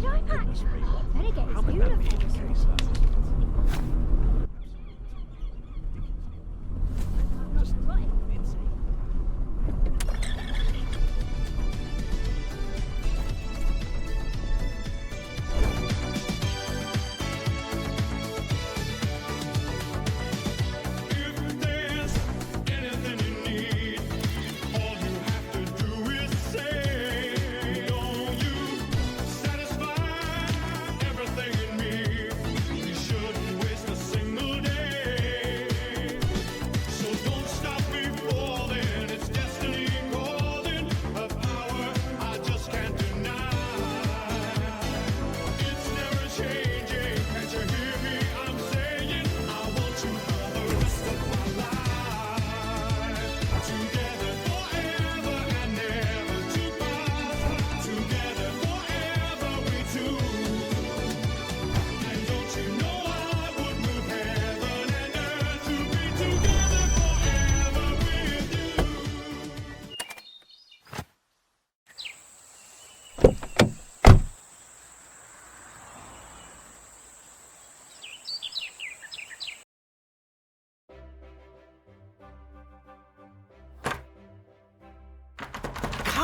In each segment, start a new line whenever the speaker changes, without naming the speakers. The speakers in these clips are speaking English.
Did I actually? Better get his uniform.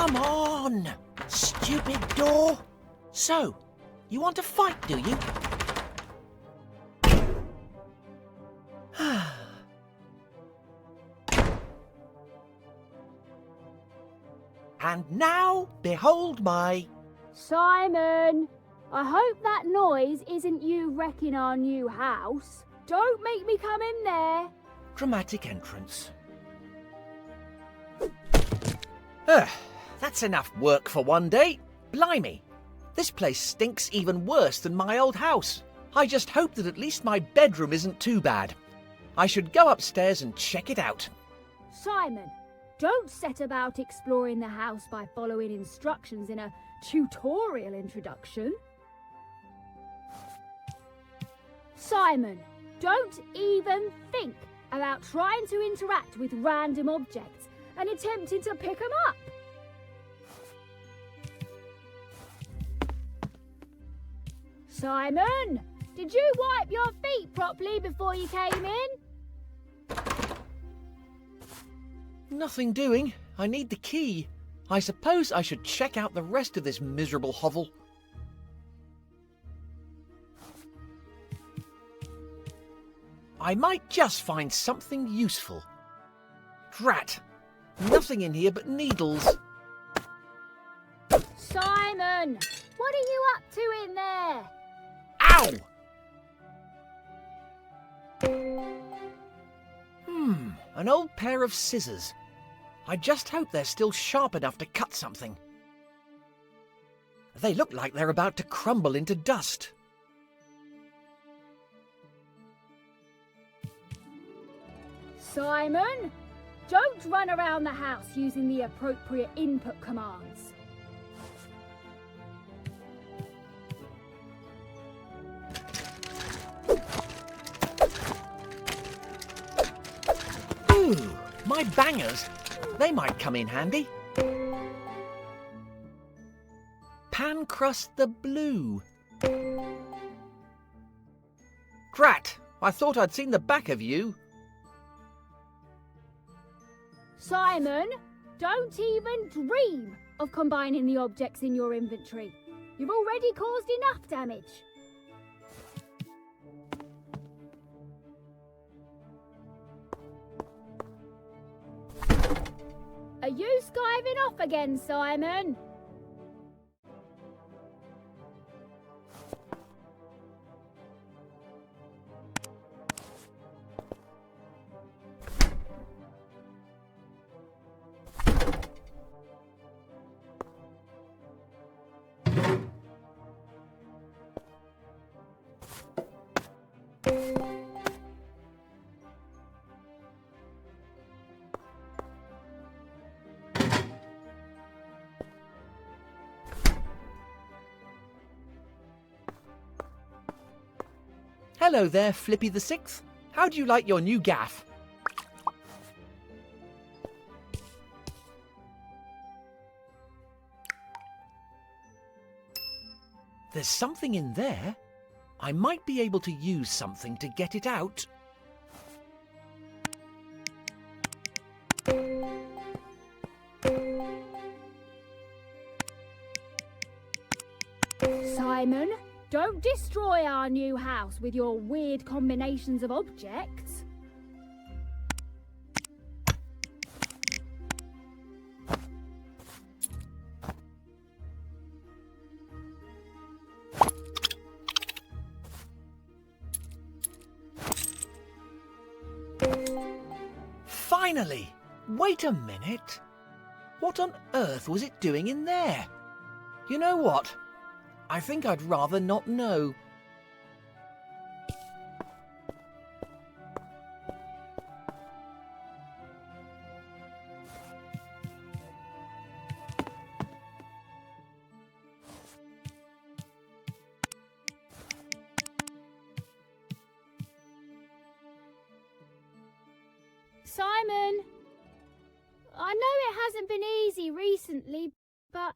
Come on! Stupid door! So, you want to fight, do you? And now, behold my...
Simon, I hope that noise isn't you wrecking our new house. Don't make me come in there.
dramatic entrance. That's enough work for one day. Blimey, this place stinks even worse than my old house. I just hope that at least my bedroom isn't too bad. I should go upstairs and check it out.
Simon, don't set about exploring the house by following instructions in a tutorial introduction. Simon, don't even think about trying to interact with random objects and attempting to pick them up. Simon, did you wipe your feet properly before you came in?
Nothing doing. I need the key. I suppose I should check out the rest of this miserable hovel. I might just find something useful. Drat! Nothing in here but needles.
Simon, what are you up to in there?
Ow! An old pair of scissors. I just hope they're still sharp enough to cut something. They look like they're about to crumble into dust.
Simon, don't run around the house using the appropriate input commands.
Ooh, my bangers. They might come in handy. Pan crust the blue. Drat! I thought I'd seen the back of you.
Simon, don't even dream of combining the objects in your inventory. You've already caused enough damage. Are you skiving off again, Simon?
Hello there, Flippy the Sixth. How do you like your new gaff? There's something in there. I might be able to use something to get it out.
Simon, don't destroy our new house with your weird combinations of objects.
Finally! Wait a minute. What on earth was it doing in there? You know what? I think I'd rather not know.
Simon, I know it hasn't been easy recently, but...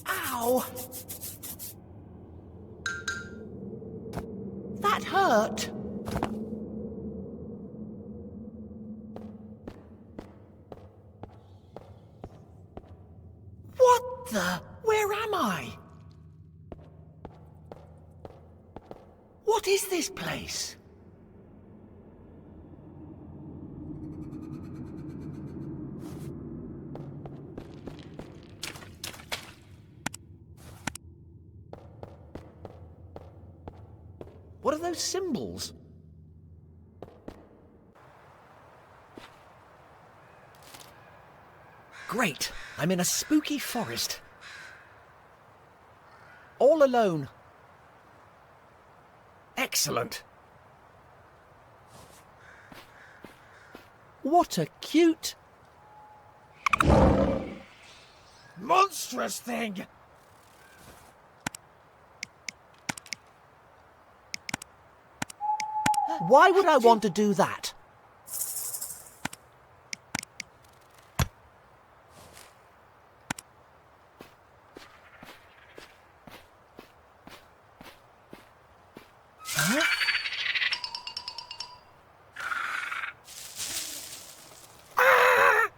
Ow! That hurt. What the? Where am I? What is this place? What are those symbols? Great! I'm in a spooky forest. All alone. Excellent. What a cute... monstrous thing! Why would I want to do that? Huh? Ah!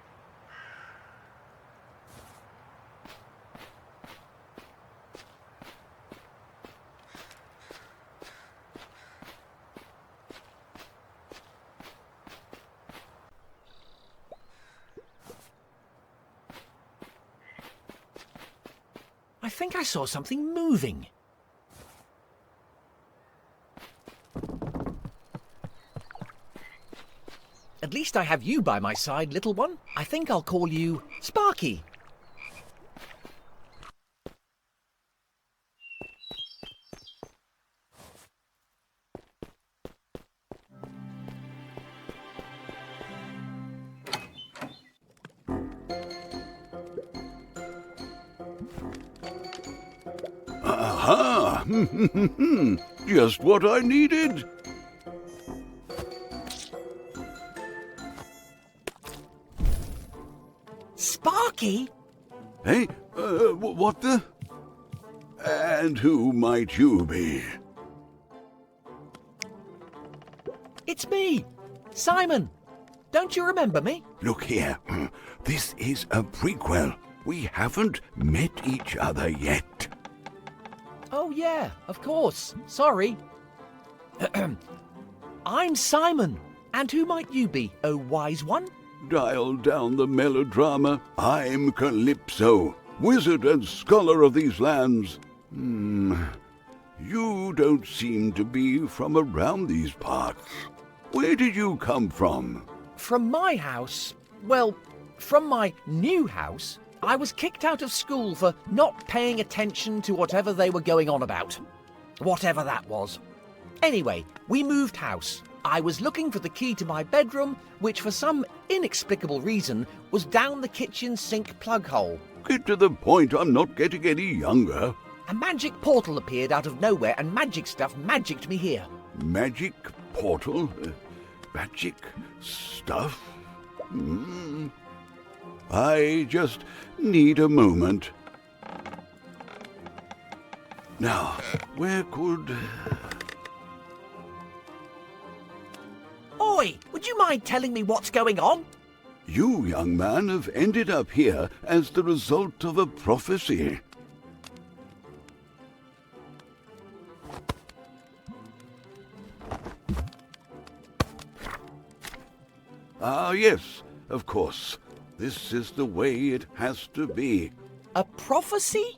I think I saw something moving. At least I have you by my side, little one. I think I'll call you Sparky.
Aha! Just what I needed.
Sparky?
Hey, what the? And who might you be?
It's me, Simon. Don't you remember me?
Look here, this is a prequel. We haven't met each other yet.
Oh, yeah, of course. Sorry. I'm Simon. And who might you be, O wise one?
Dial down the melodrama. I'm Calypso, wizard and scholar of these lands. You don't seem to be from around these parts. Where did you come from?
From my house? Well, from my new house. I was kicked out of school for not paying attention to whatever they were going on about. Whatever that was. Anyway, we moved house. I was looking for the key to my bedroom, which for some inexplicable reason was down the kitchen sink plug hole.
Get to the point, I'm not getting any younger.
A magic portal appeared out of nowhere and magic stuff magicked me here.
Magic portal? Magic stuff? I just need a moment. Now, where could...
Oi, would you mind telling me what's going on?
You, young man, have ended up here as the result of a prophecy. Ah, yes, of course. This is the way it has to be.
A prophecy?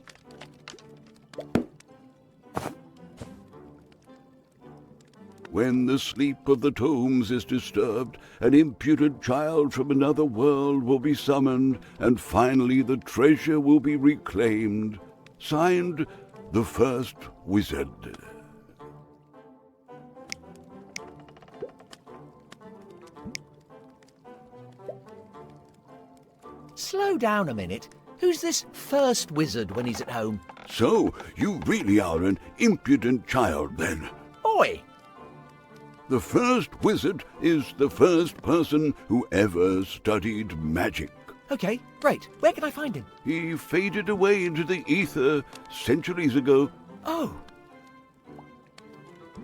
When the sleep of the tombs is disturbed, an impudent child from another world will be summoned, and finally the treasure will be reclaimed. Signed, the First Wizard.
Slow down a minute. Who's this first wizard when he's at home?
So, you really are an impudent child, then?
Oi!
The first wizard is the first person who ever studied magic.
Okay, great. Where can I find him?
He faded away into the ether centuries ago.
Oh.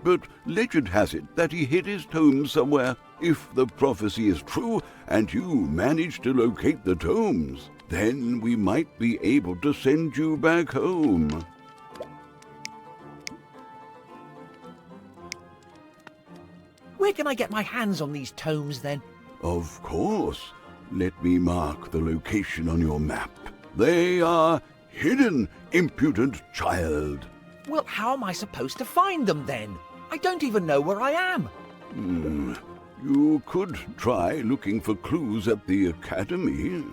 But legend has it that he hid his tomes somewhere. If the prophecy is true and you manage to locate the tomes, then we might be able to send you back home.
Where can I get my hands on these tomes, then?
Of course. Let me mark the location on your map. They are hidden, impudent child.
Well, how am I supposed to find them, then? I don't even know where I am.
You could try looking for clues at the academy.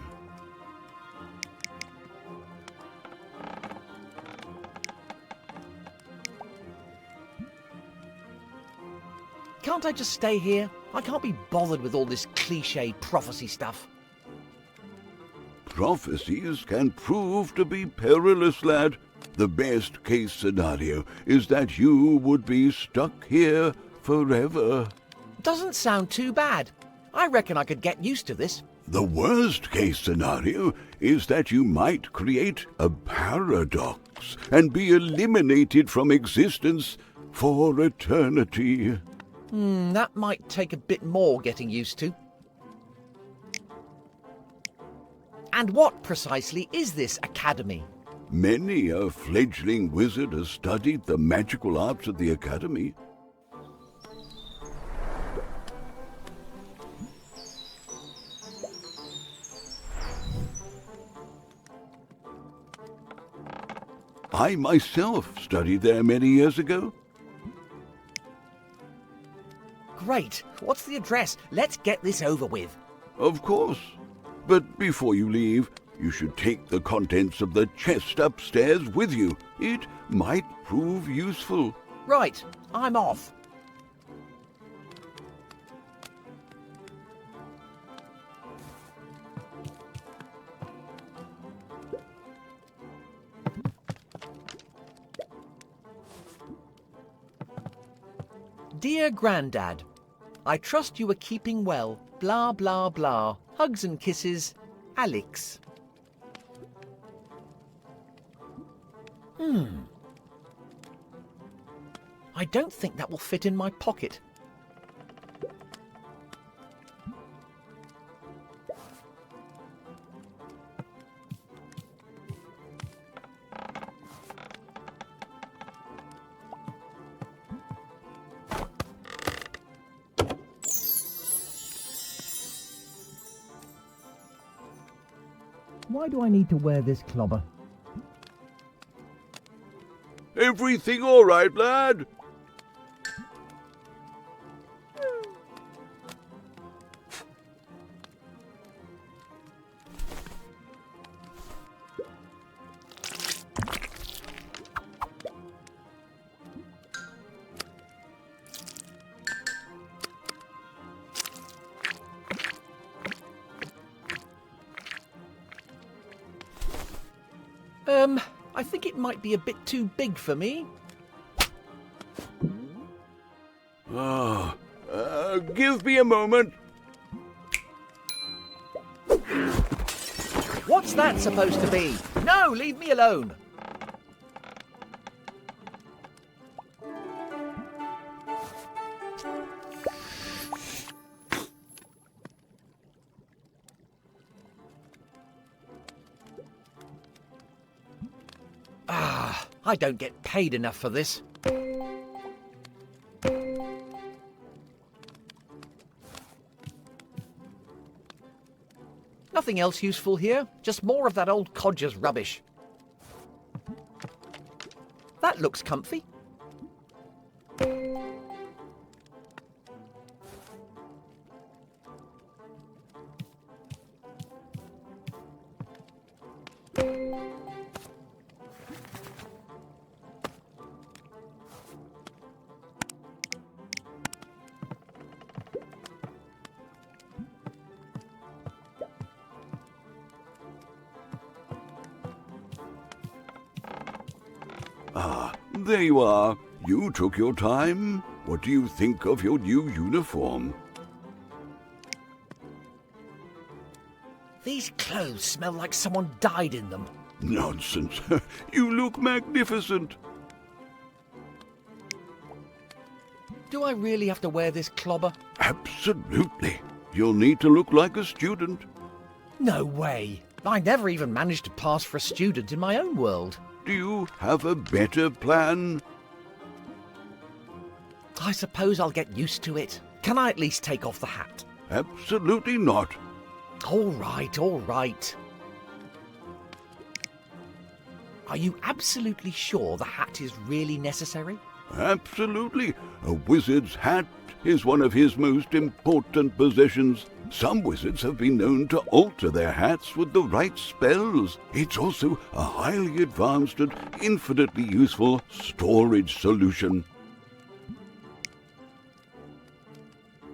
Can't I just stay here? I can't be bothered with all this cliché prophecy stuff.
Prophecies can prove to be perilous, lad. The best case scenario is that you would be stuck here forever.
Doesn't sound too bad. I reckon I could get used to this.
The worst case scenario is that you might create a paradox and be eliminated from existence for eternity.
That might take a bit more getting used to. And what precisely is this academy?
Many a fledgling wizard has studied the magical arts at the academy. I myself studied there many years ago.
Great. What's the address? Let's get this over with.
Of course. But before you leave, you should take the contents of the chest upstairs with you. It might prove useful.
Right. I'm off. Dear Grandad, I trust you are keeping well. Blah, blah, blah. Hugs and kisses, Alex. I don't think that will fit in my pocket. Why do I need to wear this clobber?
Everything all right, lad?
I think it might be a bit too big for me.
Give me a moment.
What's that supposed to be? No, leave me alone. I don't get paid enough for this. Nothing else useful here, just more of that old codger's rubbish. That looks comfy.
There you are. You took your time. What do you think of your new uniform?
These clothes smell like someone died in them.
Nonsense. You look magnificent.
Do I really have to wear this clobber?
Absolutely. You'll need to look like a student.
No way. I never even managed to pass for a student in my own world.
Do you have a better plan?
I suppose I'll get used to it. Can I at least take off the hat?
Absolutely not.
All right, all right. Are you absolutely sure the hat is really necessary?
Absolutely. A wizard's hat is one of his most important possessions. Some wizards have been known to alter their hats with the right spells. It's also a highly advanced and infinitely useful storage solution.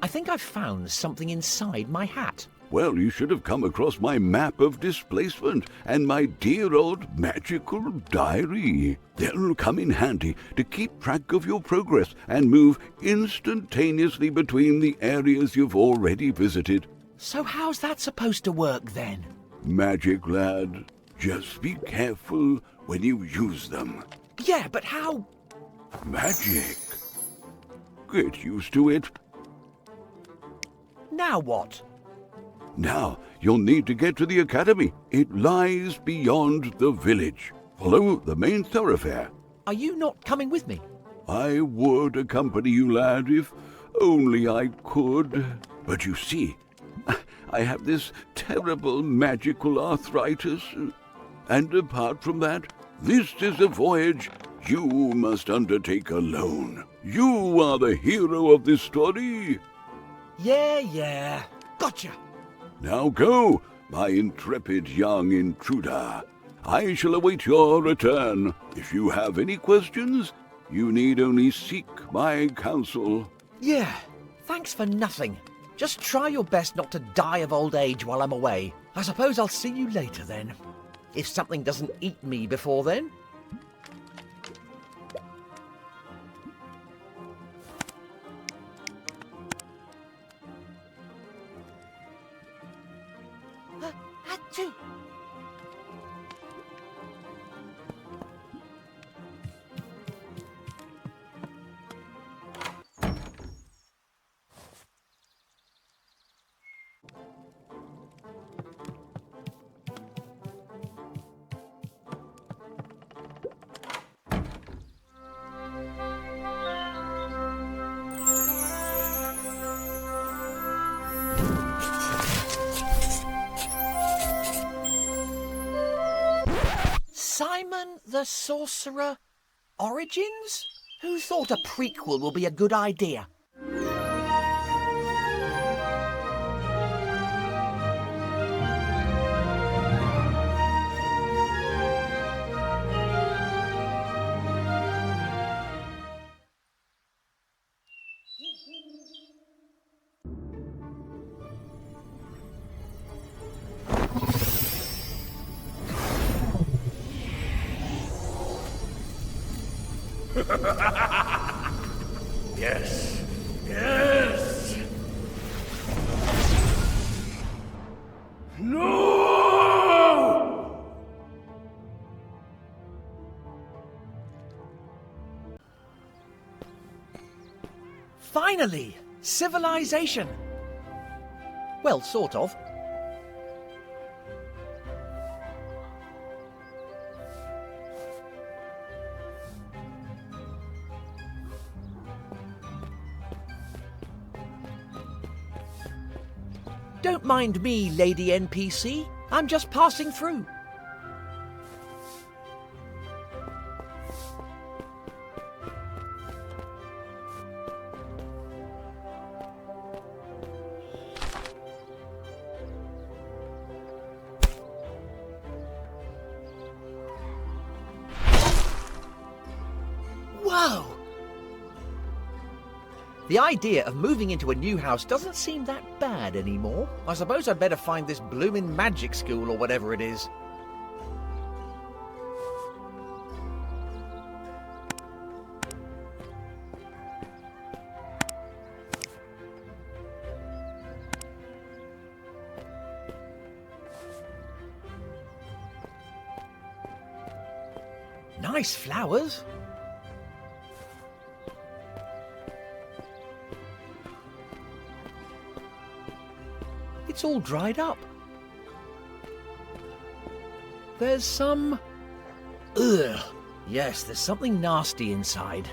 I think I've found something inside my hat.
Well, you should have come across my map of displacement and my dear old magical diary. They'll come in handy to keep track of your progress and move instantaneously between the areas you've already visited.
So how's that supposed to work then?
Magic, lad. Just be careful when you use them.
Yeah, but how?
Magic. Get used to it.
Now what?
Now, you'll need to get to the academy. It lies beyond the village. Follow the main thoroughfare.
Are you not coming with me?
I would accompany you, lad, if only I could. But you see, I have this terrible magical arthritis. And apart from that, this is a voyage you must undertake alone. You are the hero of this story.
Yeah. Gotcha.
Now go, my intrepid young intruder. I shall await your return. If you have any questions, you need only seek my counsel.
Yeah, thanks for nothing. Just try your best not to die of old age while I'm away. I suppose I'll see you later then. If something doesn't eat me before then. Achoo! The Sorcerer Origins? Who thought a prequel will be a good idea?
Yes. Yes. No!
Finally! Civilization! Well, sort of. Don't mind me, Lady NPC. I'm just passing through. Whoa! The idea of moving into a new house doesn't seem that bad anymore. I suppose I'd better find this bloomin' magic school or whatever it is. Nice flowers. It's all dried up. There's some... Ugh. Yes, there's something nasty inside.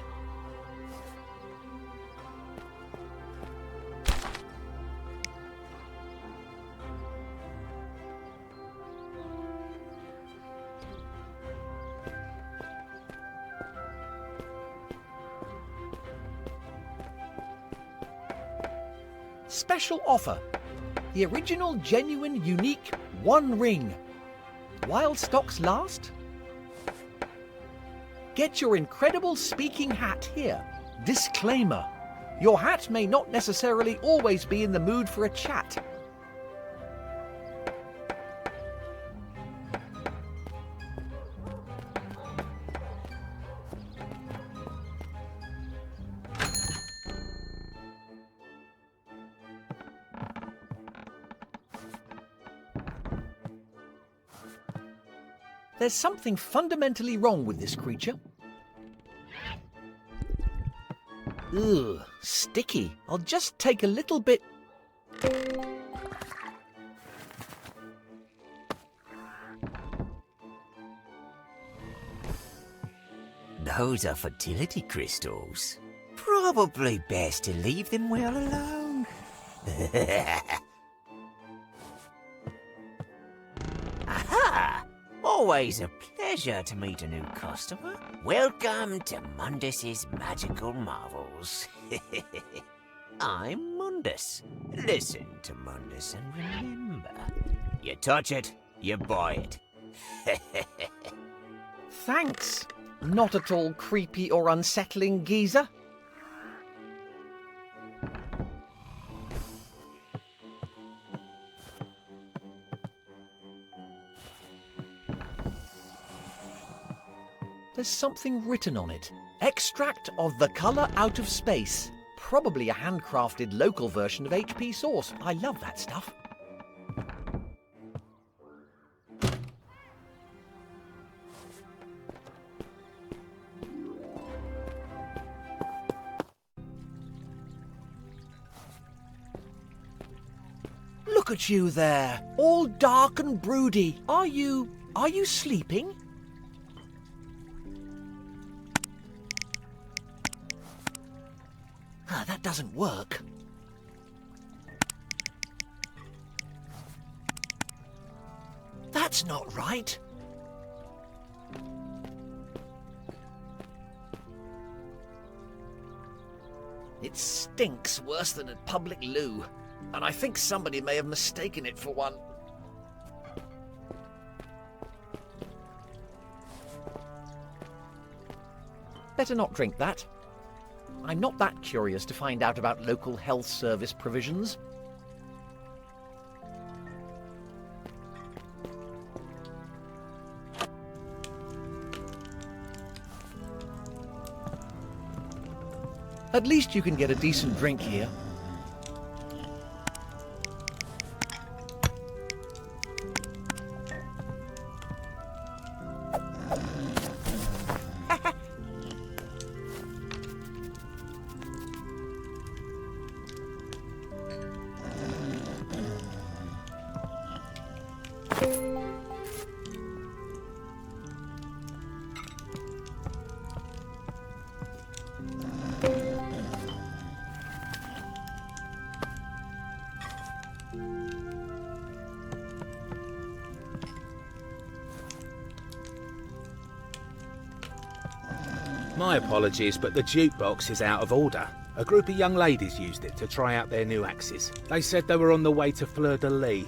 Special offer. The original, genuine, unique One Ring. While stocks last? Get your incredible speaking hat here. Disclaimer. Your hat may not necessarily always be in the mood for a chat. There's something fundamentally wrong with this creature. Ugh, sticky. I'll just take a little bit...
Those are fertility crystals. Probably best to leave them well alone. Aha! Always a pleasure to meet a new customer. Welcome to Mundus's Magical Marvels. I'm Mundus. Listen to Mundus and remember, you touch it, you buy it.
Thanks. Not at all creepy or unsettling, geezer. There's something written on it. Extract of the colour out of space. Probably a handcrafted local version of HP Source. I love that stuff. Look at you there, all dark and broody. Are you sleeping? That doesn't work. That's not right. It stinks worse than a public loo, and I think somebody may have mistaken it for one. Better not drink that. I'm not that curious to find out about local health service provisions. At least you can get a decent drink here.
My apologies, but the jukebox is out of order. A group of young ladies used it to try out their new axes. They said they were on the way to Fleur-de-Lis.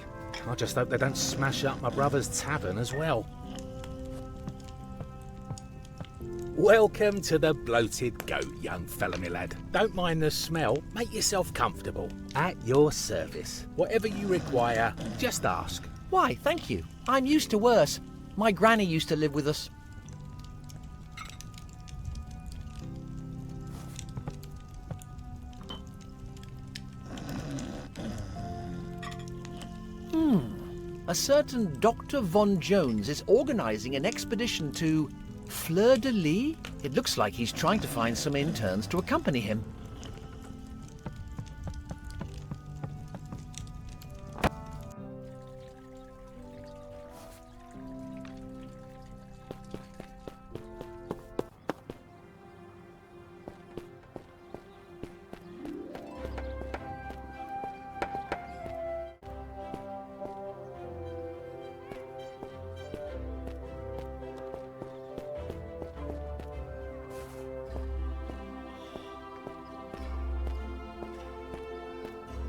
I just hope they don't smash up my brother's tavern as well. Welcome to the Bloated Goat, young fella, me lad. Don't mind the smell. Make yourself comfortable. At your service. Whatever you require, just ask.
Why, thank you. I'm used to worse. My granny used to live with us. A certain Dr. Von Jones is organising an expedition to Fleur-de-Lis? It looks like he's trying to find some interns to accompany him.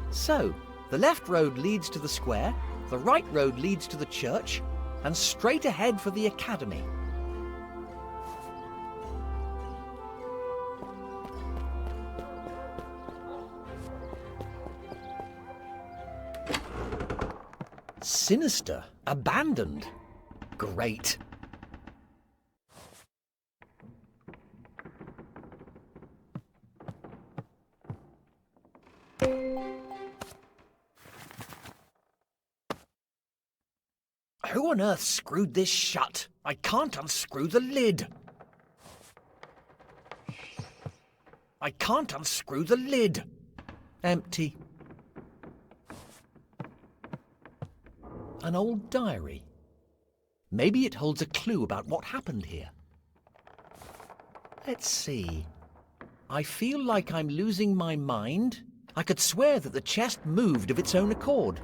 So, the left road leads to the square, the right road leads to the church, and straight ahead for the academy. Sinister, abandoned. Great. Who on earth screwed this shut? I can't unscrew the lid. I can't unscrew the lid. Empty. An old diary. Maybe it holds a clue about what happened here. Let's see. I feel like I'm losing my mind. I could swear that the chest moved of its own accord.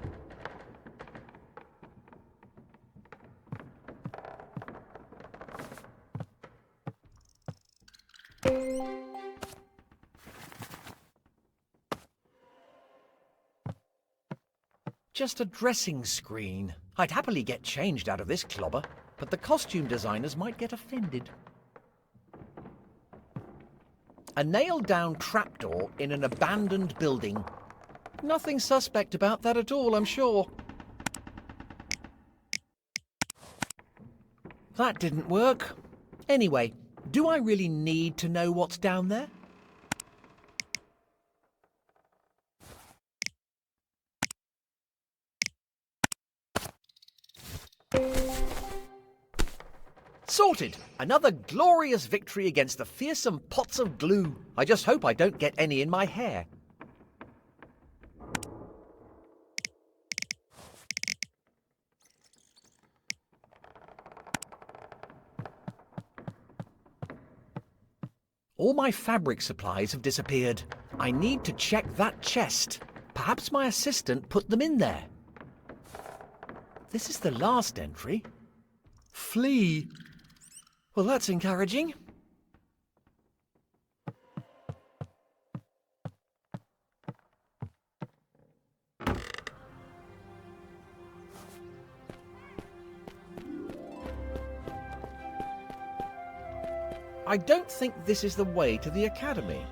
Just a dressing screen. I'd happily get changed out of this clobber, but the costume designers might get offended. A nailed-down trapdoor in an abandoned building. Nothing suspect about that at all, I'm sure. That didn't work. Anyway, do I really need to know what's down there? Sorted! Another glorious victory against the fearsome pots of glue. I just hope I don't get any in my hair. All my fabric supplies have disappeared. I need to check that chest. Perhaps my assistant put them in there. This is the last entry. Flee. Well, that's encouraging. I don't think this is the way to the academy.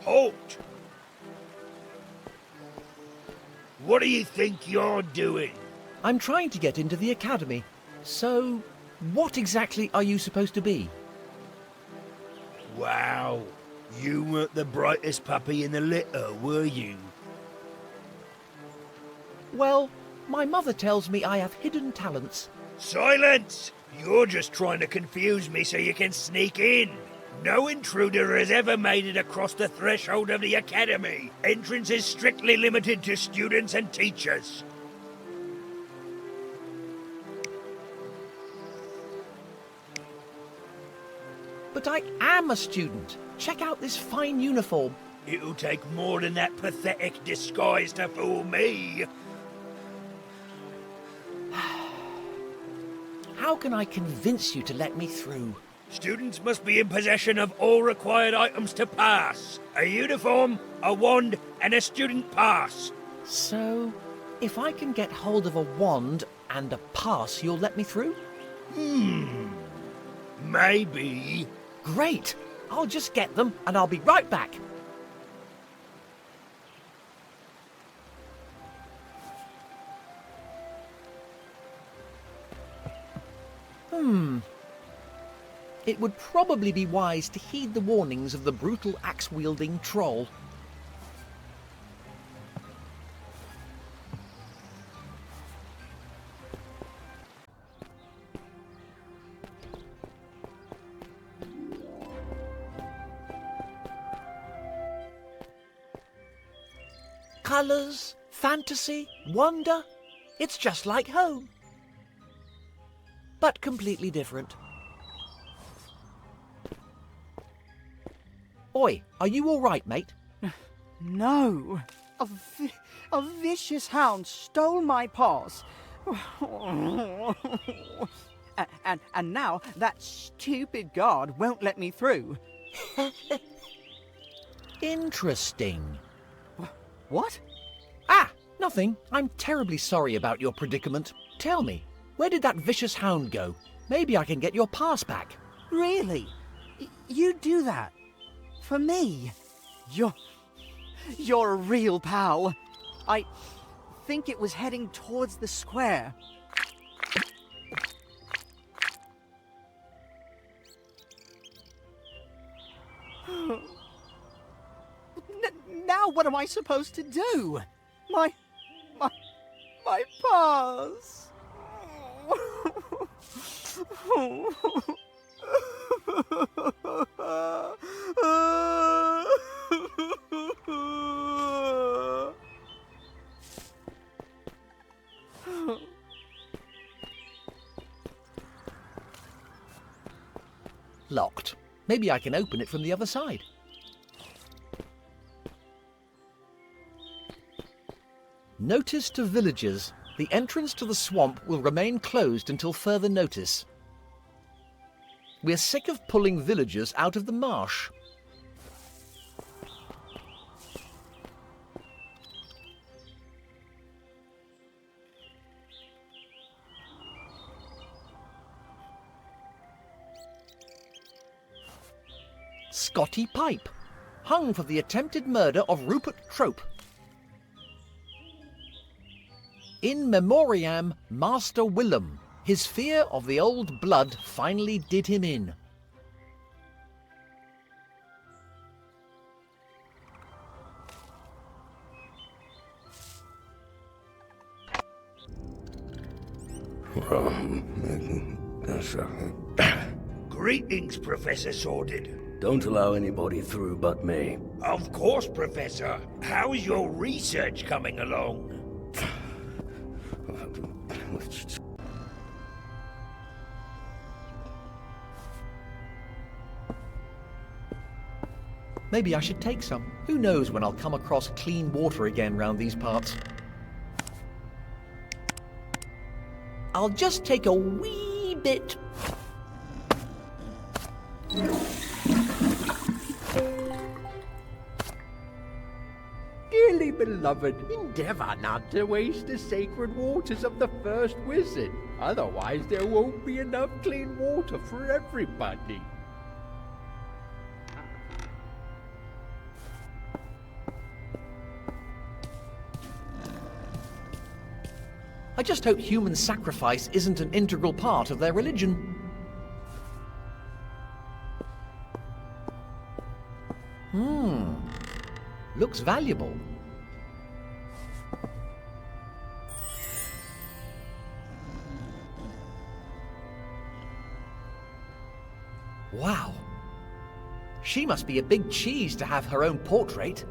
Halt! What do you think you're doing?
I'm trying to get into the academy. So, what exactly are you supposed to be?
Wow, you weren't the brightest puppy in the litter, were you?
Well, my mother tells me I have hidden talents.
Silence! You're just trying to confuse me so you can sneak in. No intruder has ever made it across the threshold of the academy. Entrance is strictly limited to students and teachers.
But I am a student. Check out this fine uniform.
It'll take more than that pathetic disguise to fool me.
How can I convince you to let me through?
Students must be in possession of all required items to pass. A uniform, a wand, and a student pass.
So, if I can get hold of a wand and a pass, you'll let me through?
Maybe.
Great! I'll just get them and I'll be right back. It would probably be wise to heed the warnings of the brutal axe-wielding troll. Colours, fantasy, wonder. It's just like home. But completely different. Oi, are you all right, mate?
No. A vicious hound stole my paws. and now that stupid guard won't let me through.
Interesting.
What?
Ah, nothing. I'm terribly sorry about your predicament. Tell me, where did that vicious hound go? Maybe I can get your pass back.
Really? You do that? For me? You're a real pal. I think it was heading towards the square. Now what am I supposed to do? My paws.
Locked. Maybe I can open it from the other side. Notice to villagers. The entrance to the swamp will remain closed until further notice. We're sick of pulling villagers out of the marsh. Scotty Pipe, hung for the attempted murder of Rupert Trope. In memoriam, Master Willem. His fear of the old blood finally did him in.
Greetings, Professor Sordid.
Don't allow anybody through but me.
Of course, Professor. How's your research coming along?
Maybe I should take some. Who knows when I'll come across clean water again round these parts. I'll just take a wee bit.
dearly beloved, endeavour not to waste the sacred waters of the first wizard. Otherwise there won't be enough clean water for everybody.
I just hope human sacrifice isn't an integral part of their religion. Looks valuable. Wow. She must be a big cheese to have her own portrait.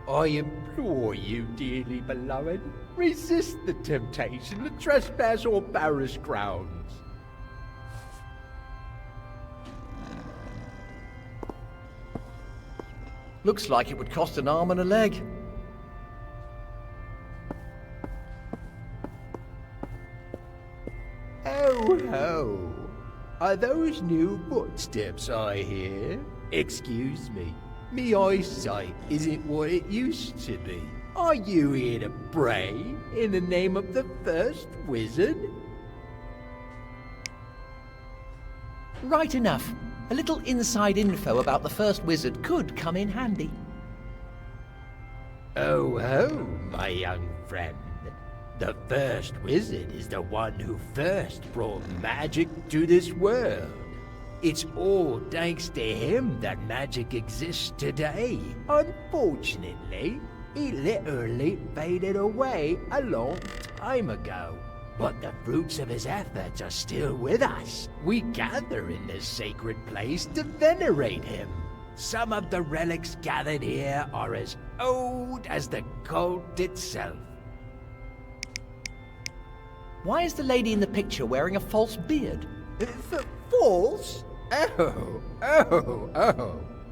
I implore you, dearly beloved, resist the temptation to trespass on Barris grounds.
Looks like it would cost an arm and a leg.
Oh ho! Are those new footsteps I hear? Excuse me, me eyesight isn't what it used to be. Are you here to pray in the name of the first wizard?
Right enough. A little inside info about the first wizard could come in handy.
Oh ho, my young friend. The first wizard is the one who first brought magic to this world. It's all thanks to him that magic exists today. Unfortunately, he literally faded away a long time ago. But the fruits of his efforts are still with us. We gather in this sacred place to venerate him. Some of the relics gathered here are as old as the cult itself.
Why is the lady in the picture wearing a false beard?
False?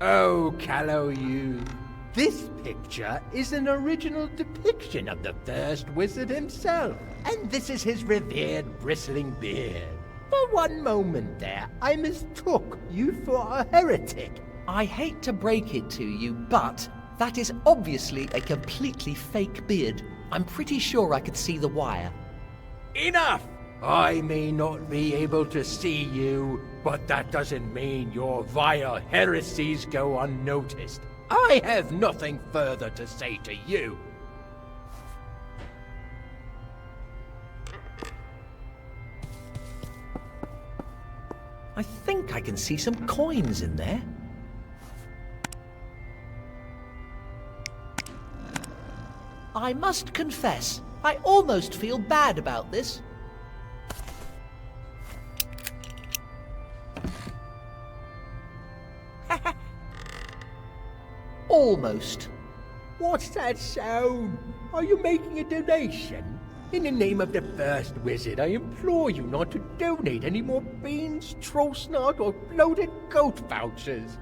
Oh, callow youth. This picture is an original depiction of the first wizard himself, and this is his revered bristling beard. For one moment there, I mistook you for a heretic.
I hate to break it to you, but that is obviously a completely fake beard. I'm pretty sure I could see the wire.
Enough! I may not be able to see you, but that doesn't mean your vile heresies go unnoticed. I have nothing further to say to you.
I think I can see some coins in there. I must confess, I almost feel bad about this. Almost.
What's that sound? Are you making a donation? In the name of the first wizard, I implore you not to donate any more beans, troll snot, or bloated goat vouchers.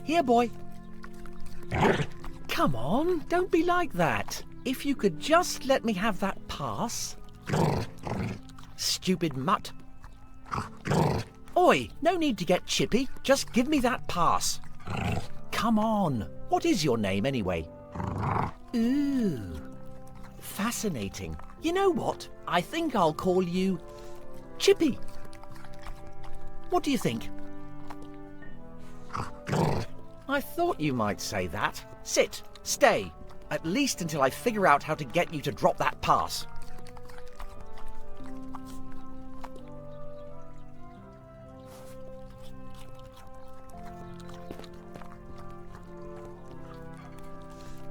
Here, boy. Come on, don't be like that. If you could just let me have that pass. Stupid mutt. Oi, no need to get chippy. Just give me that pass. Come on. What is your name, anyway? Ooh. Fascinating. You know what? I think I'll call you Chippy. What do you think? I thought you might say that. Sit. Stay. At least until I figure out how to get you to drop that pass.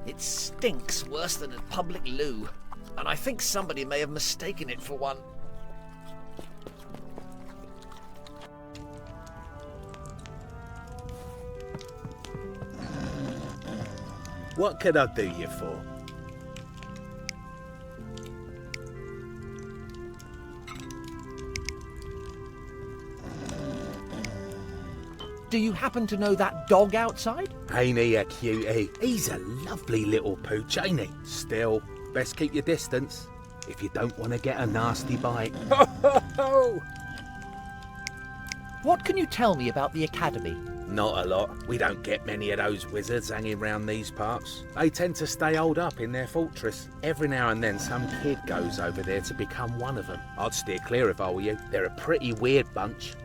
It stinks worse than a public loo, and I think somebody may have mistaken it for one.
What can I do you for?
Do you happen to know that dog outside?
Ain't he a cutie? He's a lovely little pooch, ain't he? Still, best keep your distance if you don't want to get a nasty bite. Ho, ho, ho!
What can you tell me about the academy?
Not a lot. We don't get many of those wizards hanging round these parts. They tend to stay holed up in their fortress. Every now and then some kid goes over there to become one of them. I'd steer clear if I were you. They're a pretty weird bunch.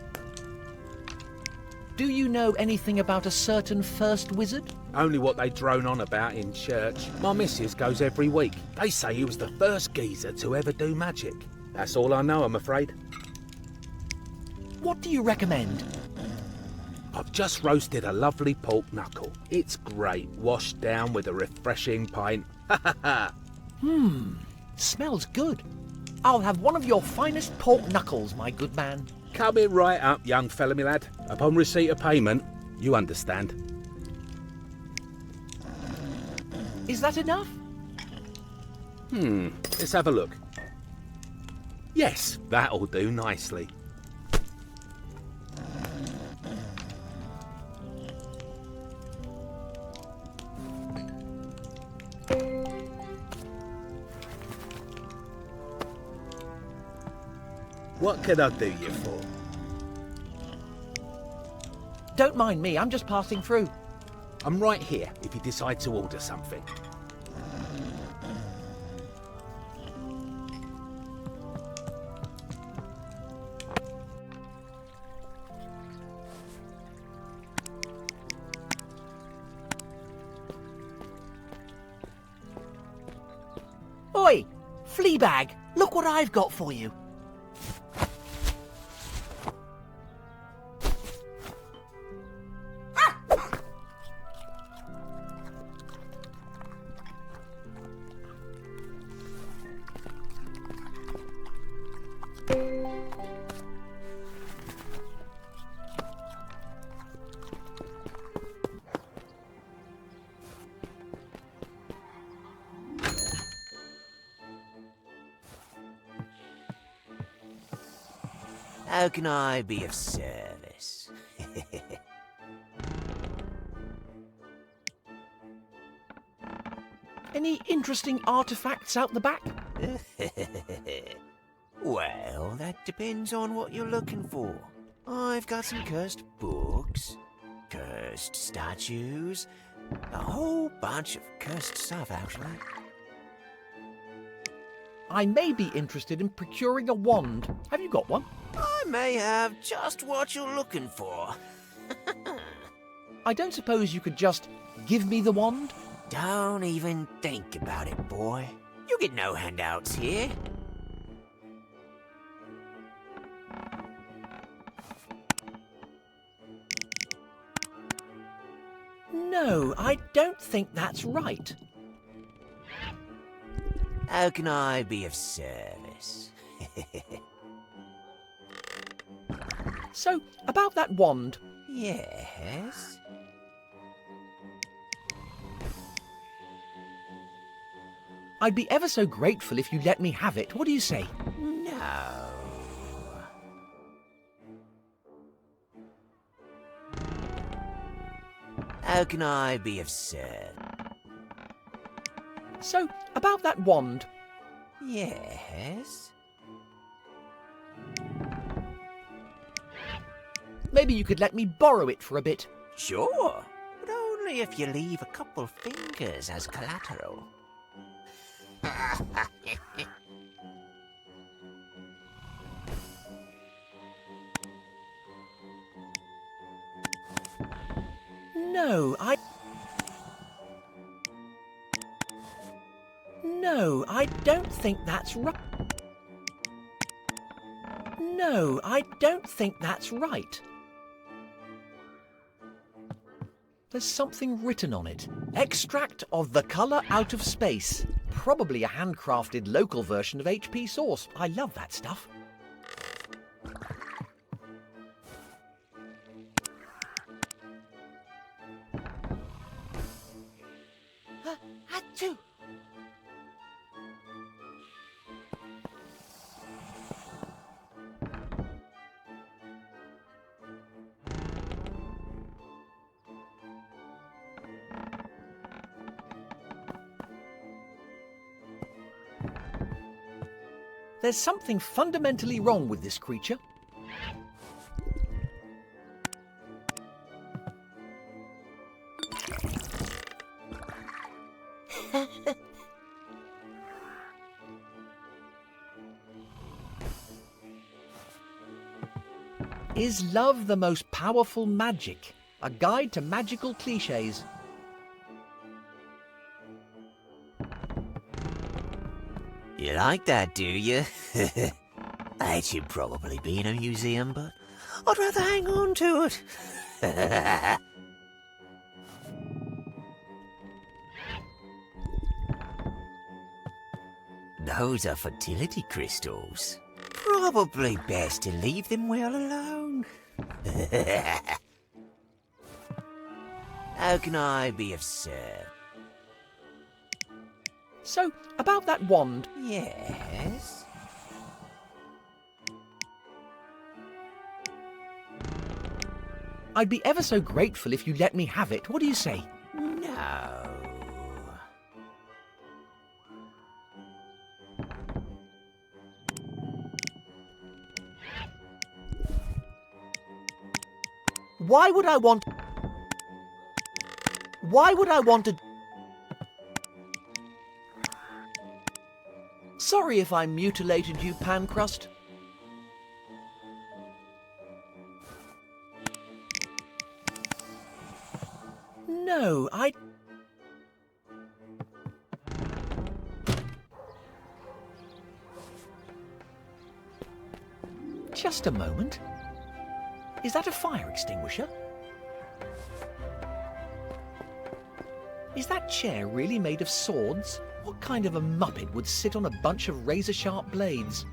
Do you know anything about a certain first wizard?
Only what they drone on about in church. My missus goes every week. They say he was the first geezer to ever do magic. That's all I know, I'm afraid.
What do you recommend?
I've just roasted a lovely pork knuckle. It's great, washed down with a refreshing pint. Ha ha ha!
Smells good. I'll have one of your finest pork knuckles, my good man.
Coming right up, young fella, me lad. Upon receipt of payment, you understand.
Is that enough?
Let's have a look. Yes, that'll do nicely. What can I do you for?
Don't mind me, I'm just passing through.
I'm right here if you decide to order something.
Oi! Fleabag! Look what I've got for you.
How can I be of service?
Any interesting artifacts out the back?
Well, that depends on what you're looking for. I've got some cursed books, cursed statues, a whole bunch of cursed stuff, actually.
I may be interested in procuring a wand. Have you got one?
I may have just what you're looking for.
I don't suppose you could just give me the wand?
Don't even think about it, boy. You get no handouts here.
No, I don't think that's right.
How can I be of service?
So, about that wand.
Yes?
I'd be ever so grateful if you let me have it. What do you say?
No. How can I be of service?
So, about that wand.
Yes?
Maybe you could let me borrow it for a bit.
Sure, but only if you leave a couple fingers as collateral.
No, I don't think that's right. No, I don't think that's right. There's something written on it. Extract of the colour out of space. Probably a handcrafted local version of HP sauce. I love that stuff. Achoo! There's something fundamentally wrong with this creature. Is love the most powerful magic? A guide to magical cliches.
You like that, do you? That should probably be in a museum, but I'd rather hang on to it. Those are fertility crystals. Probably best to leave them well alone. How can I be of service?
So, about that wand.
Yes?
I'd be ever so grateful if you let me have it. What do you say?
No.
Why would I want to... Sorry if I mutilated you, Pancrust. No, Just a moment. Is that a fire extinguisher? Is that chair really made of swords? What kind of a muppet would sit on a bunch of razor-sharp blades?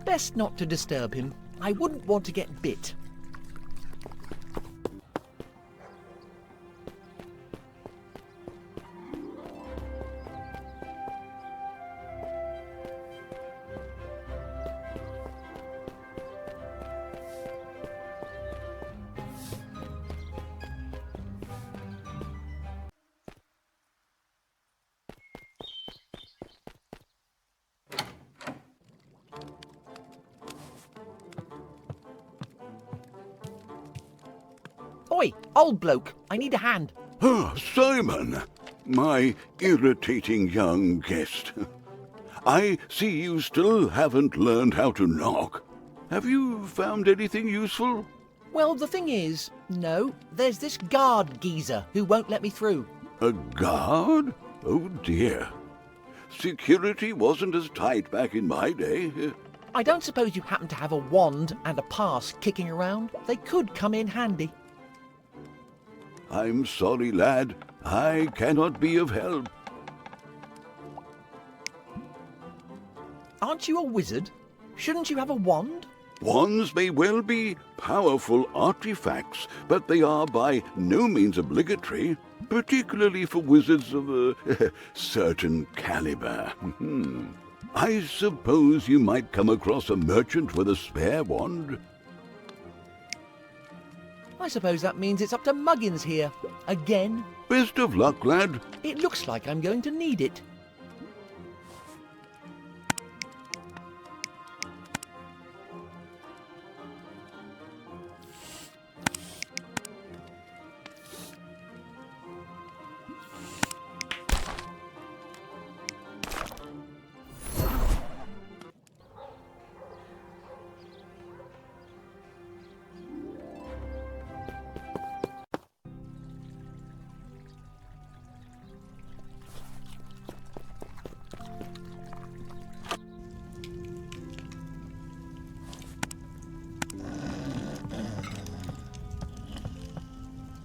Best not to disturb him. I wouldn't want to get bit. Oi, old bloke, I need a hand.
Ah, Simon, my irritating young guest. I see you still haven't learned how to knock. Have you found anything useful?
Well, the thing is, no, there's this guard geezer who won't let me through.
A guard? Oh dear. Security wasn't as tight back in my day.
I don't suppose you happen to have a wand and a pass kicking around? They could come in handy.
I'm sorry, lad. I cannot be of help.
Aren't you a wizard? Shouldn't you have a wand?
Wands may well be powerful artifacts, but they are by no means obligatory, particularly for wizards of a certain caliber. I suppose you might come across a merchant with a spare wand.
I suppose that means it's up to Muggins here. Again.
Best of luck, lad.
It looks like I'm going to need it.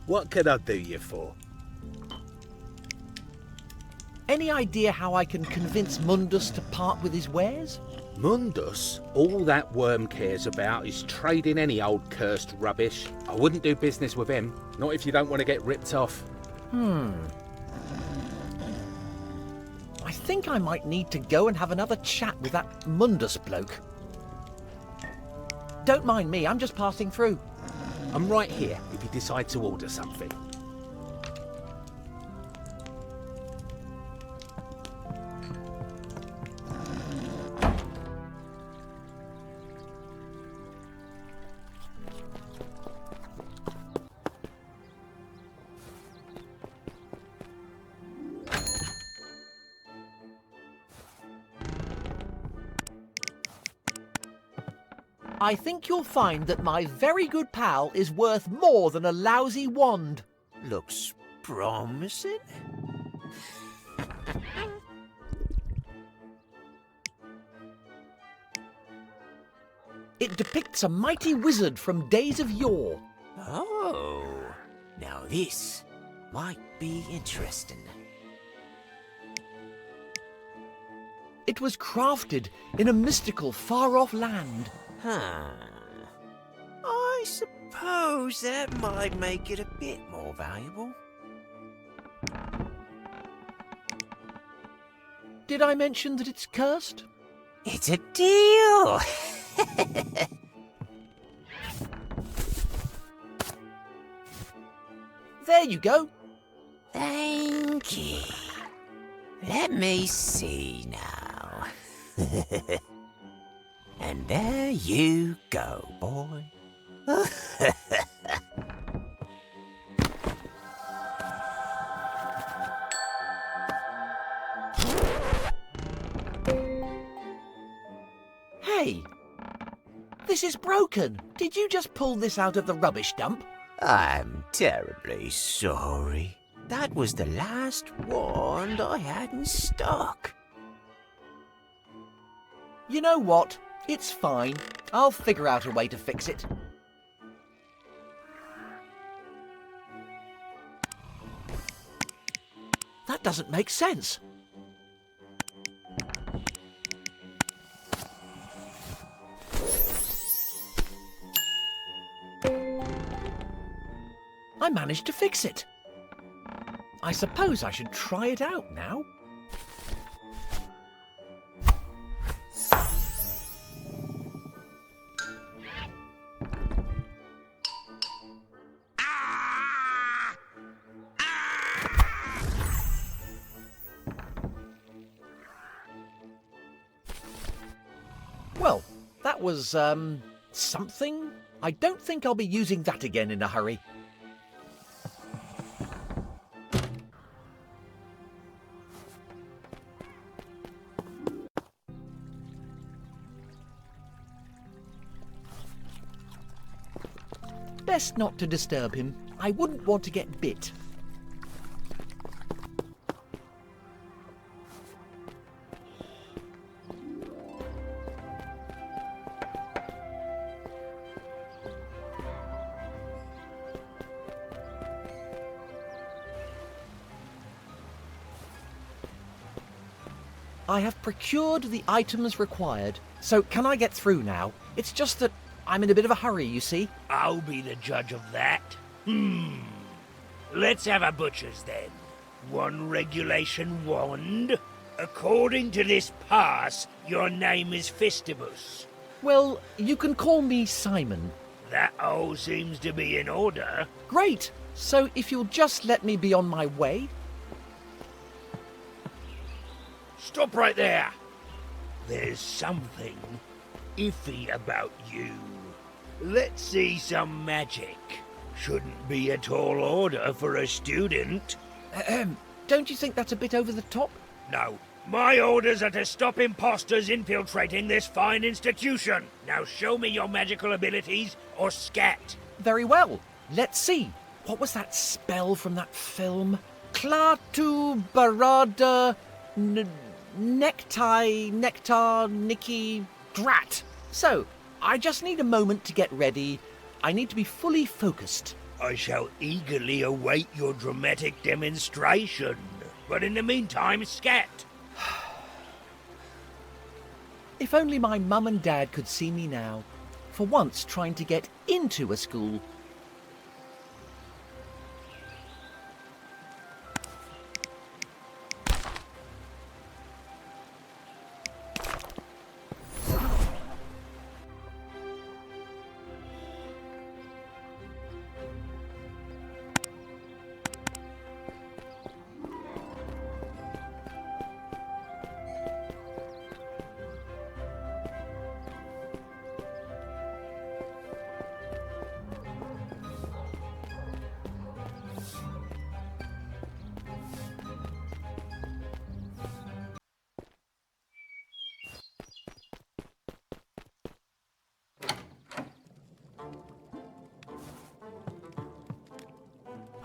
What can I do you for?
Any idea how I can convince Mundus to part with his wares?
Mundus? All that worm cares about is trading any old cursed rubbish. I wouldn't do business with him, not if you don't want to get ripped off.
I think I might need to go and have another chat with that Mundus bloke. Don't mind me, I'm just passing through.
I'm right here if you decide to order something.
I think you'll find that my very good pal is worth more than a lousy wand.
Looks promising.
It depicts a mighty wizard from days of yore.
Oh, now this might be interesting.
It was crafted in a mystical, far-off land.
Huh. I suppose that might make it a bit more valuable.
Did I mention that it's cursed?
It's a deal!
There you go.
Thank you. Let me see now. And there you go, boy.
Hey, this is broken. Did you just pull this out of the rubbish dump?
I'm terribly sorry. That was the last wand I had in stock.
You know what? It's fine. I'll figure out a way to fix it. That doesn't make sense. I managed to fix it. I suppose I should try it out now. Well, that was, something. I don't think I'll be using that again in a hurry. Best not to disturb him. I wouldn't want to get bit. I have procured the items required, so can I get through now? It's just that I'm in a bit of a hurry, you see.
I'll be the judge of that. Let's have a butcher's then. One regulation wand. According to this pass, your name is Fistibus.
Well, you can call me Simon.
That all seems to be in order.
Great! So if you'll just let me be on my way.
Stop right there. There's something iffy about you. Let's see some magic. Shouldn't be a tall order for a student.
Don't you think that's a bit over the top?
No. My orders are to stop imposters infiltrating this fine institution. Now show me your magical abilities or scat.
Very well. Let's see. What was that spell from that film? Klaatu Barada Nectar Nicky Drat. So, I just need a moment to get ready. I need to be fully focused.
I shall eagerly await your dramatic demonstration. But in the meantime, scat!
If only my mum and dad could see me now, for once trying to get into a school.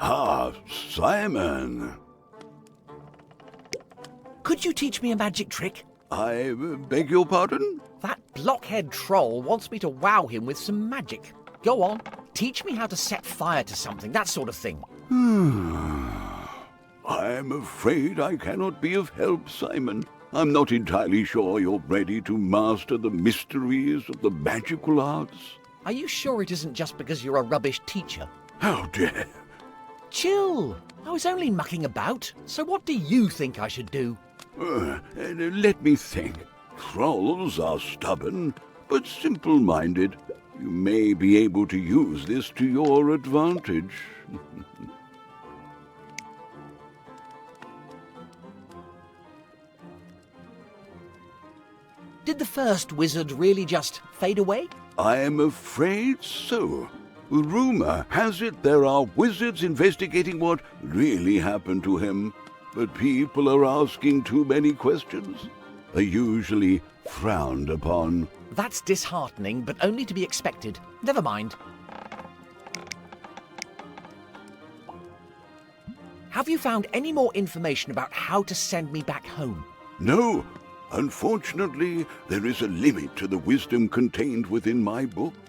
Ah, Simon.
Could you teach me a magic trick?
I beg your pardon?
That blockhead troll wants me to wow him with some magic. Go on, teach me how to set fire to something, that sort of thing.
I'm afraid I cannot be of help, Simon. I'm not entirely sure you're ready to master the mysteries of the magical arts.
Are you sure it isn't just because you're a rubbish teacher?
How dare!
Chill! I was only mucking about. So what do you think I should do?
Let me think. Trolls are stubborn, but simple-minded. You may be able to use this to your advantage.
Did the first wizard really just fade away?
I am afraid so. Rumor has it there are wizards investigating what really happened to him, but people are asking too many questions. They're usually frowned upon.
That's disheartening, but only to be expected. Never mind. Have you found any more information about how to send me back home?
No. Unfortunately, there is a limit to the wisdom contained within my books.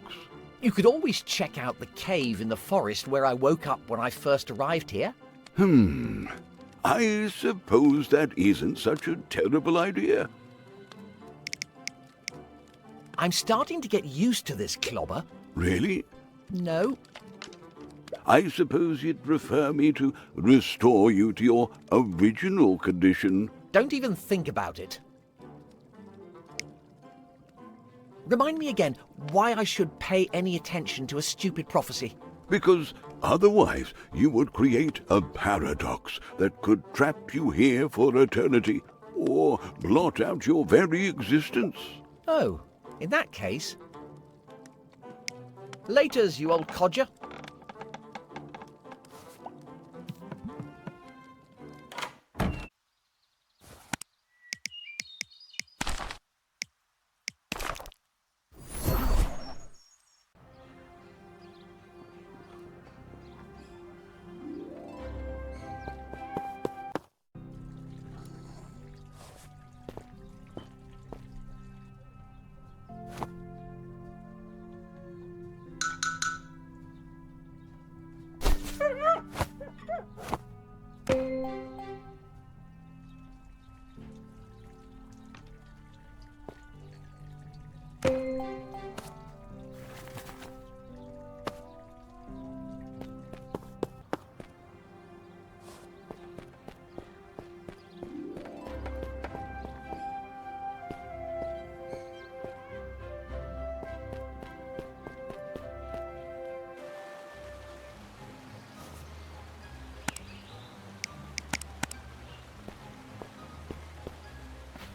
You could always check out the cave in the forest where I woke up when I first arrived here.
I suppose that isn't such a terrible idea.
I'm starting to get used to this clobber.
Really?
No.
I suppose you'd prefer me to restore you to your original condition.
Don't even think about it. Remind me again why I should pay any attention to a stupid prophecy.
Because otherwise you would create a paradox that could trap you here for eternity, or blot out your very existence.
Oh, in that case... Laters, you old codger.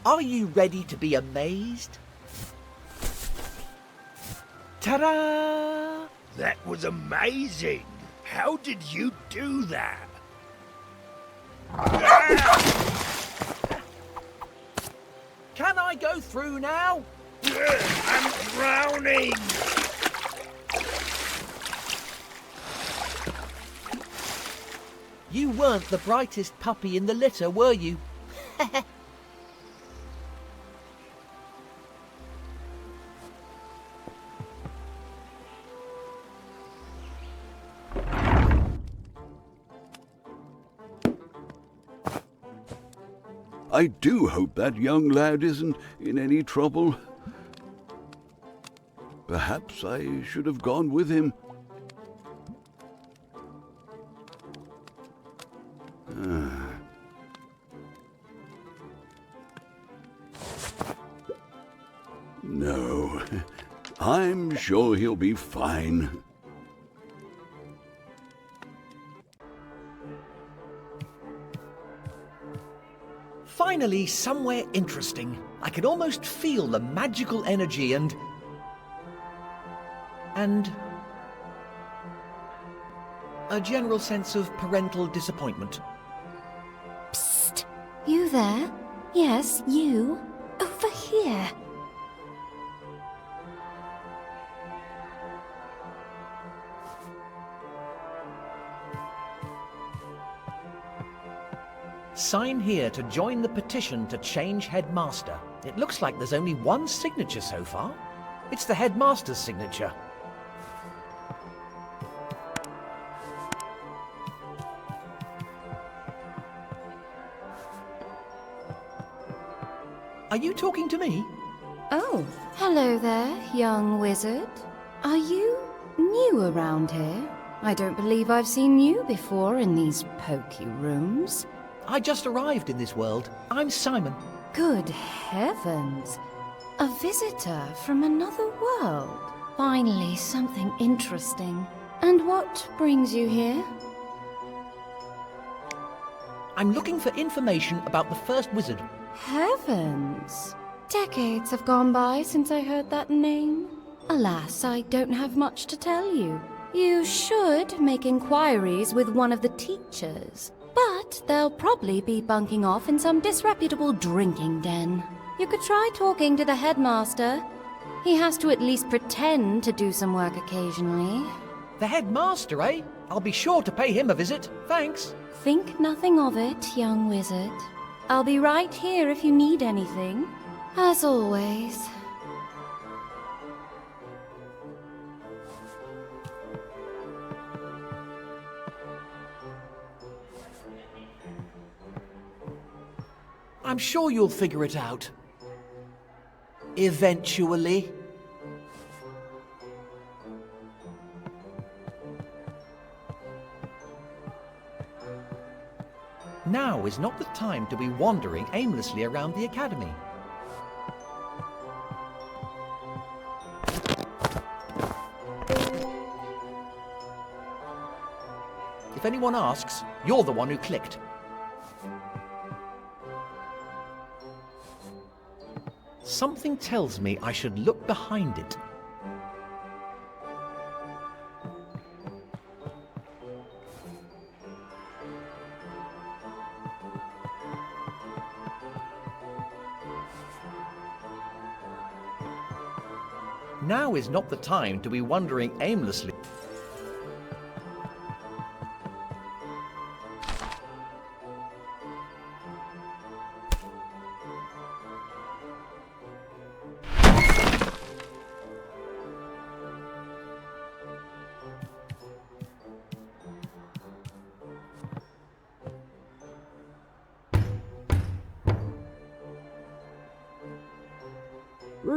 Are you ready to be amazed? Ta-da!
That was amazing! How did you do that?
Can I go through now?
I'm drowning!
You weren't the brightest puppy in the litter, were you?
I do hope that young lad isn't in any trouble. Perhaps I should have gone with him. No, I'm sure he'll be fine.
Finally, somewhere interesting. I can almost feel the magical energy and a general sense of parental disappointment.
Psst! You there? Yes, you. Over here.
Sign here to join the petition to change headmaster. It looks like there's only one signature so far. It's the headmaster's signature. Are you talking to me?
Oh, hello there, young wizard. Are you new around here? I don't believe I've seen you before in these pokey rooms.
I just arrived in this world. I'm Simon.
Good heavens! A visitor from another world. Finally, something interesting. And what brings you here?
I'm looking for information about the first wizard.
Heavens! Decades have gone by since I heard that name. Alas, I don't have much to tell you. You should make inquiries with one of the teachers. But they'll probably be bunking off in some disreputable drinking den. You could try talking to the headmaster. He has to at least pretend to do some work occasionally.
The headmaster, eh? I'll be sure to pay him a visit. Thanks.
Think nothing of it, young wizard. I'll be right here if you need anything. As always.
I'm sure you'll figure it out. Eventually. Now is not the time to be wandering aimlessly around the academy. If anyone asks, you're the one who clicked. Something tells me I should look behind it. Now is not the time to be wandering aimlessly.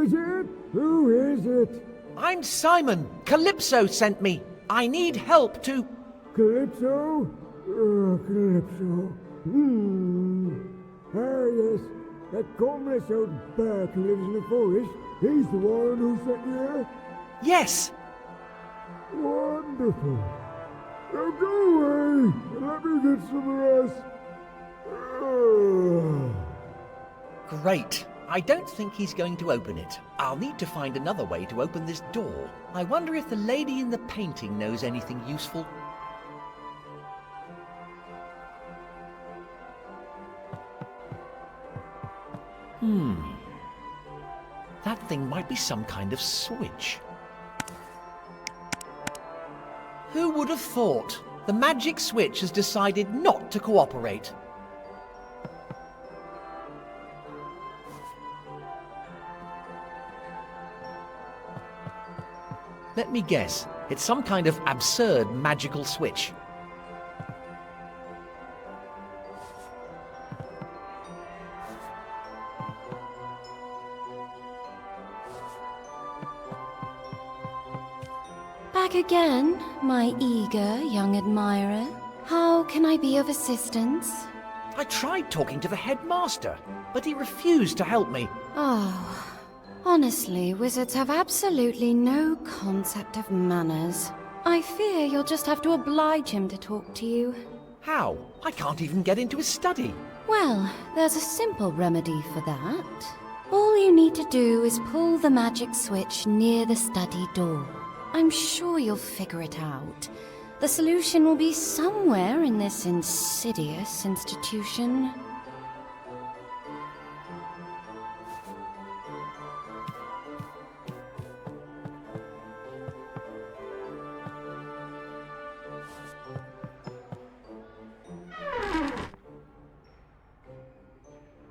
Is it? Who is it?
I'm Simon. Calypso sent me. I need help to...
Calypso? Calypso. Ah, yes. That commonest old bird who lives in the forest. He's the one who sent you here?
Yes.
Wonderful. Now go away and let me get some rest.
Great. I don't think he's going to open it. I'll need to find another way to open this door. I wonder if the lady in the painting knows anything useful. That thing might be some kind of switch. Who would have thought? The magic switch has decided not to cooperate. Let me guess. It's some kind of absurd magical switch.
back again, my eager young admirer. How can I be of assistance?
I tried talking to the headmaster, but he refused to help me.
Oh, honestly, wizards have absolutely no concept of manners. I fear you'll just have to oblige him to talk to you.
How? I can't even get into his study.
Well, there's a simple remedy for that. All you need to do is pull the magic switch near the study door. I'm sure you'll figure it out. The solution will be somewhere in this insidious institution.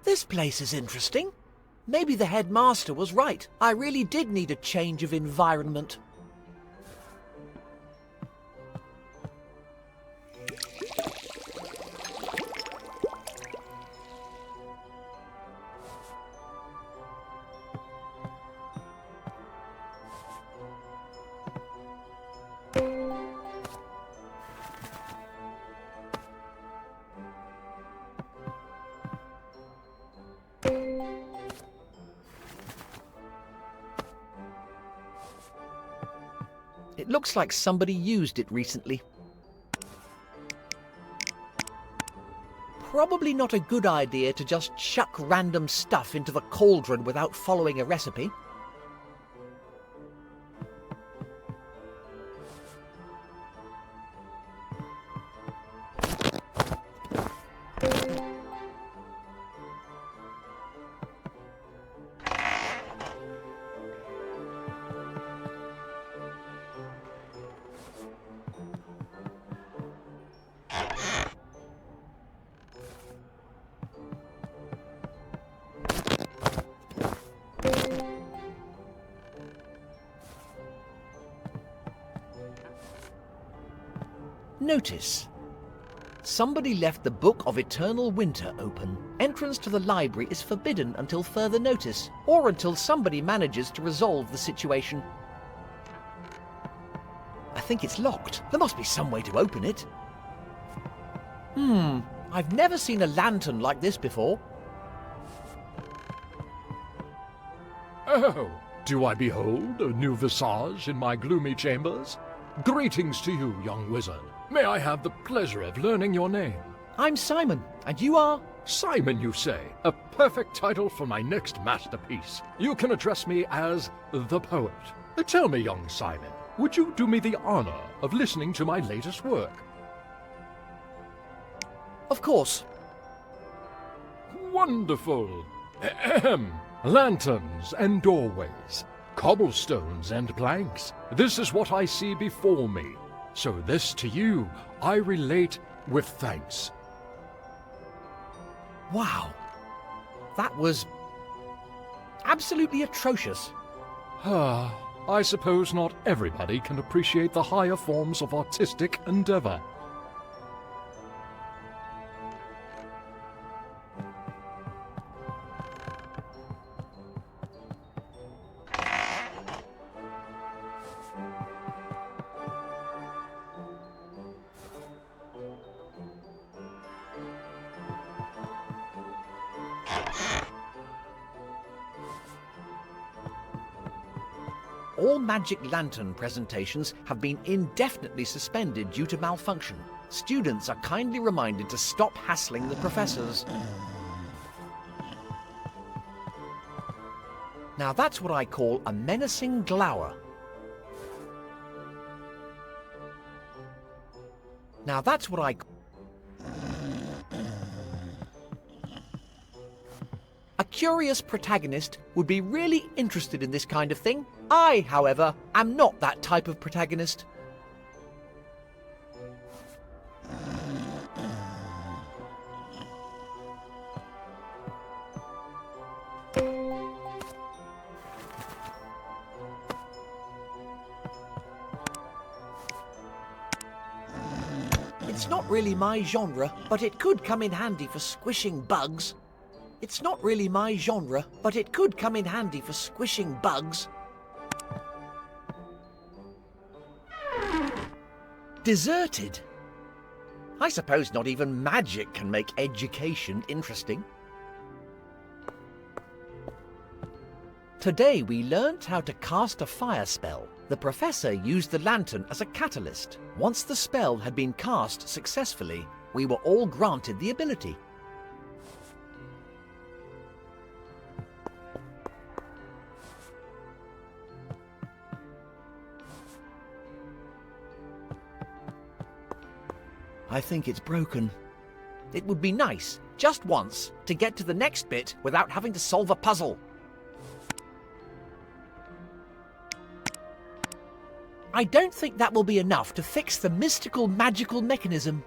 This place is interesting. Maybe the headmaster was right. I really did need a change of environment. It looks like somebody used it recently. Probably not a good idea to just chuck random stuff into the cauldron without following a recipe. Notice. Somebody left the Book of Eternal Winter open. Entrance to the library is forbidden until further notice, or until somebody manages to resolve the situation. I think it's locked. There must be some way to open it. I've never seen a lantern like this before.
Oh, do I behold a new visage in my gloomy chambers? Greetings to you, young wizard. May I have the pleasure of learning your name?
I'm Simon, and you are?
Simon, you say? A perfect title for my next masterpiece. You can address me as the poet. Tell me, young Simon, would you do me the honor of listening to my latest work?
Of course.
Wonderful. Ahem. Lanterns and doorways, cobblestones and planks. This is what I see before me. So this to you I relate with thanks.
Wow. That was absolutely atrocious.
I suppose not everybody can appreciate the higher forms of artistic endeavor.
All magic lantern presentations have been indefinitely suspended due to malfunction. Students are kindly reminded to stop hassling the professors. Now that's what I call a menacing glower. Now that's what I... A curious protagonist would be really interested in this kind of thing. I, however, am not that type of protagonist. It's not really my genre, but it could come in handy for squishing bugs. It's not really my genre, but it could come in handy for squishing bugs. Deserted? I suppose not even magic can make education interesting. Today we learnt how to cast a fire spell. The professor used the lantern as a catalyst. Once the spell had been cast successfully, we were all granted the ability. I think it's broken. It would be nice, just once, to get to the next bit without having to solve a puzzle. I don't think that will be enough to fix the mystical magical mechanism.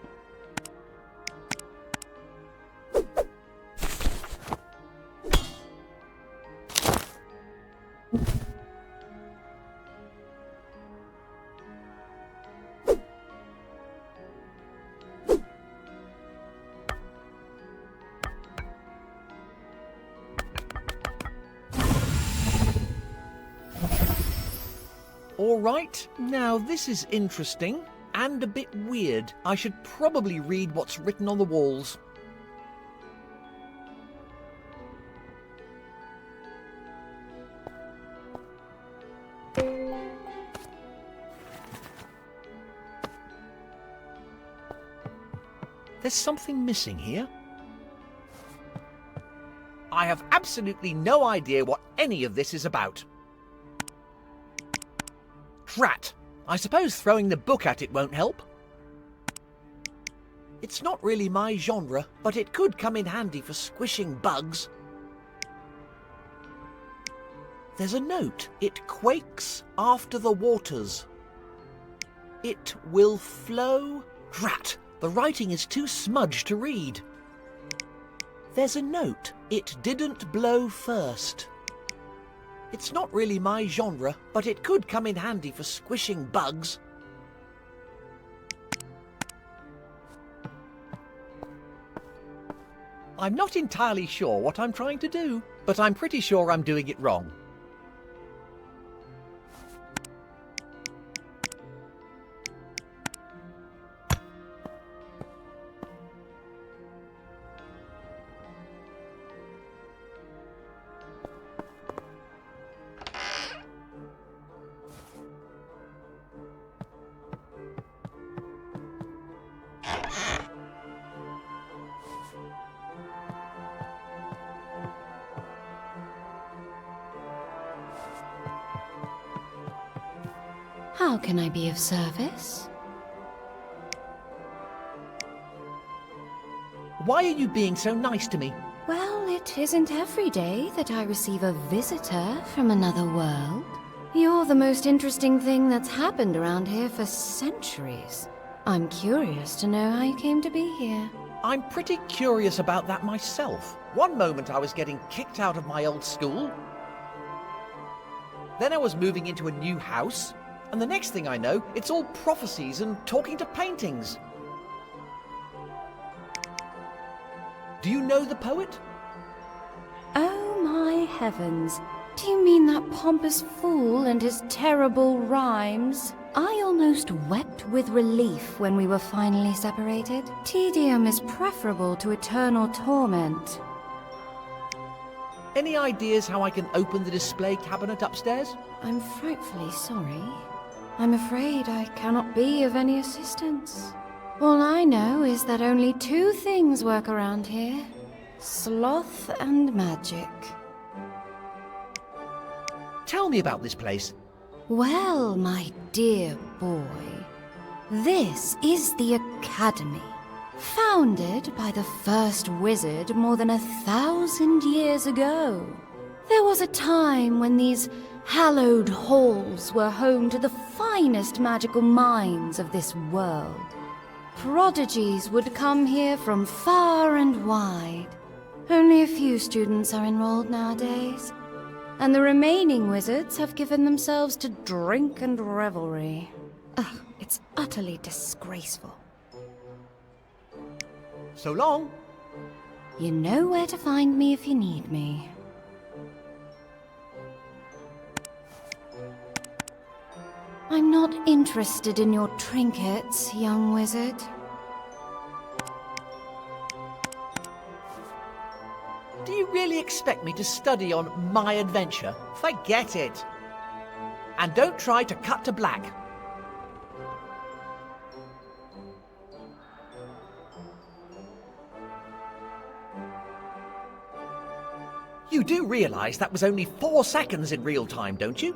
Alright, now this is interesting, and a bit weird. I should probably read what's written on the walls. There's something missing here. I have absolutely no idea what any of this is about. Drat! I suppose throwing the book at it won't help. It's not really my genre, but it could come in handy for squishing bugs. There's a note. It quakes after the waters. It will flow. Drat! The writing is too smudged to read. There's a note. It didn't blow first. It's not really my genre, but it could come in handy for squishing bugs. I'm not entirely sure what I'm trying to do, but I'm pretty sure I'm doing it wrong.
How can I be of service?
Why are you being so nice to me?
Well, it isn't every day that I receive a visitor from another world. You're the most interesting thing that's happened around here for centuries. I'm curious to know how you came to be here.
I'm pretty curious about that myself. One moment I was getting kicked out of my old school. Then I was moving into a new house. And the next thing I know, it's all prophecies and talking to paintings. Do you know the poet?
Oh my heavens. Do you mean that pompous fool and his terrible rhymes? I almost wept with relief when we were finally separated. Tedium is preferable to eternal torment.
Any ideas how I can open the display cabinet upstairs?
I'm frightfully sorry. I'm afraid I cannot be of any assistance. All I know is that only two things work around here. Sloth and magic.
Tell me about this place.
Well, my dear boy, this is the Academy. Founded by the first wizard more than 1,000 years ago. There was a time when these hallowed halls were home to the finest magical minds of this world. Prodigies would come here from far and wide. Only a few students are enrolled nowadays, and the remaining wizards have given themselves to drink and revelry. Ugh, it's utterly disgraceful.
So long.
You know where to find me if you need me. I'm not interested in your trinkets, young wizard.
Do you really expect me to study on my adventure? Forget it. And don't try to cut to black. You do realise that was only 4 seconds in real time, don't you?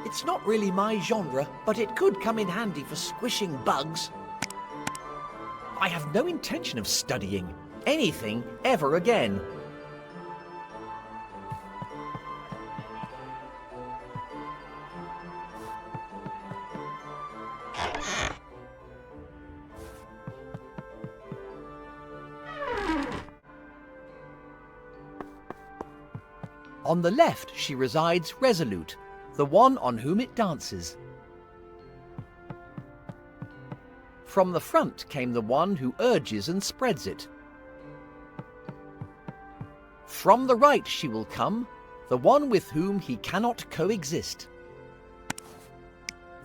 It's not really my genre, but it could come in handy for squishing bugs. I have no intention of studying anything ever again. On the left she resides resolute, the one on whom it dances. From the front came the one who urges and spreads it. From the right she will come, the one with whom he cannot coexist.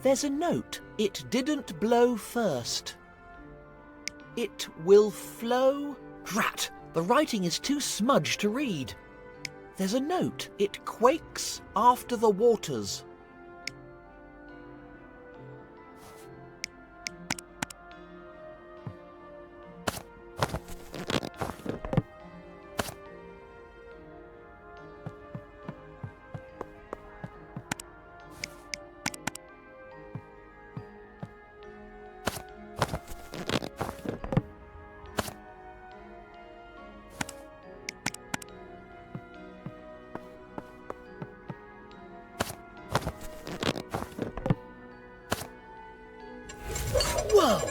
There's a note. It didn't blow first. It will flow. Drat! The writing is too smudged to read. There's a note. It quakes after the waters. Whoa!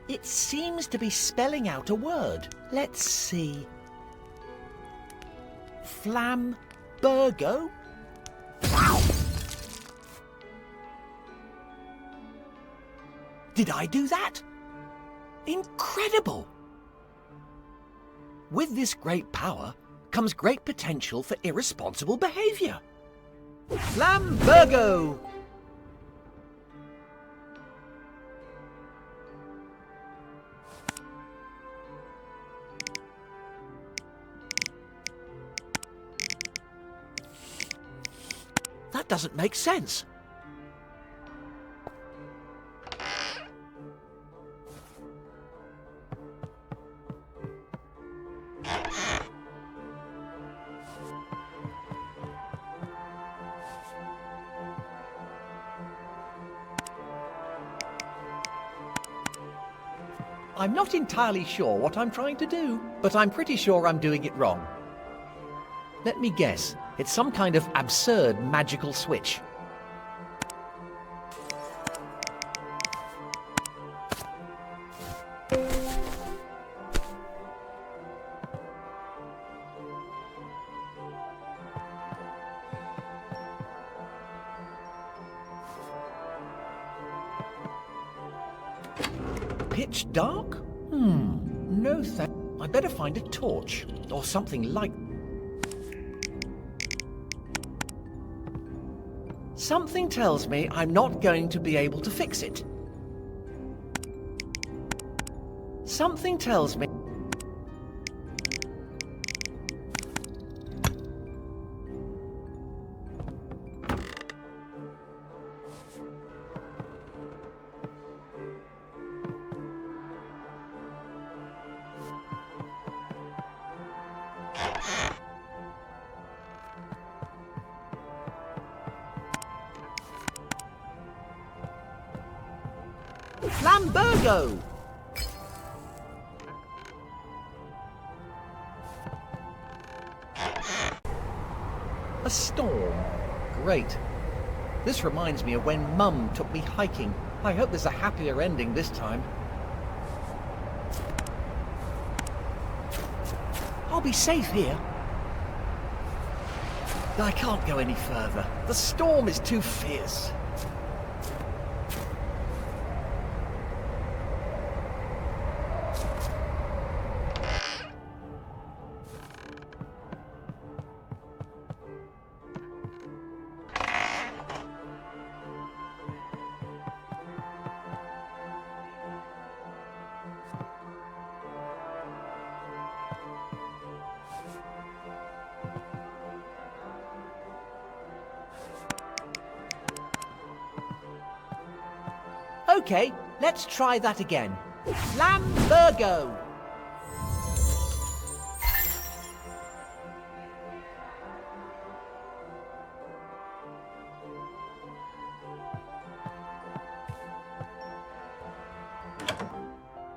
It seems to be spelling out a word. Let's see. Flambergo? Did I do that? Incredible! With this great power comes great potential for irresponsible behaviour. Flambergo! That doesn't make sense. I'm not entirely sure what I'm trying to do, but I'm pretty sure I'm doing it wrong. Let me guess. It's some kind of absurd magical switch. Pitch dark? No thanks. I better find a torch, or something like... Something tells me I'm not going to be able to fix it. Something tells me... Flambergo! A storm. Great. This reminds me of when Mum took me hiking. I hope there's a happier ending this time. I'll be safe here. I can't go any further. The storm is too fierce. OK, let's try that again. Flambergo!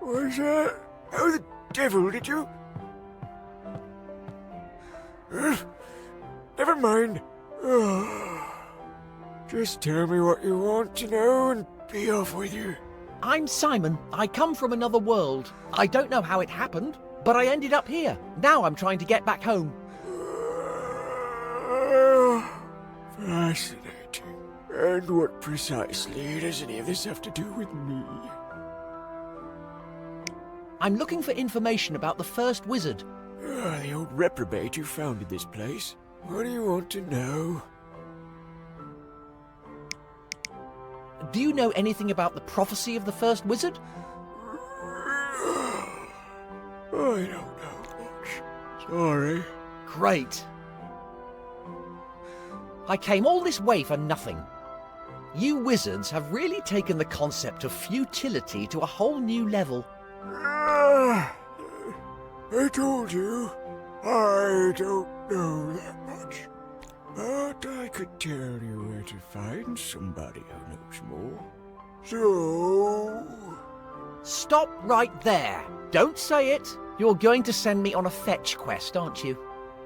Was that? How the devil did you? Never mind. Just tell me what you want to know and be off with you.
I'm Simon. I come from another world. I don't know how it happened, but I ended up here. Now I'm trying to get back home.
Fascinating. And what precisely does any of this have to do with me?
I'm looking for information about the first wizard.
The old reprobate who founded this place. What do you want to know?
Do you know anything about the prophecy of the first wizard?
I don't know much. Sorry.
Great. I came all this way for nothing. You wizards have really taken the concept of futility to a whole new level.
I told you, I don't know that much. But I could tell you where to find somebody who knows more. So...
Stop right there. Don't say it. You're going to send me on a fetch quest, aren't you?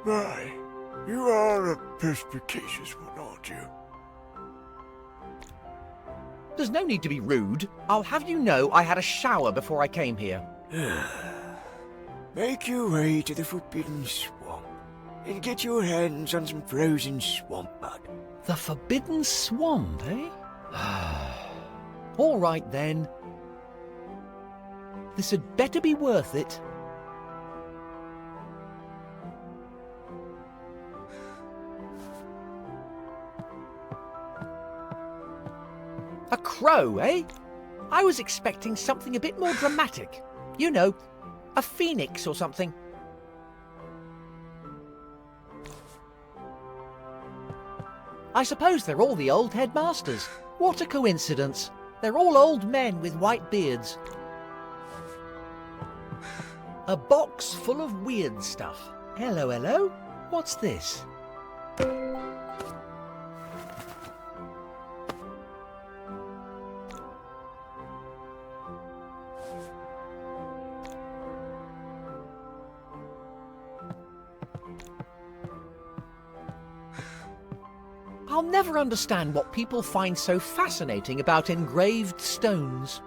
My, you are a perspicacious one, aren't you?
There's no need to be rude. I'll have you know I had a shower before I came here.
Make your way to the Forbidden Swamp and get your hands on some frozen swamp mud.
The Forbidden Swamp, eh? All right, then. This had better be worth it. A crow, eh? I was expecting something a bit more dramatic. You know, a phoenix or something. I suppose they're all the old headmasters. What a coincidence. They're all old men with white beards. A box full of weird stuff. Hello, hello. What's this? I'll never understand what people find so fascinating about engraved stones.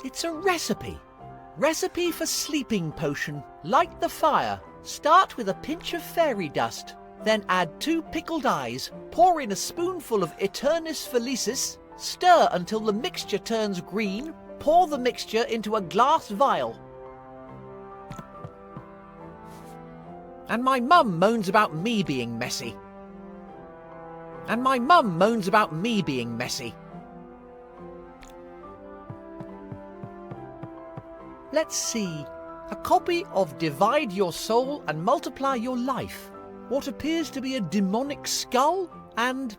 It's a recipe. Recipe for sleeping potion. Light the fire. Start with a pinch of fairy dust. Then add 2 pickled eyes. Pour in a spoonful of Eternis Felicis. Stir until the mixture turns green. Pour the mixture into a glass vial. And my mum moans about me being messy. And my mum moans about me being messy. Let's see. A copy of Divide Your Soul and Multiply Your Life. What appears to be a demonic skull? And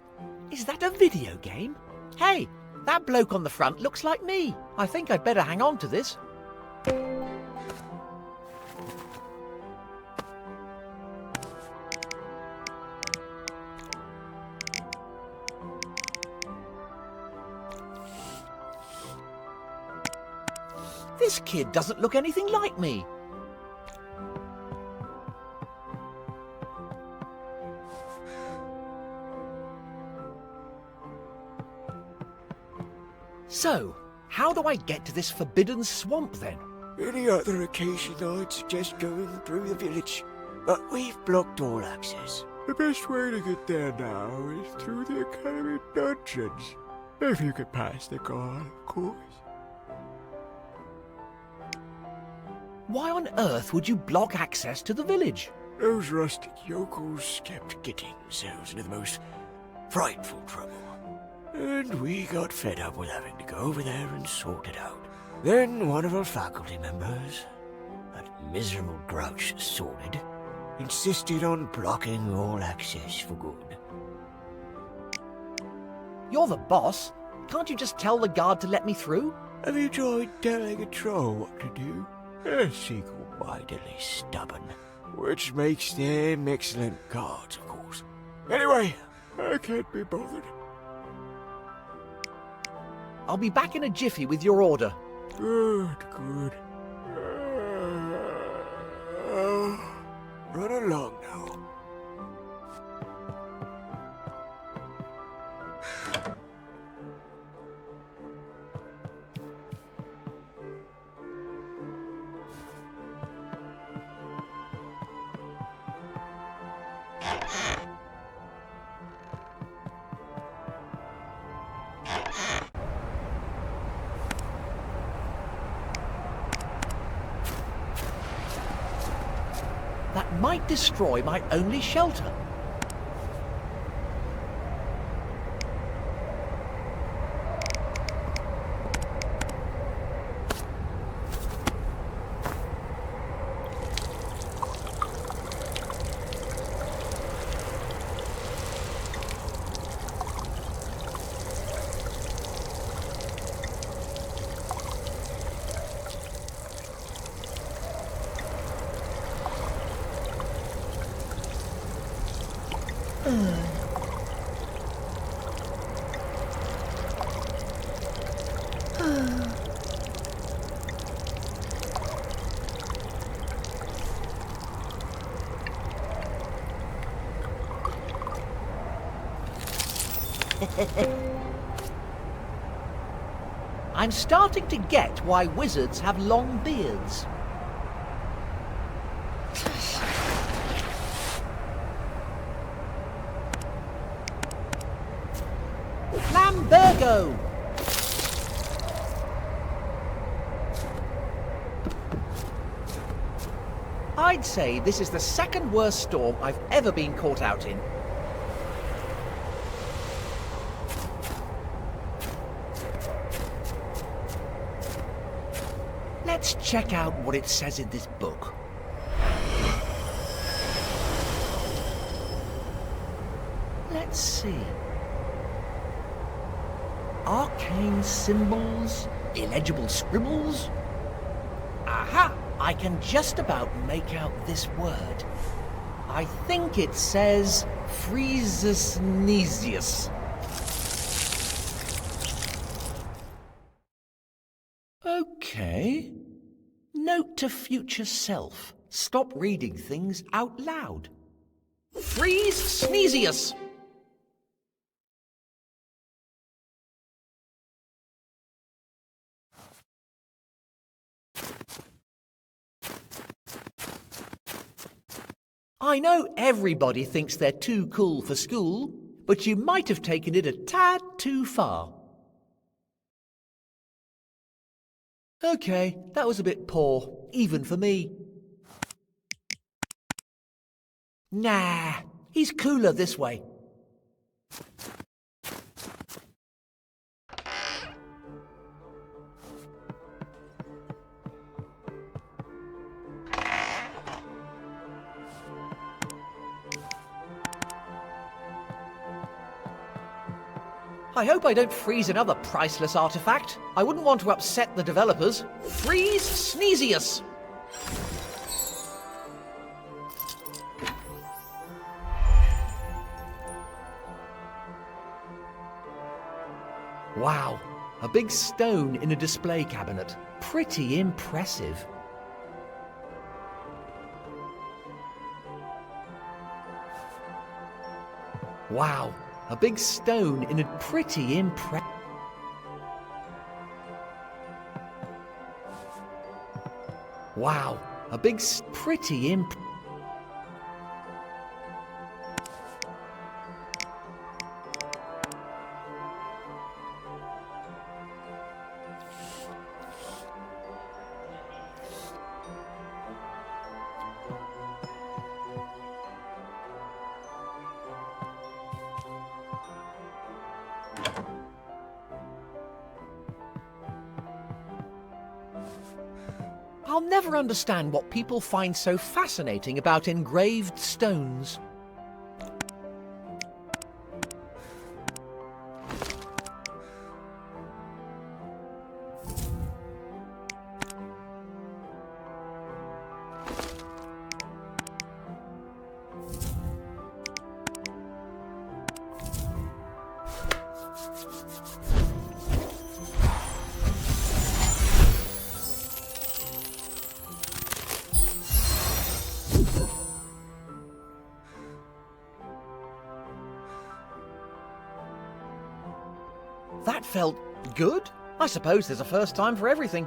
is that a video game? Hey, that bloke on the front looks like me. I think I'd better hang on to this. This kid doesn't look anything like me. So, how do I get to this forbidden swamp then?
Any other occasion I'd suggest going through the village, but we've blocked all access. The best way to get there now is through the Academy dungeons. If you could pass the guard, of course.
Why on earth would you block access to the village?
Those rustic yokels kept getting themselves into the most frightful trouble. And we got fed up with having to go over there and sort it out. Then one of our faculty members, that miserable grouch sorted, insisted on blocking all access for good.
You're the boss. Can't you just tell the guard to let me through?
Have you tried telling a troll what to do? They're single-mindedly stubborn, which makes them excellent guards, of course. Anyway, I can't be bothered.
I'll be back in a jiffy with your order.
Good, good. Run along now.
That might destroy my only shelter. I'm starting to get why wizards have long beards. Flambergo! I'd say this is the second worst storm I've ever been caught out in. Let's check out what it says in this book. Let's see. Arcane symbols, illegible scribbles. Aha! I can just about make out this word. I think it says Freezesnesius. Okay. Note to future self. Stop reading things out loud. Freeze-Snesius! I know everybody thinks they're too cool for school, but you might have taken it a tad too far. Okay, that was a bit poor, even for me. Nah, he's cooler this way. I hope I don't freeze another priceless artifact. I wouldn't want to upset the developers. Freeze-Snesius! Wow, a big stone in a display cabinet. Pretty impressive. Wow. A big stone in a pretty impressive... Wow, a big pretty I'll never understand what people find so fascinating about engraved stones. That felt good. I suppose there's a first time for everything.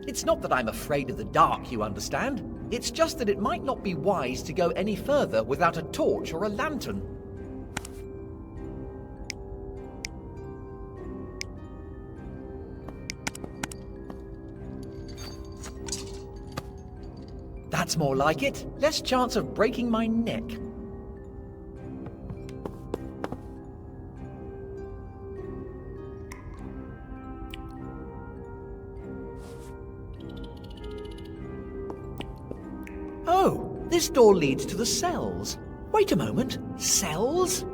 It's not that I'm afraid of the dark, you understand. It's just that it might not be wise to go any further without a torch or a lantern. That's more like it. Less chance of breaking my neck. Oh, this door leads to the cells. Wait a moment. Cells?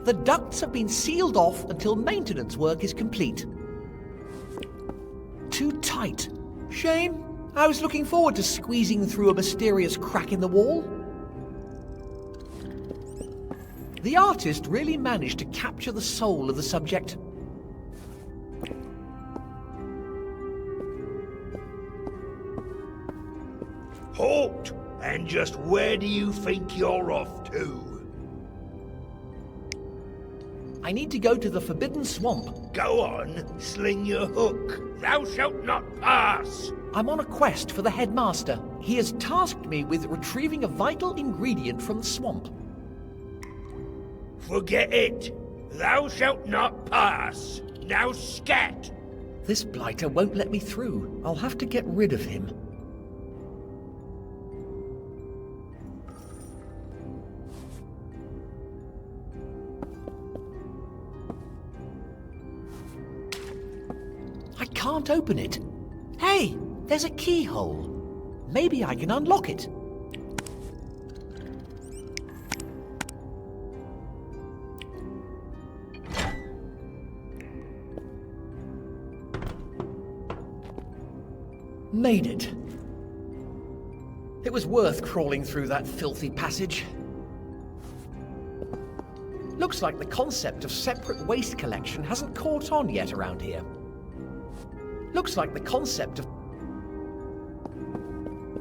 The ducts have been sealed off until maintenance work is complete. Too tight. Shame. I was looking forward to squeezing through a mysterious crack in the wall. The artist really managed to capture the soul of the subject.
Halt! And just where do you think you're off to?
I need to go to the Forbidden Swamp.
Go on, sling your hook. Thou shalt not pass!
I'm on a quest for the headmaster. He has tasked me with retrieving a vital ingredient from the swamp.
Forget it. Thou shalt not pass. Now scat!
This blighter won't let me through. I'll have to get rid of him. I can't open it. Hey, there's a keyhole. Maybe I can unlock it. Made it. It was worth crawling through that filthy passage. Looks like the concept of separate waste collection hasn't caught on yet around here. Looks like the concept of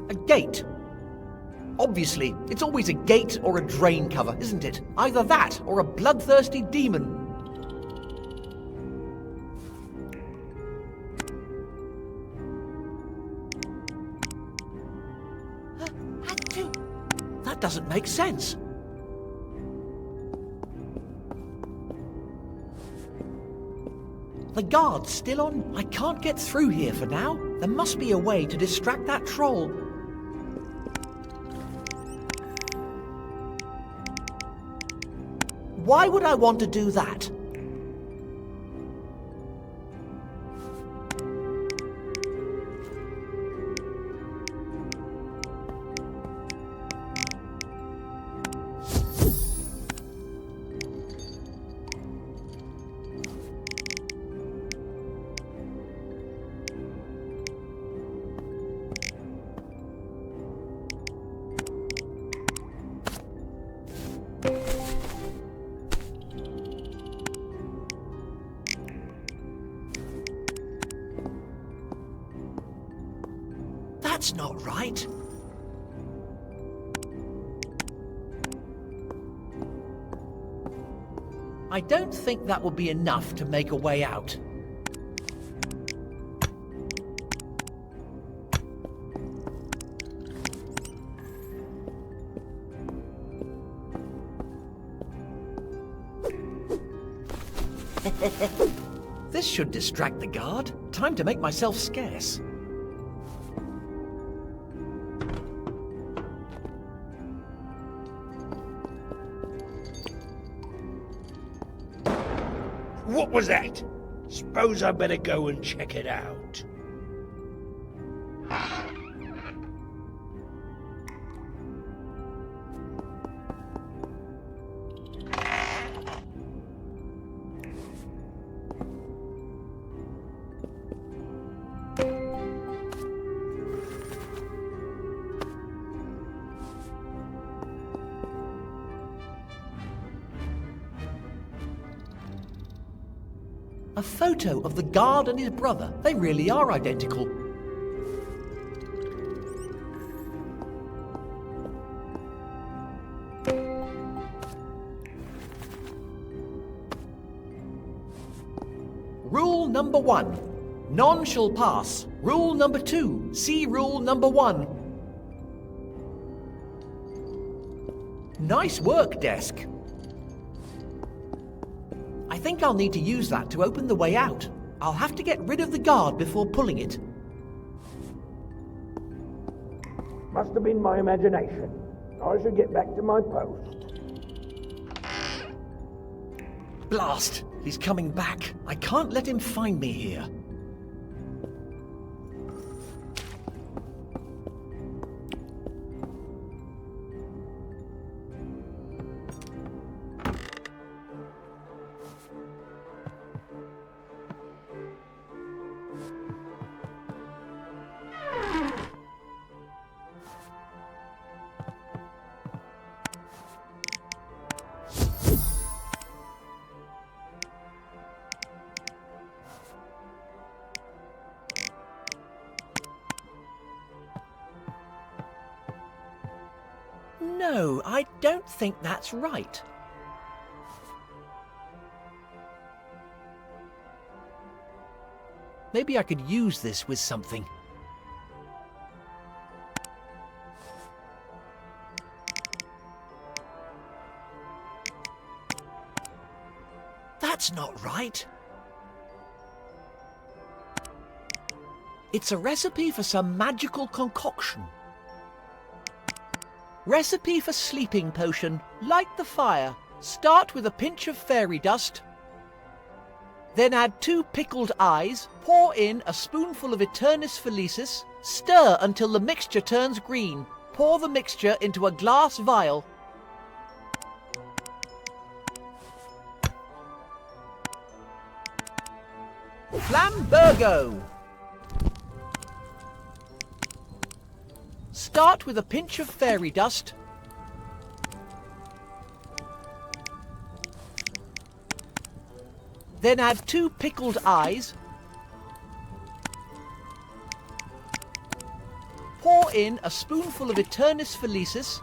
a gate. Obviously, it's always a gate or a drain cover, isn't it? Either that or a bloodthirsty demon. That doesn't make sense. The guard's still on. I can't get through here for now. There must be a way to distract that troll. Why would I want to do that? That's not right. I don't think that will be enough to make a way out. This should distract the guard. Time to make myself scarce.
What was that? Suppose I better go and check it out.
A photo of the guard and his brother. They really are identical. Rule number 1. None shall pass. Rule number 2. See rule number 1. Nice work, desk. I think I'll need to use that to open the way out. I'll have to get rid of the guard before pulling it.
Must have been my imagination. I should get back to my post.
Blast! He's coming back. I can't let him find me here. No, I don't think that's right. Maybe I could use this with something. That's not right. It's a recipe for some magical concoction. Recipe for sleeping potion. Light the fire. Start with a pinch of fairy dust. Then add 2 pickled eyes. Pour in a spoonful of Aeternis Felicis. Stir until the mixture turns green. Pour the mixture into a glass vial. Flambergo! Start with a pinch of fairy dust. Then add 2 pickled eyes. Pour in a spoonful of Aeternis Felicis.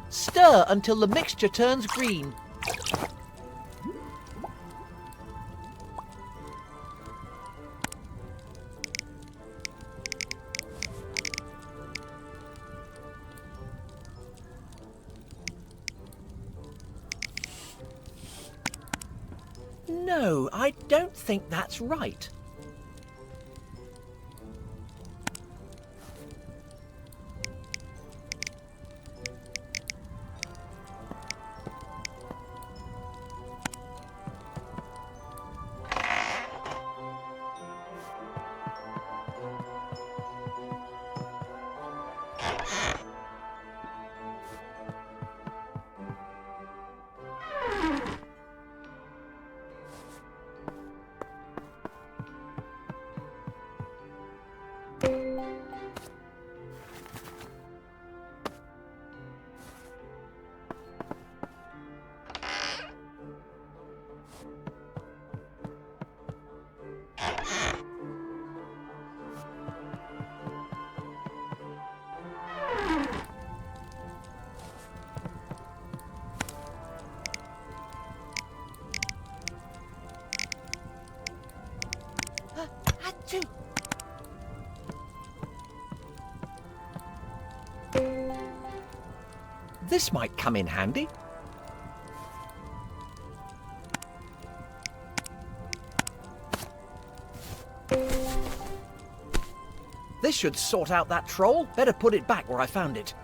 Stir until the mixture turns green. No, I don't think that's right. This might come in handy. This should sort out that troll. Better put it back where I found it.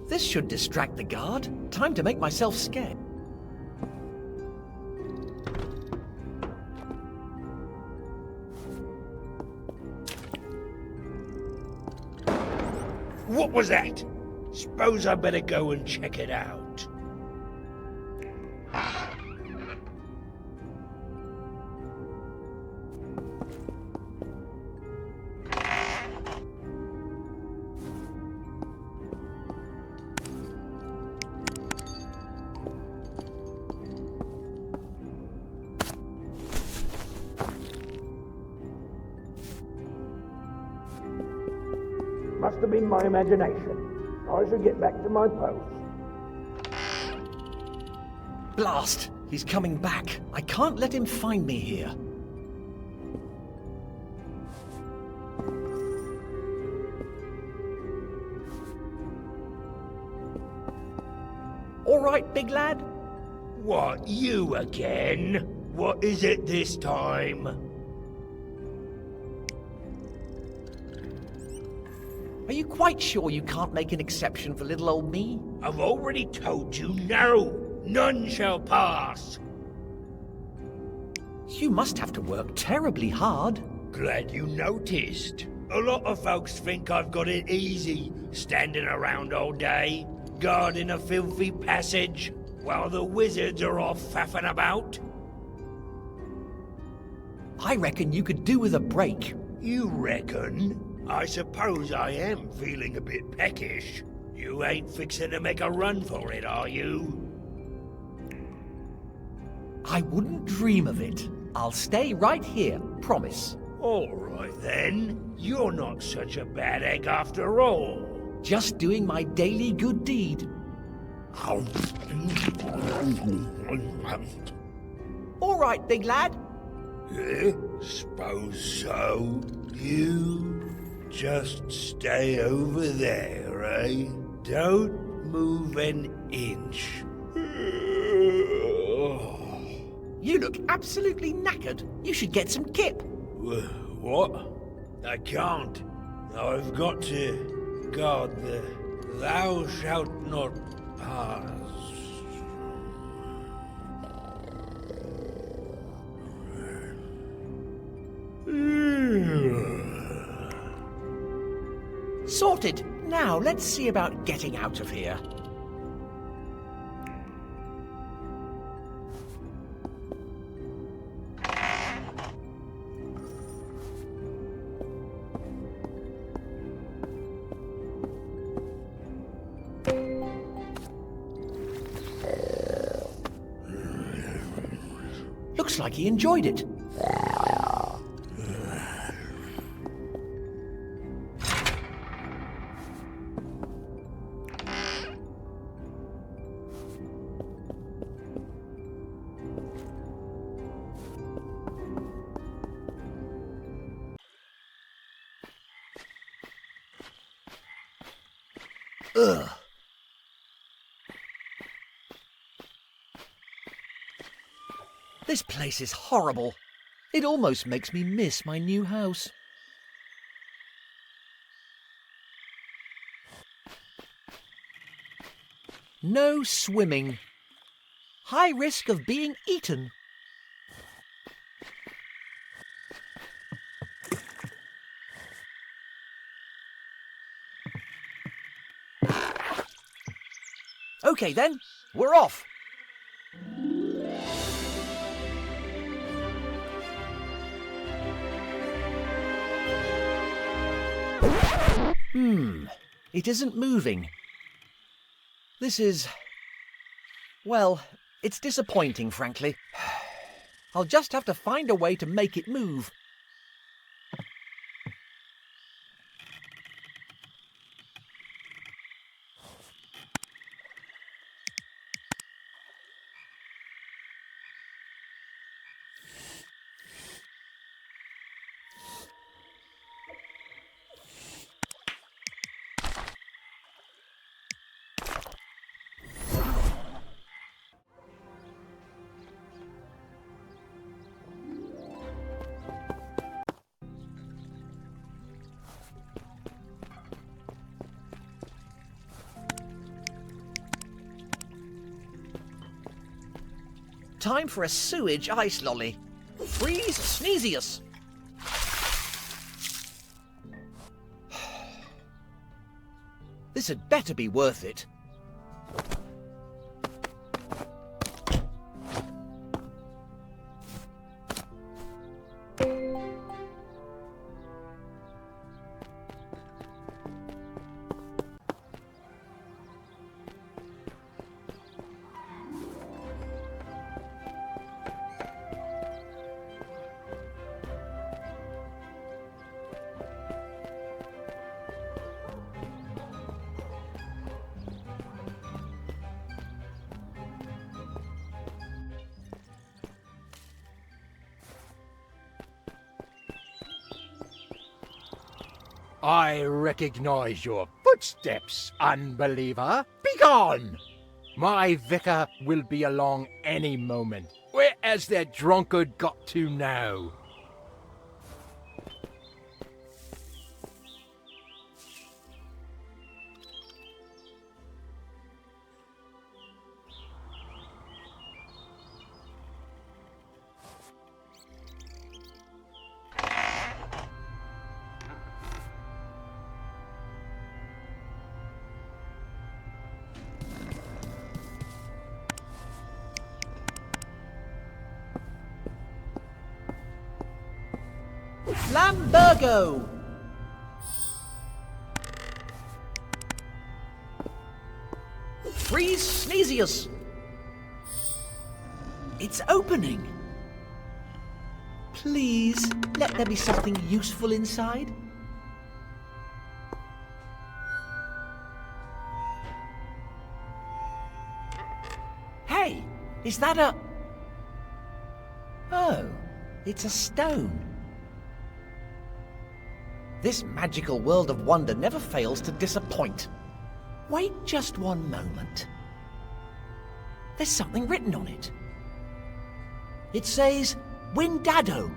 This should distract the guard. Time to make myself scared.
What was that? Suppose I better go and check it out. Must have been my imagination. I shall get back to my post.
Blast! He's coming back. I can't let him find me here. All right, big lad?
What, you again? What is it this time?
Are you quite sure you can't make an exception for little old me?
I've already told you no. None shall pass.
You must have to work terribly hard.
Glad you noticed. A lot of folks think I've got it easy, standing around all day, guarding a filthy passage, while the wizards are off faffing about.
I reckon you could do with a break.
You reckon? I suppose I am feeling a bit peckish. You ain't fixing to make a run for it, are you?
I wouldn't dream of it. I'll stay right here, promise.
All right then. You're not such a bad egg after all.
Just doing my daily good deed. All right, big lad.
Suppose so. You just stay over there, eh? Don't move an inch.
You look absolutely knackered. You should get some kip.
What? I can't. I've got to guard the thou shalt not pass.
Sorted. Now let's see about getting out of here. Looks like he enjoyed it. Ugh. This place is horrible. It almost makes me miss my new house. No swimming. High risk of being eaten. Okay then, we're off. It isn't moving. This is... well, it's disappointing, frankly. I'll just have to find a way to make it move. Time for a sewage ice lolly. Freeze Sneezius! This had better be worth it.
I recognize your footsteps, unbeliever. Begone! My vicar will be along any moment. Where has that drunkard got to now?
Flambergo! Freeze Sneezius! It's opening! Please, let there be something useful inside. Hey, is that a... oh, it's a stone. This magical world of wonder never fails to disappoint. Wait just one moment. There's something written on it. It says, Windado.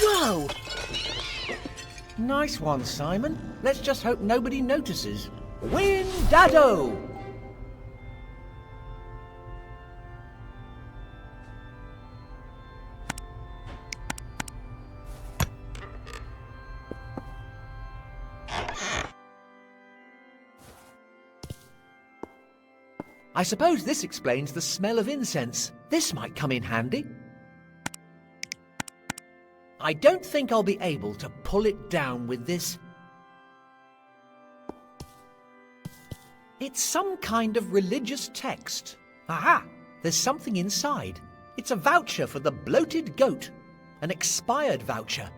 Whoa! Nice one, Simon. Let's just hope nobody notices. Windado! I suppose this explains the smell of incense. This might come in handy. I don't think I'll be able to pull it down with this. It's some kind of religious text. Aha! There's something inside. It's a voucher for the bloated goat. An expired voucher.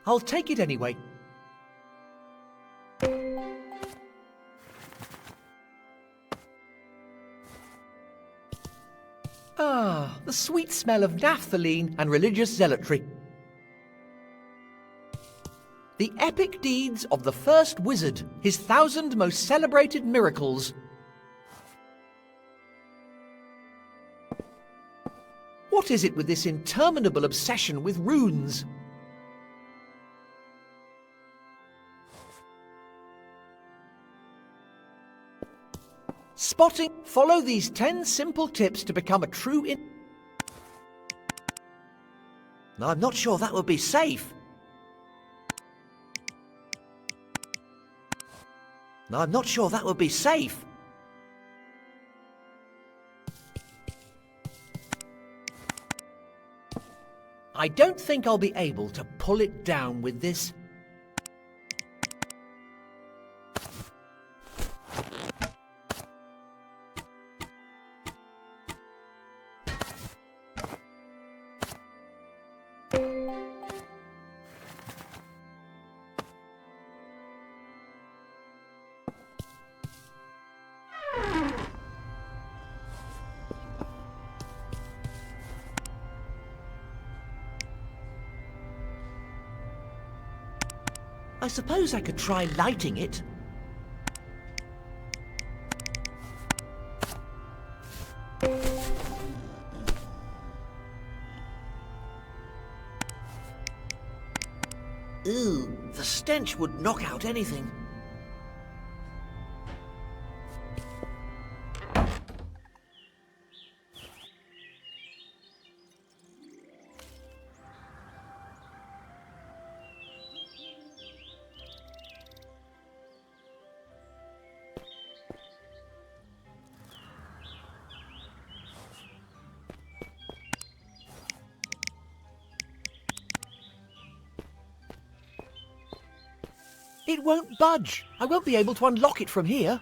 I'll take it anyway. Ah, the sweet smell of naphthalene and religious zealotry. The epic deeds of the first wizard, his 1,000 most celebrated miracles. What is it with this interminable obsession with runes? Spotting. Follow these 10 simple tips to become a true I'm not sure that would be safe. I'm not sure that would be safe. I don't think I'll be able to pull it down with this. I suppose I could try lighting it. Ooh, the stench would knock out anything. It won't budge. I won't be able to unlock it from here.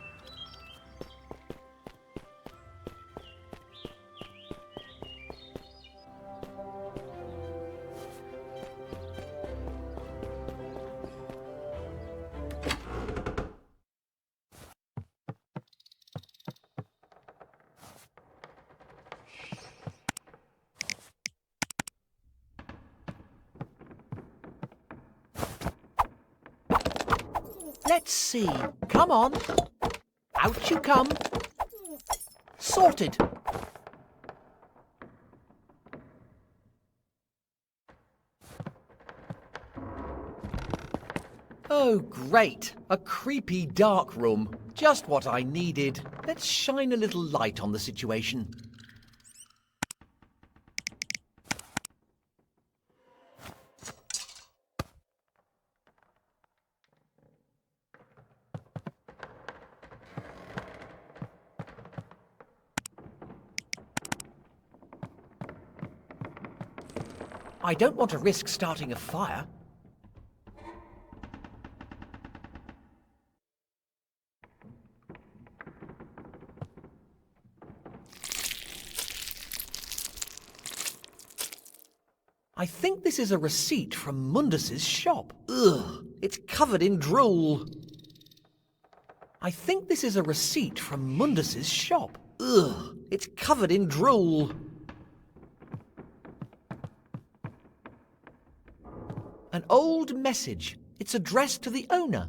Let's see. Come on. Out you come. Sorted. Oh, great. A creepy dark room. Just what I needed. Let's shine a little light on the situation. I don't want to risk starting a fire. I think this is a receipt from Mundus's shop. Ugh, it's covered in drool. I think this is a receipt from Mundus's shop. Ugh, it's covered in drool. An old message. It's addressed to the owner.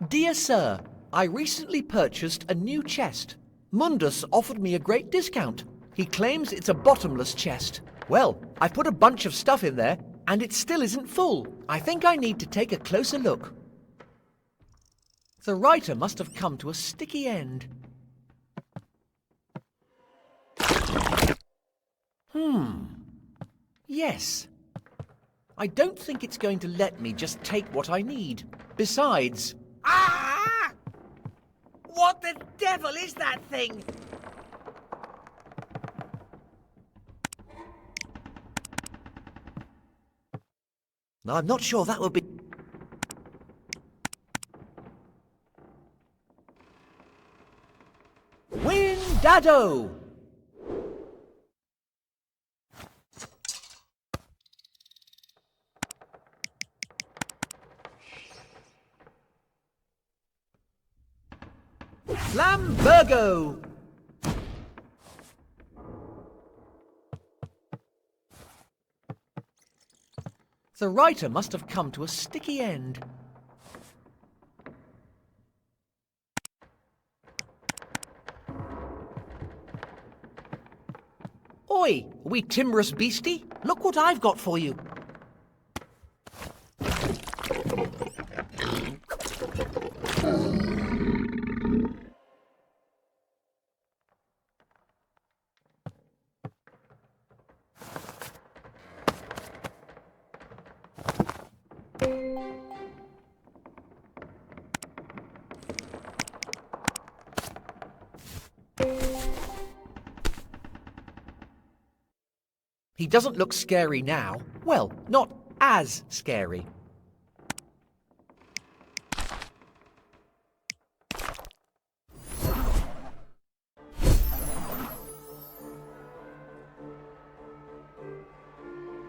Dear Sir, I recently purchased a new chest. Mundus offered me a great discount. He claims it's a bottomless chest. Well, I've put a bunch of stuff in there, and it still isn't full. I think I need to take a closer look. The writer must have come to a sticky end. Yes. I don't think it's going to let me just take what I need. Besides... Ah! What the devil is that thing? I'm not sure that would be... Windado! Flambergo! The writer must have come to a sticky end. Oi, wee timorous beastie, look what I've got for you. He doesn't look scary now. Well, not as scary.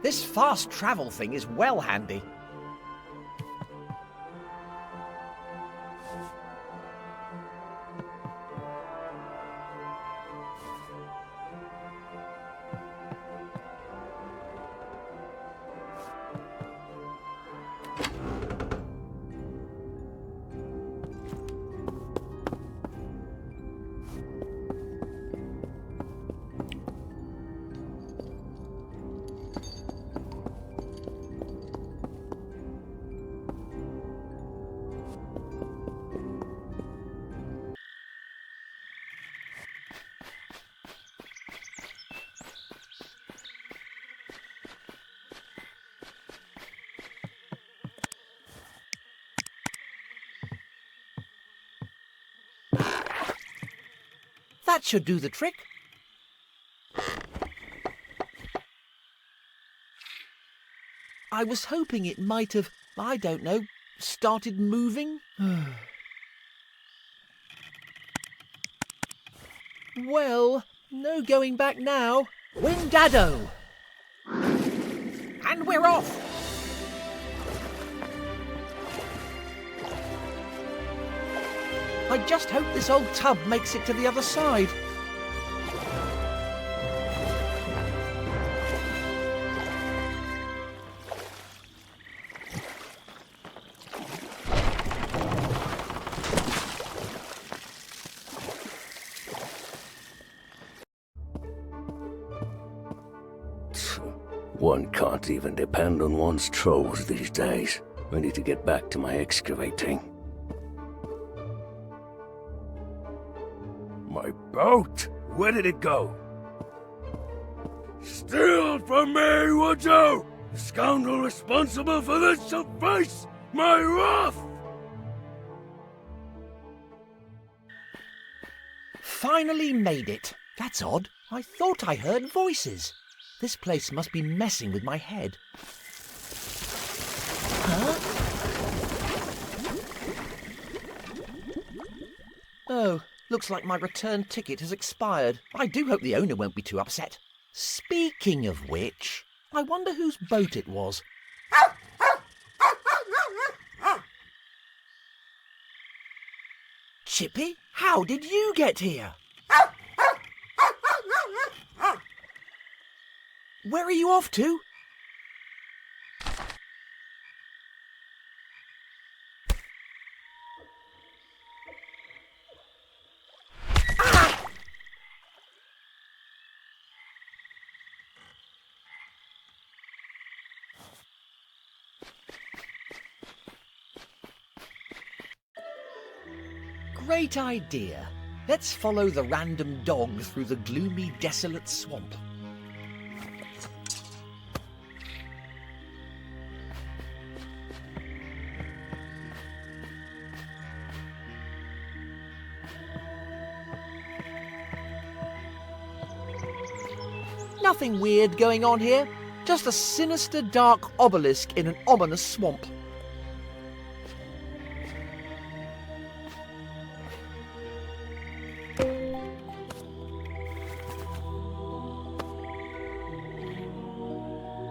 This fast travel thing is well handy. That should do the trick. I was hoping it might have, I don't know, started moving. Well, no going back now. Windado! And we're off! I just hope this old tub makes it to the other side.
One can't even depend on one's trolls these days. I need to get back to my excavating.
My boat? Where did it go? Steal from me, would you? The scoundrel responsible for this shall face my wrath!
Finally made it. That's odd. I thought I heard voices. This place must be messing with my head. Huh? Oh, looks like my return ticket has expired. I do hope the owner won't be too upset. Speaking of which, I wonder whose boat it was. Chippy, how did you get here? Where are you off to? Ah! Great idea. Let's follow the random dog through the gloomy, desolate swamp. Nothing weird going on here. Just a sinister, dark obelisk in an ominous swamp.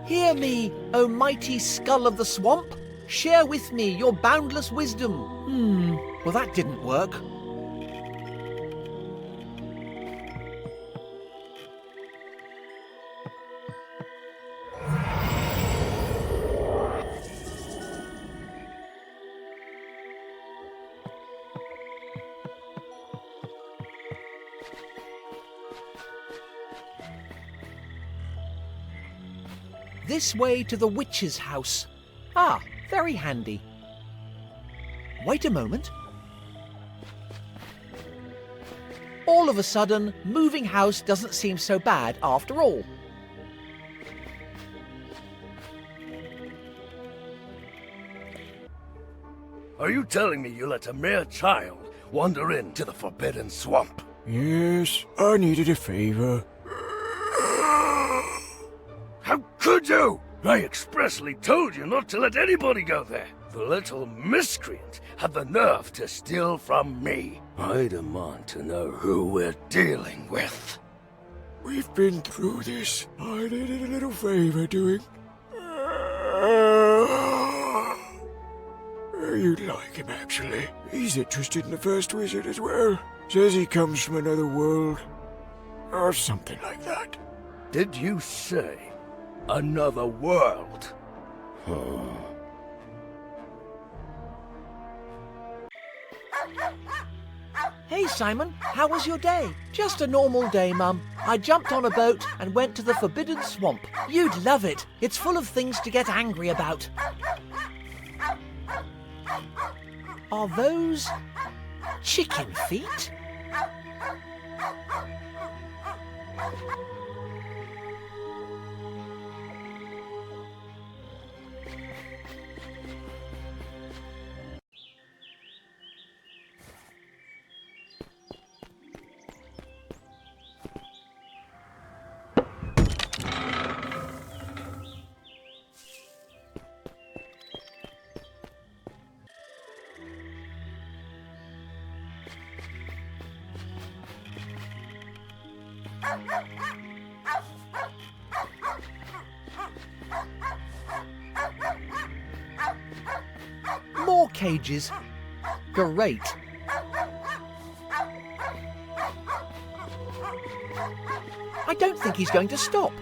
Hear me, O mighty skull of the swamp. Share with me your boundless wisdom. Well, that didn't work. This way to the witch's house. Ah, very handy. Wait a moment. All of a sudden, moving house doesn't seem so bad after all.
Are you telling me you let a mere child wander into the forbidden swamp?
Yes, I needed a favor.
could you? I expressly told you not to let anybody go there. The little miscreant had the nerve to steal from me.
I demand to know who we're dealing with.
We've been through this. I needed a little favor doing. You'd like him, actually. He's interested in the first wizard as well. Says he comes from another world. Or something like that.
Did you say another world?
Hey, Simon, how was your day? Just a normal day, Mum. I jumped on a boat and went to the Forbidden Swamp. You'd love it. It's full of things to get angry about. Are those chicken feet? More cages. Great. I don't think he's going to stop.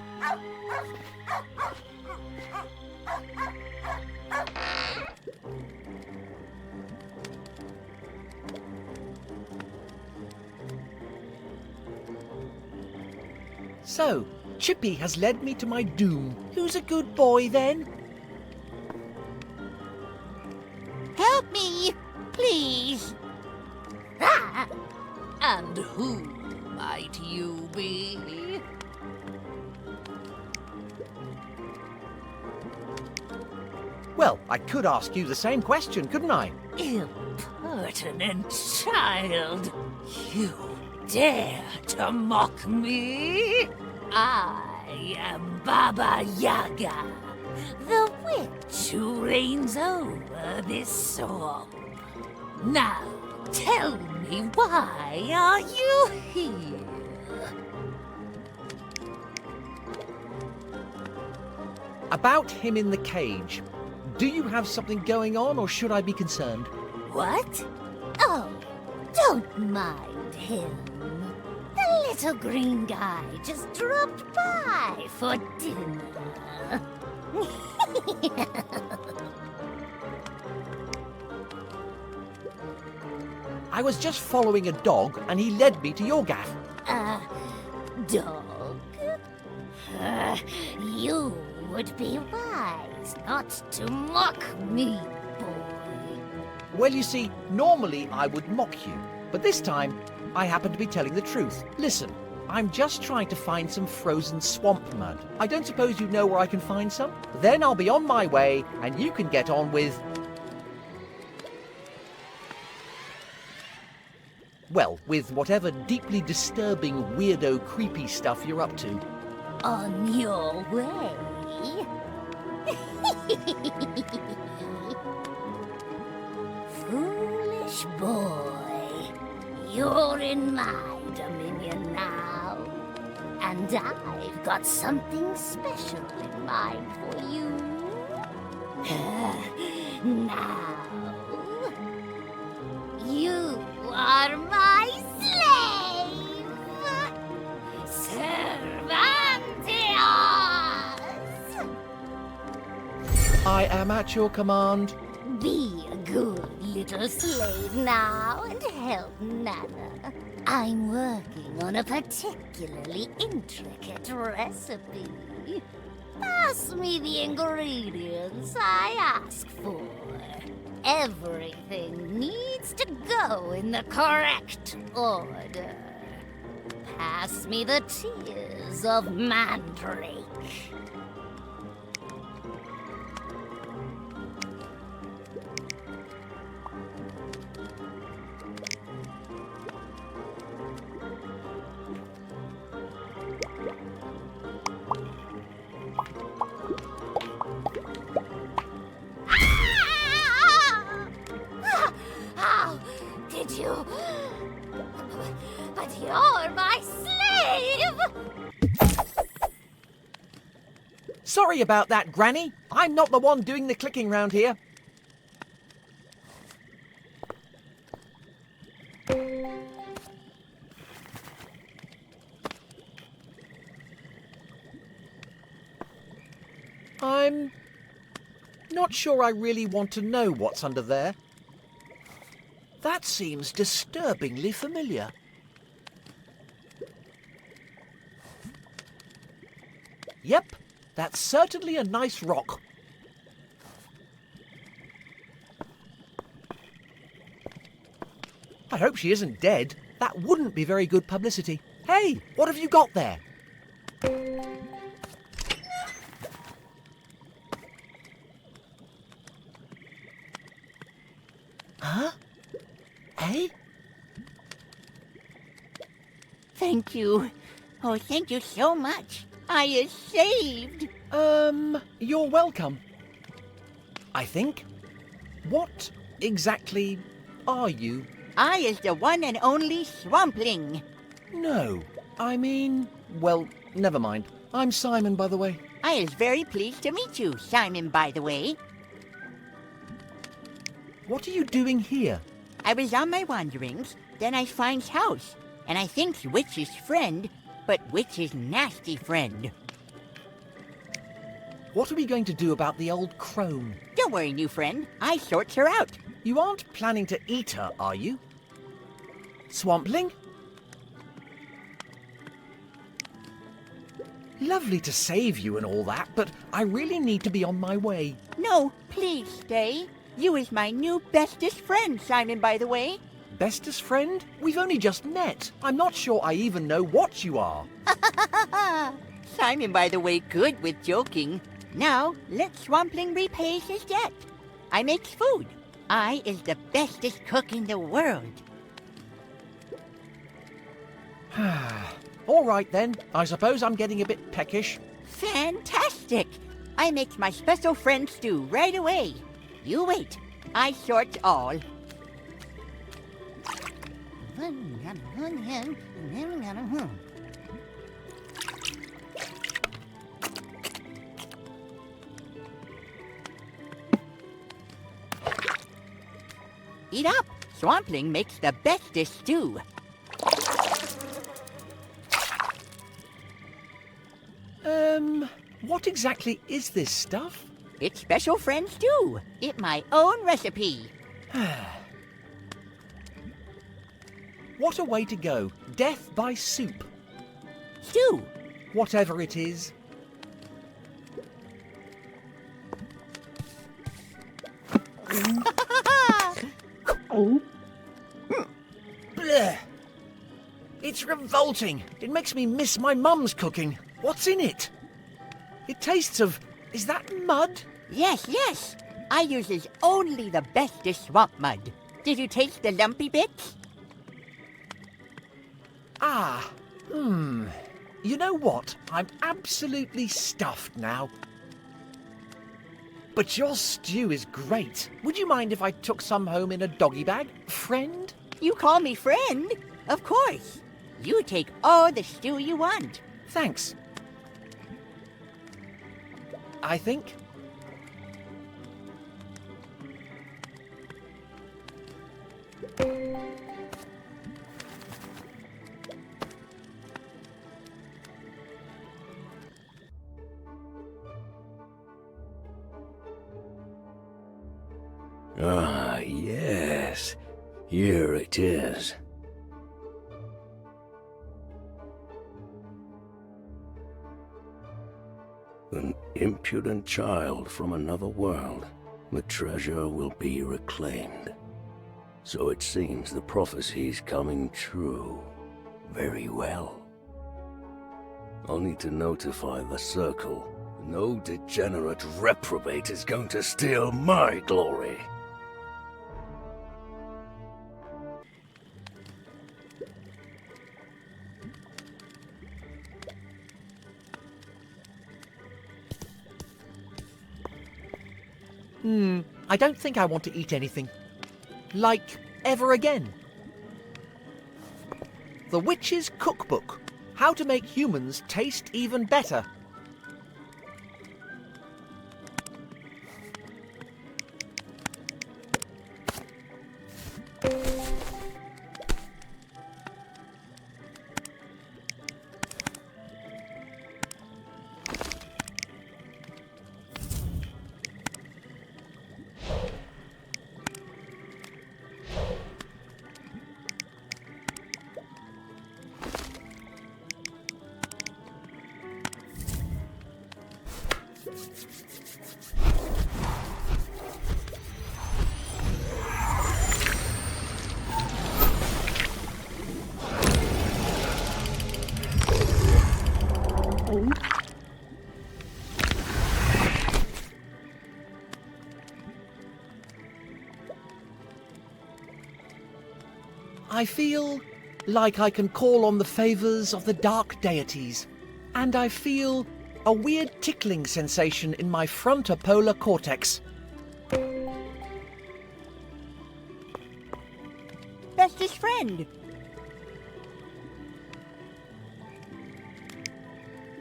So, Chippy has led me to my doom. Who's a good boy, then?
Help me, please. Ah! And who might you be?
Well, I could ask you the same question, couldn't I?
Impertinent child. You dare to mock me? I am Baba Yaga, the witch who reigns over this swamp. Now, tell me, why are you here?
About him in the cage. Do you have something going on, or should I be concerned?
What? Oh, don't mind him. The little green guy just dropped by for dinner.
I was just following a dog, and he led me to your gaff.
Dog? You would be wise not to mock me, boy.
Well, you see, normally I would mock you, but this time I happen to be telling the truth. Listen, I'm just trying to find some frozen swamp mud. I don't suppose you know where I can find some? Then I'll be on my way, and you can get on with... well, with whatever deeply disturbing, weirdo, creepy stuff you're up to.
On your way? Foolish boy, you're in my dominion now, and I've got something special in mind for you. Now, you are my slave, Cervantes!
I am at your command.
Be a good little slave now and help Nana. I'm working on a particularly intricate recipe. Pass me the ingredients I ask for. Everything needs to go in the correct order. Pass me the tears of Mandrake.
Sorry about that, Granny. I'm not the one doing the clicking round here. I'm not sure I really want to know what's under there. That seems disturbingly familiar. Yep, that's certainly a nice rock. I hope she isn't dead. That wouldn't be very good publicity. Hey, what have you got there? Huh? Hey?
Thank you. Oh, thank you so much. I is saved.
You're welcome. I think. What exactly are you?
I is the one and only Swampling.
No, I mean, well, never mind. I'm Simon, by the way.
I is very pleased to meet you, Simon, by the way.
What are you doing here?
I was on my wanderings, then I finds house, and I thinks witch's friend, but witch's nasty friend.
What are we going to do about the old crone?
Don't worry, new friend. I sorts her out.
You aren't planning to eat her, are you? Swampling? Lovely to save you and all that, but I really need to be on my way.
No, please stay. You is my new bestest friend, Simon, by the way.
Bestest friend? We've only just met. I'm not sure I even know what you are.
Simon, by the way, good with joking. Now, let Swampling repay his debt. I makes food. I is the bestest cook in the world.
All right, then. I suppose I'm getting a bit peckish.
Fantastic! I makes my special friend stew right away. You wait. I sort all. Eat up! Swampling makes the bestest stew.
What exactly is this stuff?
It's special friend stew. It's my own recipe.
What a way to go. Death by soup.
Stew.
Whatever it is. Blech. It's revolting. It makes me miss my mum's cooking. What's in it? It tastes of... Is that mud?
Yes, yes. I uses only the bestest swamp mud. Did you taste the lumpy bits?
Ah, You know what? I'm absolutely stuffed now. But your stew is great. Would you mind if I took some home in a doggy bag, friend?
You call me friend? Of course. You take all the stew you want.
Thanks. I think.
Ah, yes. Here it is. An impudent child from another world. The treasure will be reclaimed. So it seems the prophecy's coming true. Very well. I'll need to notify the Circle. No degenerate reprobate is going to steal my glory.
I don't think I want to eat anything. Like, ever again. The Witch's Cookbook. How to make humans taste even better. I feel like I can call on the favours of the dark deities, and I feel a weird tickling sensation in my frontopolar cortex.
Bestest friend.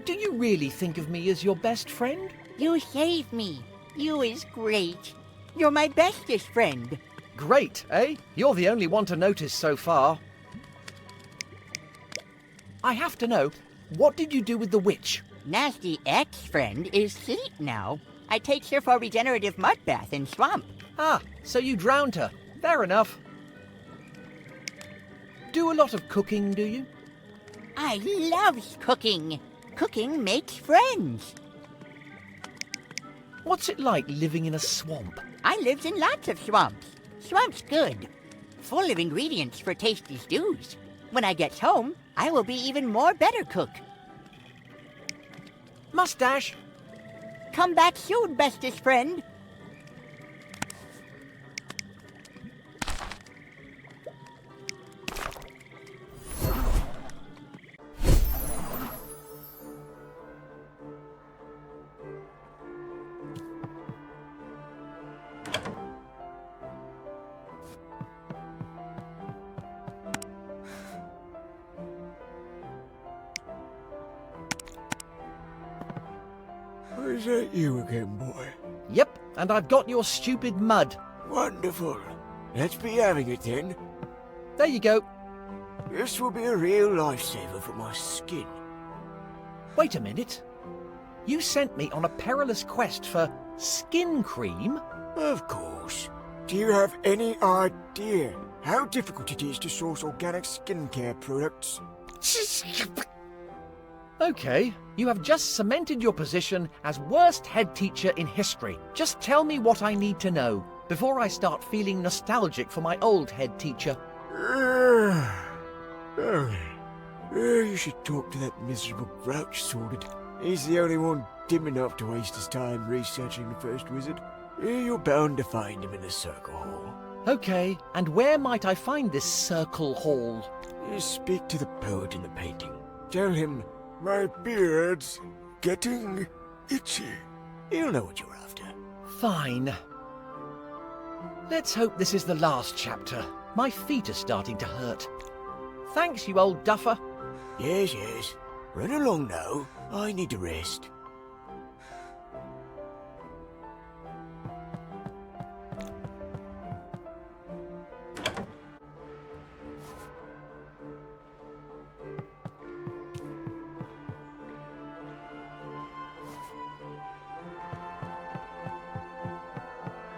Do you really think of me as your best friend?
You saved me. You is great. You're my bestest friend.
Great, eh? You're the only one to notice so far. I have to know, what did you do with the witch?
Nasty ex-friend is asleep now. I takes her for a regenerative mud bath in swamp.
Ah, so you drowned her. Fair enough. Do a lot of cooking, do you?
I loves cooking. Cooking makes friends.
What's it like living in a swamp?
I lives in lots of swamps. Swamp's good. Full of ingredients for tasty stews. When I gets home, I will be even more better cook.
Mustache!
Come back soon, bestest friend.
Is that you again, boy?
Yep, and I've got your stupid mud.
Wonderful. Let's be having it then.
There you go.
This will be a real lifesaver for my skin.
Wait a minute. You sent me on a perilous quest for skin cream?
Of course. Do you have any idea how difficult it is to source organic skincare products?
Okay, you have just cemented your position as worst head teacher in history. Just tell me what I need to know before I start feeling nostalgic for my old head teacher.
You should talk to that miserable grouch sorted. He's the only one dim enough to waste his time researching the first wizard. You're bound to find him in the circle hall.
Okay, and where might I find this circle hall?
You speak to the poet in the painting. Tell him, my beard's getting itchy. He'll know what you're after.
Fine. Let's hope this is the last chapter. My feet are starting to hurt. Thanks, you old duffer.
Yes, yes. Run along now. I need to rest.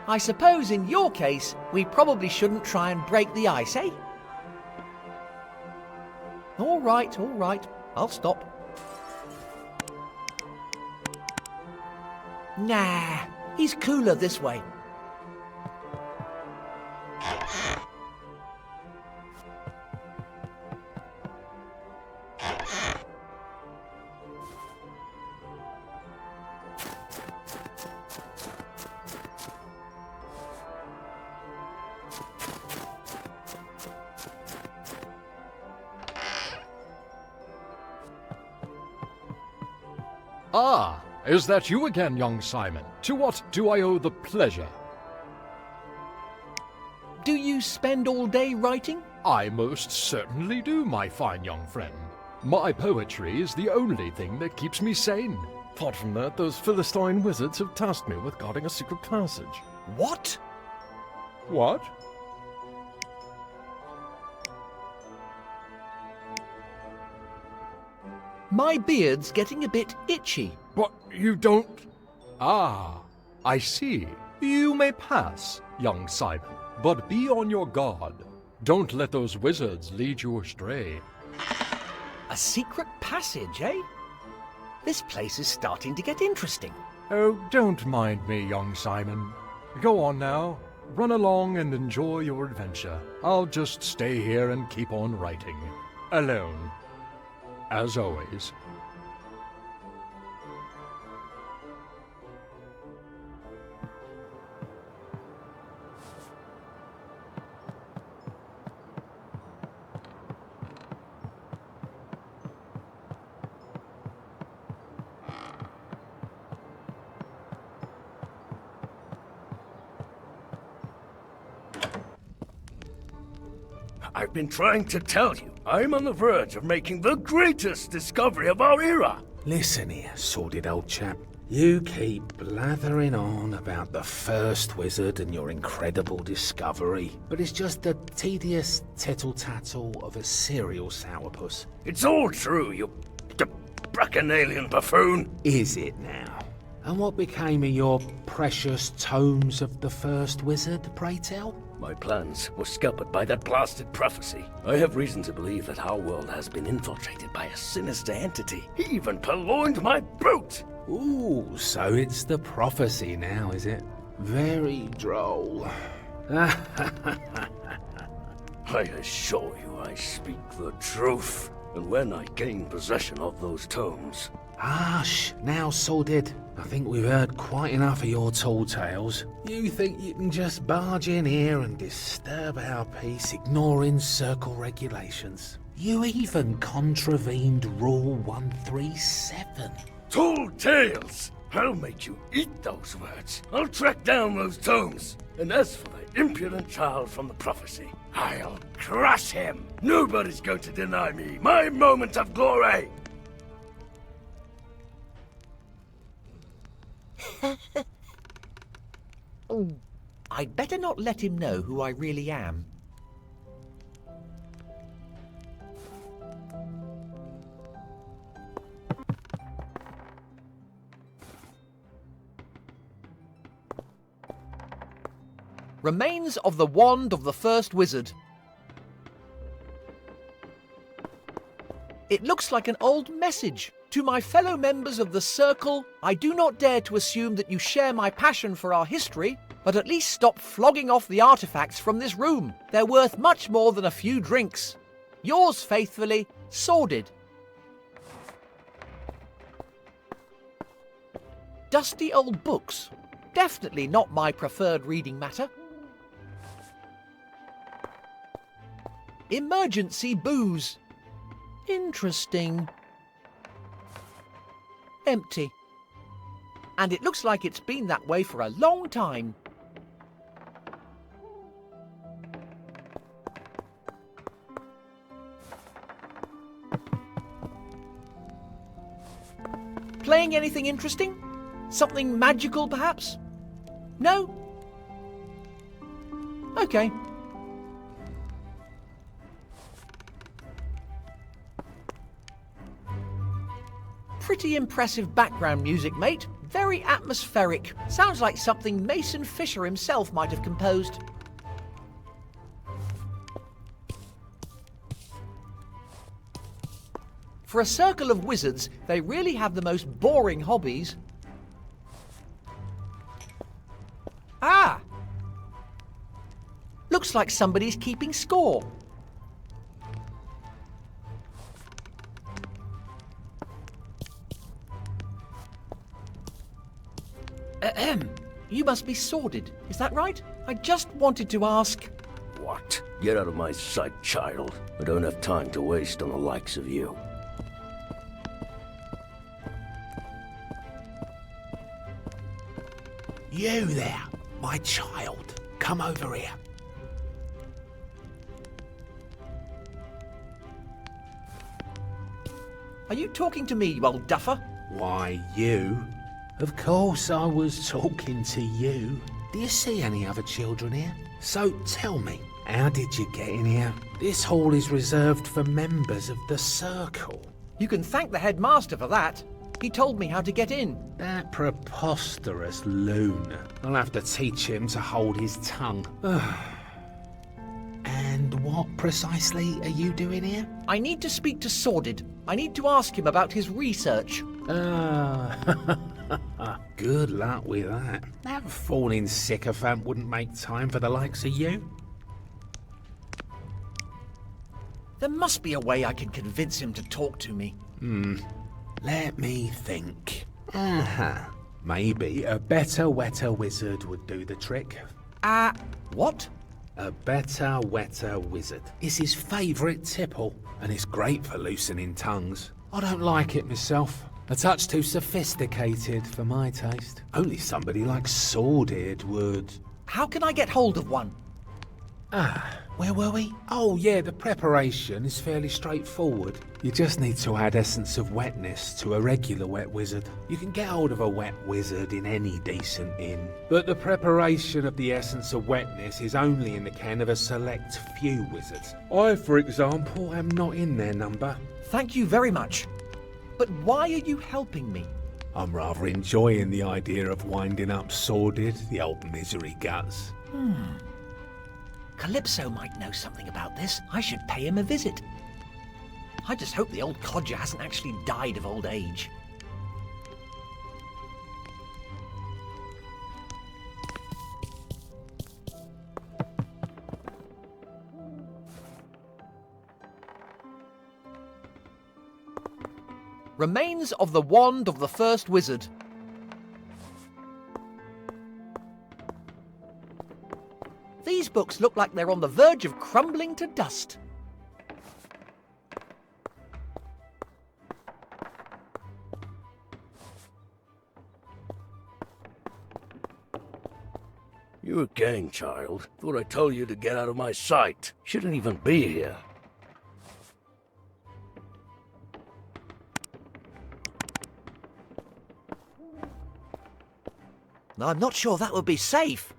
I suppose in your case, we probably shouldn't try and break the ice, eh? All right, I'll stop. Nah, he's cooler this way.
Ah, is that you again, young Simon? To what do I owe the pleasure?
Do you spend all day writing?
I most certainly do, my fine young friend. My poetry is the only thing that keeps me sane.
Apart from that, those Philistine wizards have tasked me with guarding a secret passage.
What?
What?
My beard's getting a bit itchy.
But you don't... Ah, I see. You may pass, young Simon, but be on your guard. Don't let those wizards lead you astray.
A secret passage, eh? This place is starting to get interesting.
Oh, don't mind me, young Simon. Go on now. Run along and enjoy your adventure. I'll just stay here and keep on writing. Alone. As always.
I've been trying to tell you, I'm on the verge of making the greatest discovery of our era.
Listen here, sordid old chap. You keep blathering on about the first wizard and your incredible discovery, but it's just the tedious tittle-tattle of a serial sourpuss.
It's all true, you bacchanalian buffoon.
Is it now? And what became of your precious tomes of the first wizard, pray tell?
My plans were scuppered by that blasted prophecy. I have reason to believe that our world has been infiltrated by a sinister entity.
He even purloined my boat.
Ooh, so it's the prophecy now, is it? Very droll.
I assure you I speak the truth.
And when I gain possession of those tomes...
Hush, now sordid. I think we've heard quite enough of your tall tales. You think you can just barge in here and disturb our peace, ignoring circle regulations? You even contravened Rule 137.
Tall tales! I'll make you eat those words. I'll track down those tomes. And as for the impudent child from the prophecy, I'll crush him. Nobody's going to deny me my moment of glory.
I'd better not let him know who I really am. Remains of the wand of the first wizard. It looks like an old message. To my fellow members of the Circle, I do not dare to assume that you share my passion for our history, but at least stop flogging off the artifacts from this room. They're worth much more than a few drinks. Yours faithfully, Sordid. Dusty old books. Definitely not my preferred reading matter. Emergency booze. Interesting. Empty. And it looks like it's been that way for a long time. Playing anything interesting? Something magical, perhaps? No? Okay. Pretty impressive background music, mate. Very atmospheric. Sounds like something Mason Fisher himself might have composed. For a circle of wizards, they really have the most boring hobbies. Ah! Looks like somebody's keeping score. Ahem. You must be Sordid, is that right? I just wanted to ask...
What? Get out of my sight, child. I don't have time to waste on the likes of you.
You there, my child. Come over here.
Are you talking to me, you old duffer?
Why, you? Of course I was talking to you. Do you see any other children here? So tell me, how did you get in here? This hall is reserved for members of the Circle.
You can thank the headmaster for that. He told me how to get in.
That preposterous loon. I'll have to teach him to hold his tongue. And what precisely are you doing here?
I need to speak to Sordid. I need to ask him about his research.
Good luck with that. That fawning sycophant wouldn't make time for the likes of you.
There must be a way I can convince him to talk to me.
Let me think. Maybe a better, wetter wizard would do the trick.
What?
A better, wetter wizard is his favourite tipple, and it's great for loosening tongues. I don't like it myself. A touch too sophisticated for my taste. Only somebody like Sordid would.
How can I get hold of one? Where were we?
Oh yeah, the preparation is fairly straightforward. You just need to add essence of wetness to a regular wet wizard. You can get hold of a wet wizard in any decent inn, but the preparation of the essence of wetness is only in the ken of a select few wizards. I, for example, am not in their number.
Thank you very much. But why are you helping me?
I'm rather enjoying the idea of winding up Sordid, the old misery guts.
Calypso might know something about this. I should pay him a visit. I just hope the old codger hasn't actually died of old age. Remains of the wand of the first wizard. These books look like they're on the verge of crumbling to dust.
You again, child. Thought I told you to get out of my sight. Shouldn't even be here.
I'm not sure that would be safe.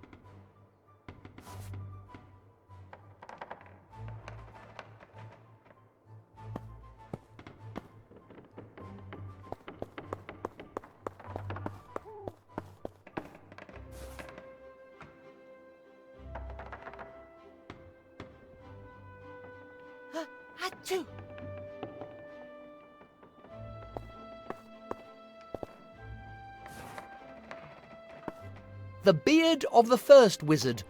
Achoo! The beard of the first wizard.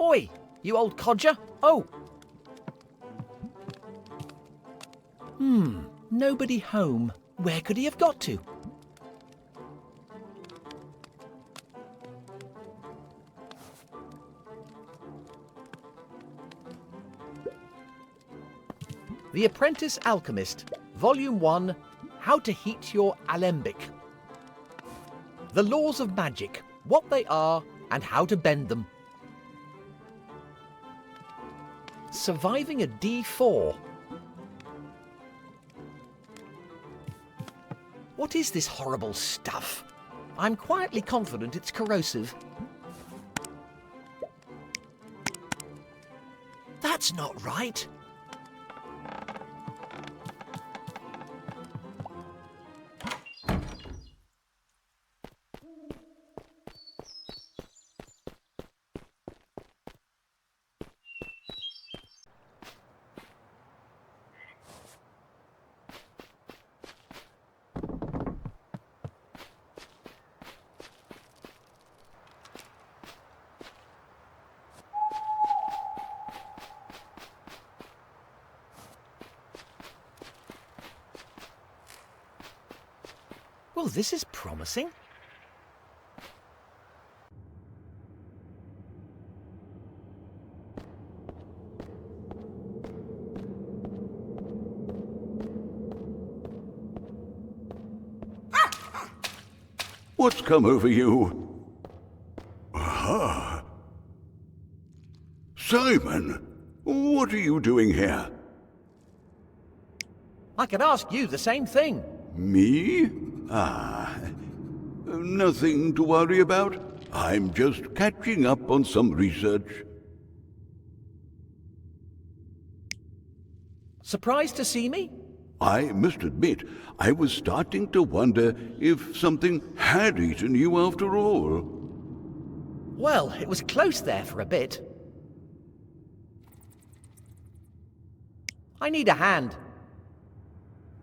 Oi, you old codger. Oh. Nobody home. Where could he have got to? The Apprentice Alchemist, Volume 1, How to Heat Your Alembic. The Laws of Magic, what they are and how to bend them. Surviving a D4. What is this horrible stuff? I'm quietly confident it's corrosive. That's not right. Well, this is promising.
What's come over you? Aha! Simon, what are you doing here?
I can ask you the same thing.
Me? Nothing to worry about. I'm just catching up on some research.
Surprised to see me?
I must admit, I was starting to wonder if something had eaten you after all.
Well, it was close there for a bit. I need a hand.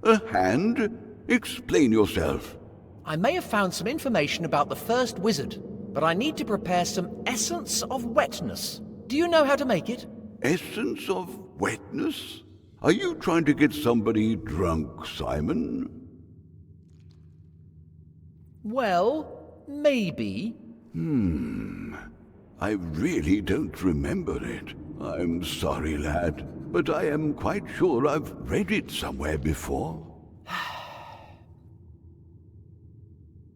A hand? Explain yourself.
I may have found some information about the first wizard, but I need to prepare some essence of wetness. Do you know how to make it?
Essence of wetness? Are you trying to get somebody drunk, Simon?
Well, maybe.
I really don't remember it. I'm sorry, lad, but I am quite sure I've read it somewhere before.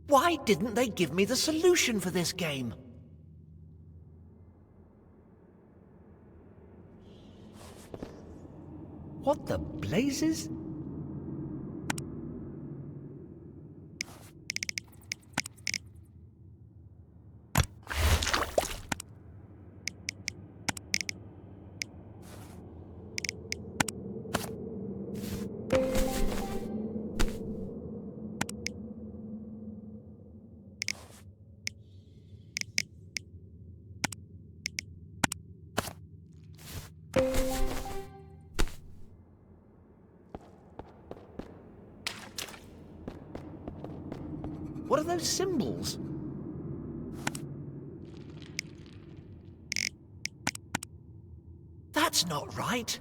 Why didn't they give me the solution for this game? What the blazes? What are those symbols? That's not right.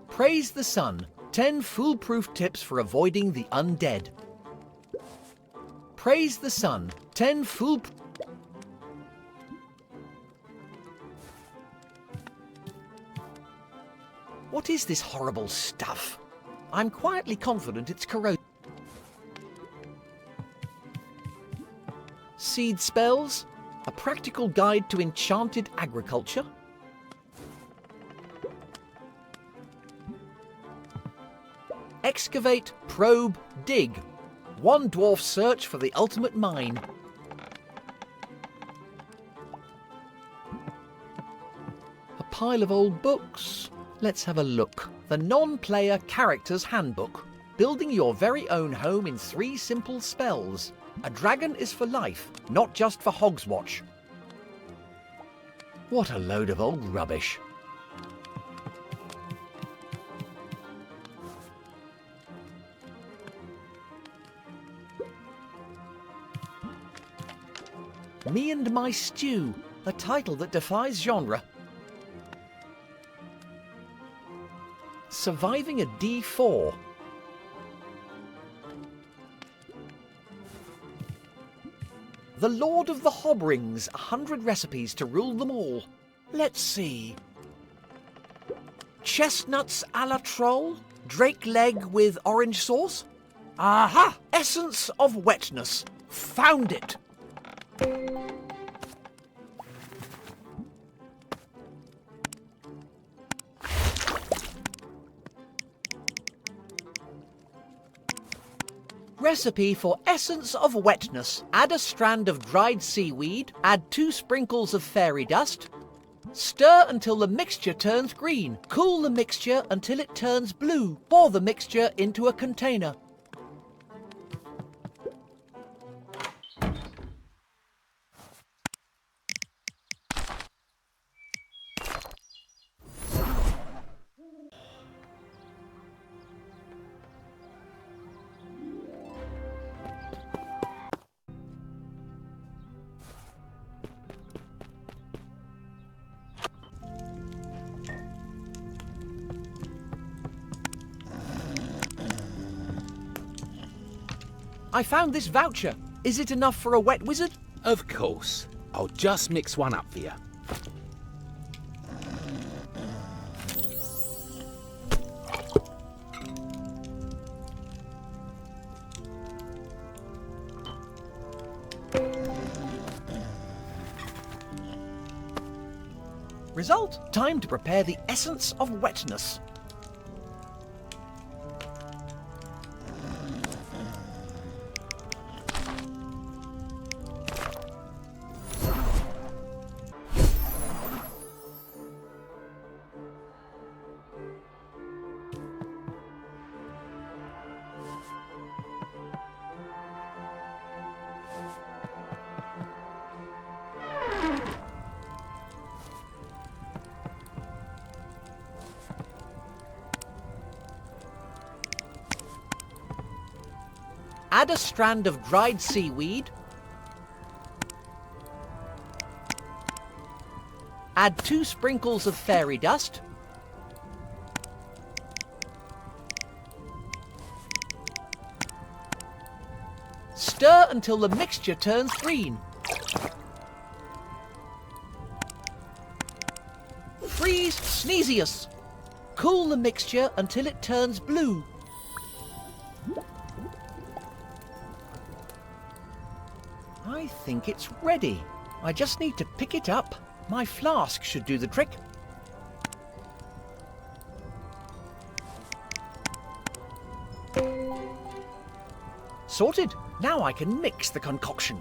Praise the Sun. 10 foolproof tips for avoiding the undead. Praise the Sun. 10 foolproof... What is this horrible stuff? I'm quietly confident it's corrosive. Seed spells. A practical guide to enchanted agriculture. Excavate, probe, dig. One dwarf search for the ultimate mine. A pile of old books. Let's have a look. The Non-Player Character's Handbook. Building your very own home in 3 simple spells. A dragon is for life, not just for Hogswatch. What a load of old rubbish. Me and My Stew, a title that defies genre. Surviving a D4. The Lord of the Hobrings, 100 recipes to rule them all. Let's see. Chestnuts a la troll, drake leg with orange sauce. Aha! Essence of wetness. Found it. Recipe for essence of wetness. Add a strand of dried seaweed, add 2 sprinkles of fairy dust. Stir until the mixture turns green. Cool the mixture until it turns blue. Pour the mixture into a container. I found this voucher. Is it enough for a wet wizard?
Of course. I'll just mix one up for you.
result, time to prepare the essence of wetness. Add a strand of dried seaweed. Add 2 sprinkles of fairy dust. Stir until the mixture turns green. Freeze Sneezius. Cool the mixture until it turns blue. I think it's ready. I just need to pick it up. My flask should do the trick. Sorted. Now I can mix the concoction.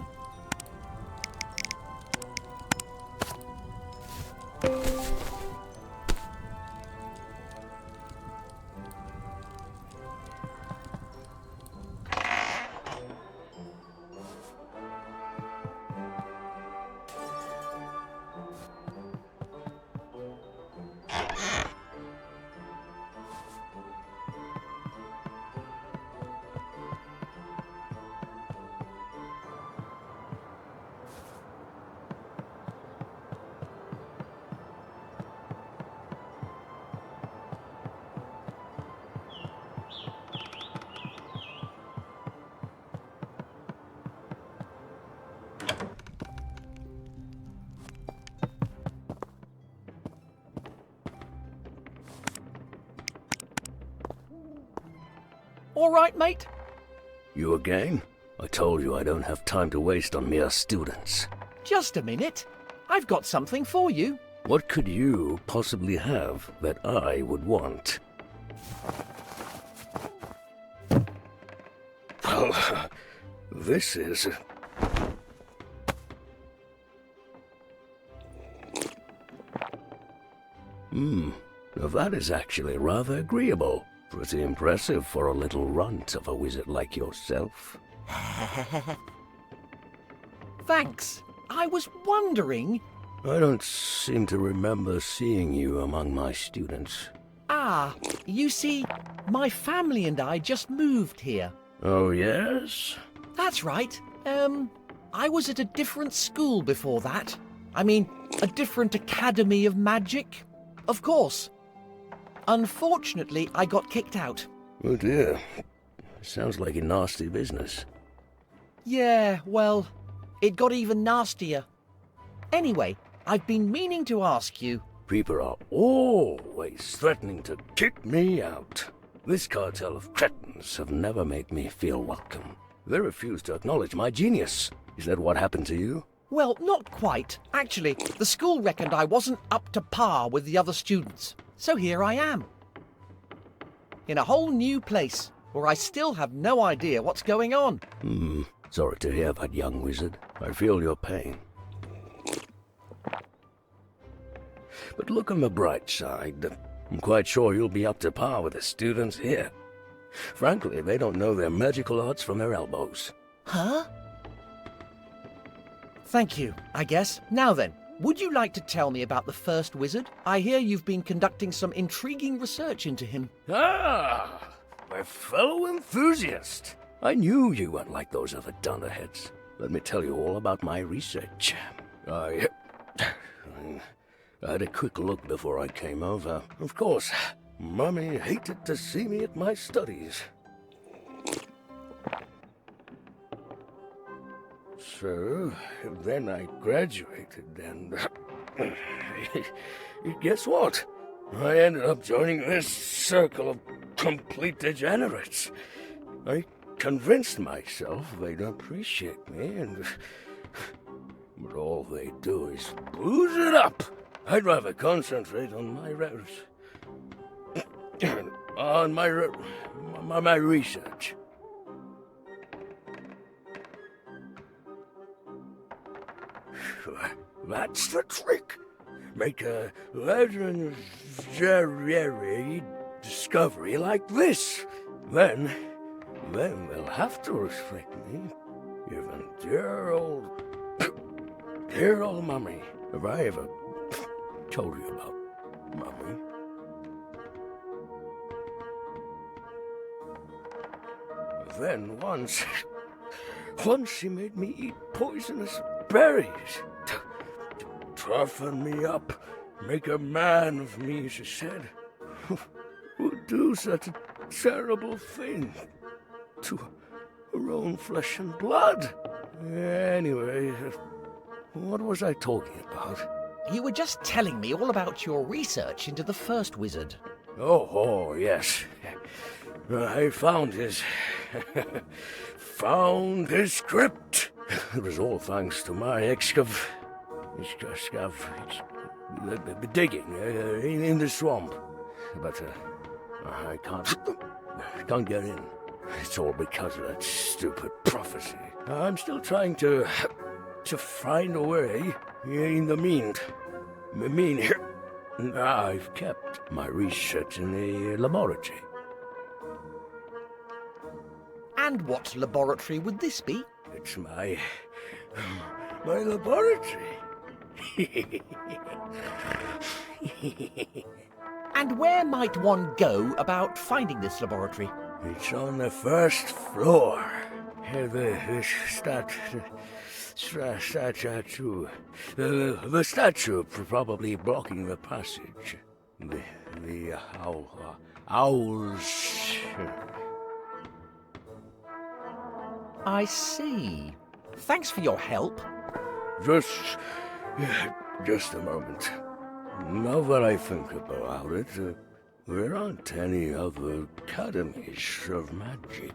All right, mate?
You again? I told you I don't have time to waste on mere students.
Just a minute. I've got something for you.
What could you possibly have that I would want? Well, this is... Now that is actually rather agreeable. Pretty impressive for a little runt of a wizard like yourself.
Thanks. I was wondering...
I don't seem to remember seeing you among my students.
Ah, you see, my family and I just moved here.
Oh, yes?
That's right. I was at a different school before that. I mean, a different academy of magic. Of course. Unfortunately, I got kicked out.
Oh dear. Sounds like a nasty business.
Yeah, well, it got even nastier. Anyway, I've been meaning to ask you...
People are always threatening to kick me out. This cartel of cretins have never made me feel welcome. They refuse to acknowledge my genius. Is that what happened to you?
Well, not quite. Actually, the school reckoned I wasn't up to par with the other students. So here I am. In a whole new place, where I still have no idea what's going on.
Sorry to hear that, young wizard. I feel your pain. But look on the bright side. I'm quite sure you'll be up to par with the students here. Frankly, they don't know their magical arts from their elbows.
Huh? Thank you, I guess. Now then, would you like to tell me about the first wizard? I hear you've been conducting some intriguing research into him.
Ah, my fellow enthusiast. I knew you weren't like those other dunderheads. Let me tell you all about my research. I had a quick look before I came over. Of course, Mummy hated to see me at my studies. So, then I graduated and... guess what? I ended up joining this circle of complete degenerates. I convinced myself they'd appreciate me, but all they do is booze it up.
I'd rather concentrate on my research. That's the trick. Make a legendary discovery like this. Then they'll have to respect me. Even dear old Mummy. Have I ever told you about Mummy? Then once she made me eat poisonous berries to toughen me up, make a man of me, she said. Who'd do such a terrible thing to her own flesh and blood? Anyway, what was I talking about?
You were just telling me all about your research into the first wizard.
Oh, yes. I found his script. It was all thanks to my digging in the swamp. But I can't get in. It's all because of that stupid prophecy. I'm still trying to find a way. In the meantime, I've kept my research in the laboratory.
And what laboratory would this be?
It's my laboratory.
And where might one go about finding this laboratory?
It's on the first floor. The statue probably blocking the passage. The owls.
I see. Thanks for your help.
Just a moment. Now that I think about it, there aren't any other academies of magic.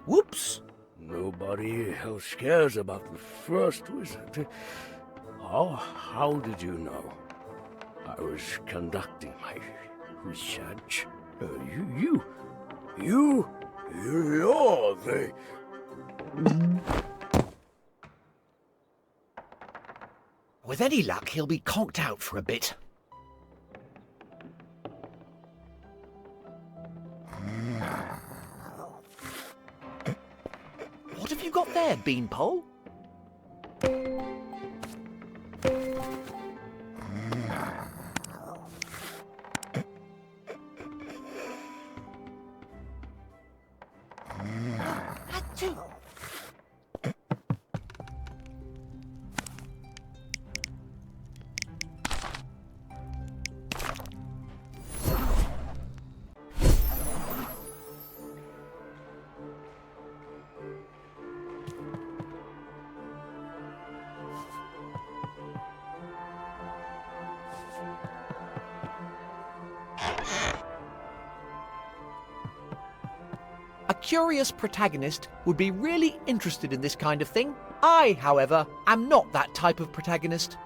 Whoops.
Nobody else cares about the first wizard. How did you know? I was conducting my research. You're the...
With any luck, he'll be conked out for a bit. What have you got there, Beanpole? A curious protagonist would be really interested in this kind of thing. I, however, am not that type of protagonist.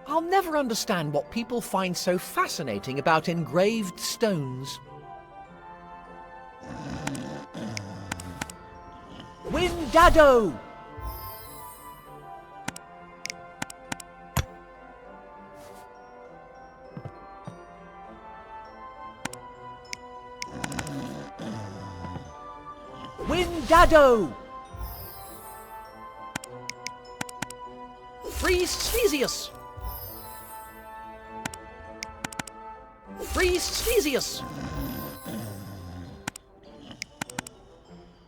I'll never understand what people find so fascinating about engraved stones. Windado! Windado! Freeze Slesius! Freeze Slesius!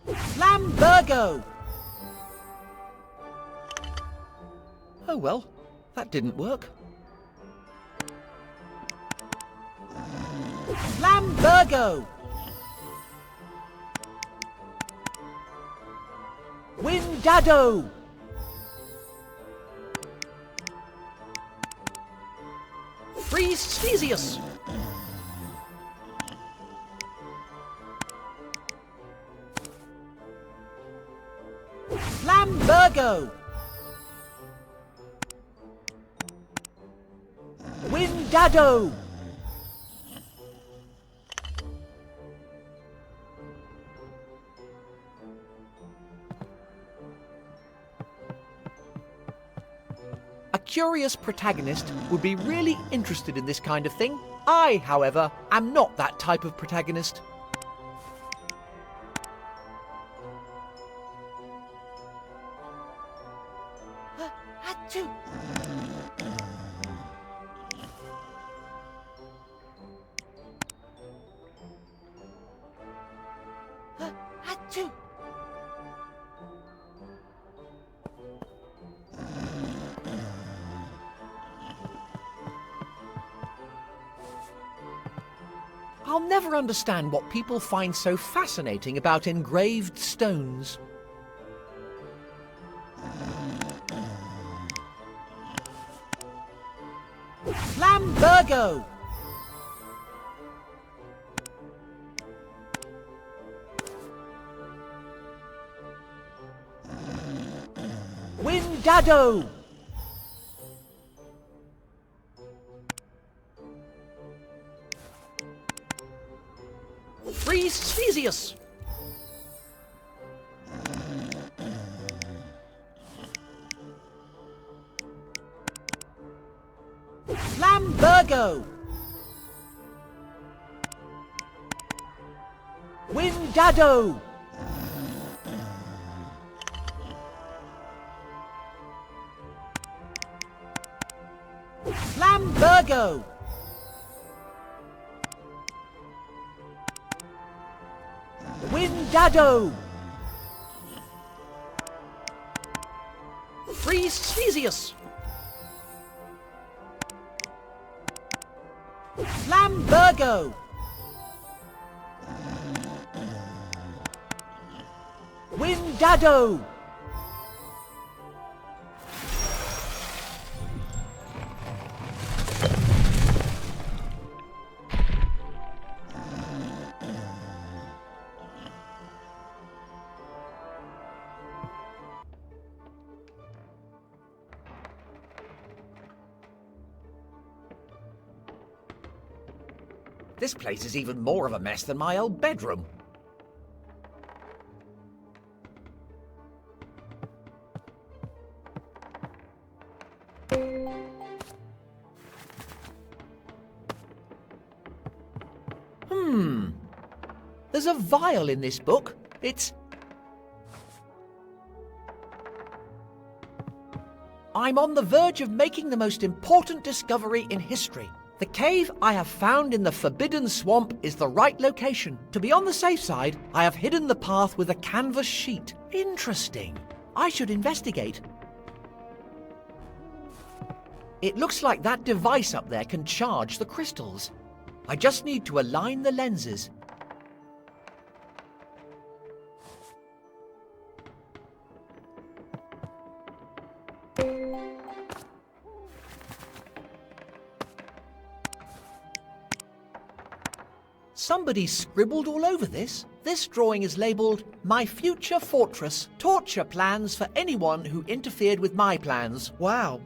Flambergo! Oh well, that didn't work. Flambergo! Windado! Freeze Sphezius! Flambergo! Windado! A curious protagonist would be really interested in this kind of thing. I, however, am not that type of protagonist. Achoo! Achoo! I'll never understand what people find so fascinating about engraved stones. Flambergo! Windado! Freeze Sphezius! Flambergo! Windado! Flambergo! Windado! Freeze Sphezius! Flambergo! Windado! This place is even more of a mess than my old bedroom. There's a vial in this book. I'm on the verge of making the most important discovery in history. The cave I have found in the Forbidden Swamp is the right location. To be on the safe side, I have hidden the path with a canvas sheet. Interesting. I should investigate. It looks like that device up there can charge the crystals. I just need to align the lenses. Somebody scribbled all over this. This drawing is labelled, "My Future Fortress. Torture plans for anyone who interfered with my plans." Wow.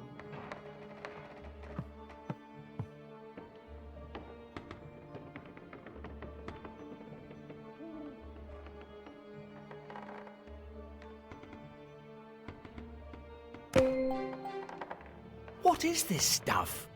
What is this stuff?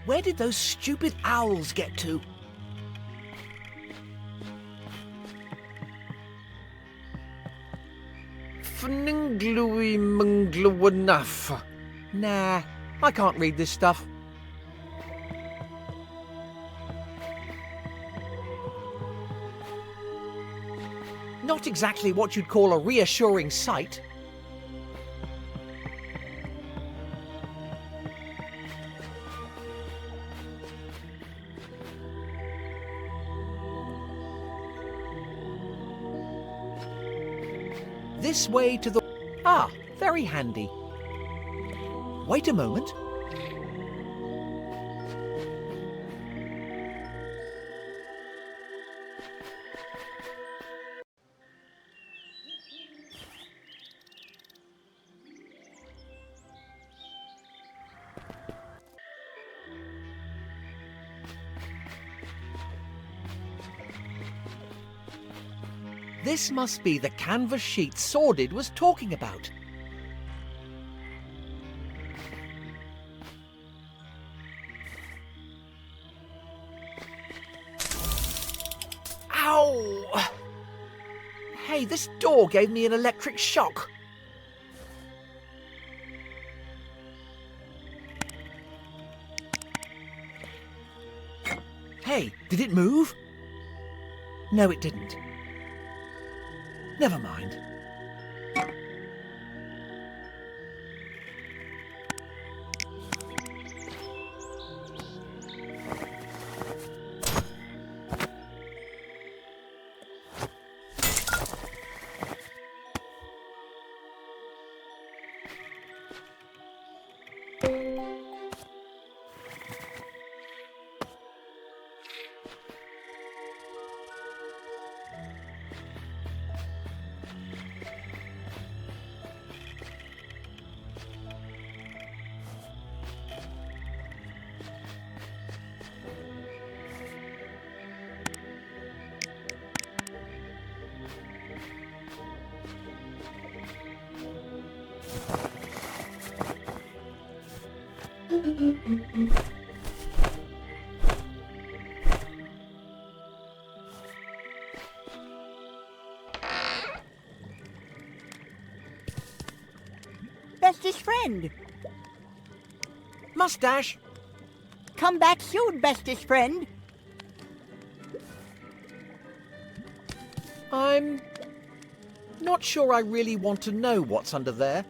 Where did those stupid owls get to? Fning enough. Nah, I can't read this stuff. Not exactly what you'd call a reassuring sight. This way to the... Ah, very handy. Wait a moment. This must be the canvas sheet Sordid was talking about. Ow! Hey, this door gave me an electric shock. Hey, did it move? No, it didn't. Never mind.
Bestest friend.
Mustache.
Come back soon, bestest friend.
I'm not sure I really want to know what's under there.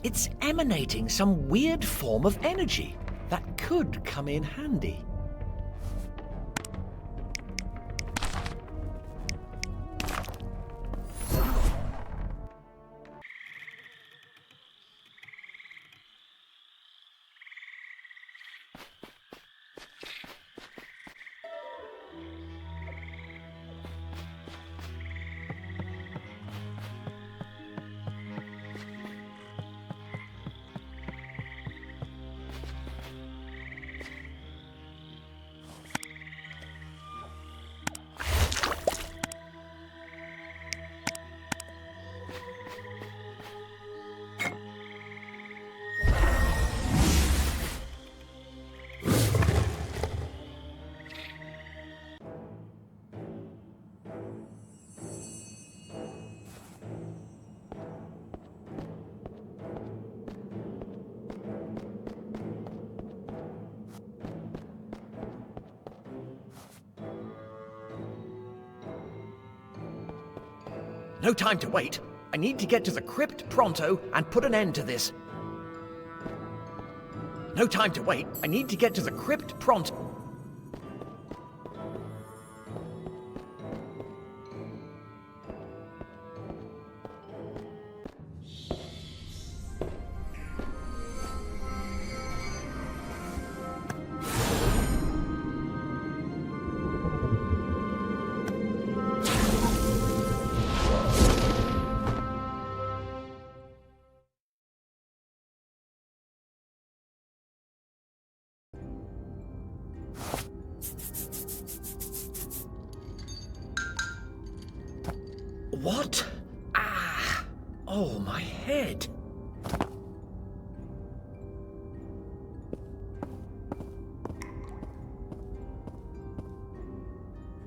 It's emanating some weird form of energy that could come in handy. No time to wait. I need to get to the crypt pronto and put an end to this. No time to wait. I need to get to the crypt pronto. What? Ah! Oh, my head.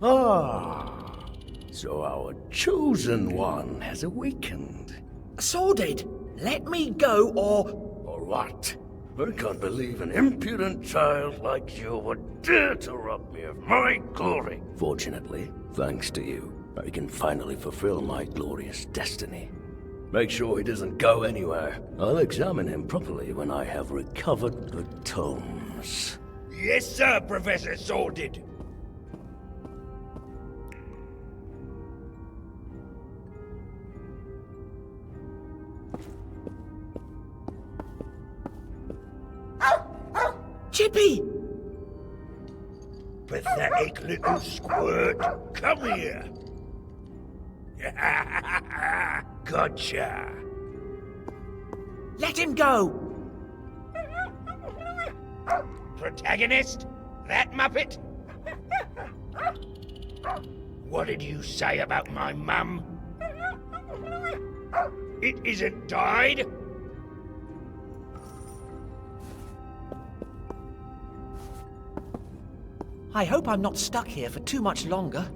Ah! So our chosen one has awakened.
Sordid, let me go or...
Or what? I can't believe an impudent child like you would dare to rob me of my glory.
Fortunately, thanks to you, I can finally fulfill my glorious destiny. Make sure he doesn't go anywhere. I'll examine him properly when I have recovered the tomes.
Yes, sir, Professor Sordid.
Chippy!
Pathetic little squirt. Come here. Gotcha.
Let him go!
Protagonist? That muppet? What did you say about my mum? It isn't died?
I hope I'm not stuck here for too much longer.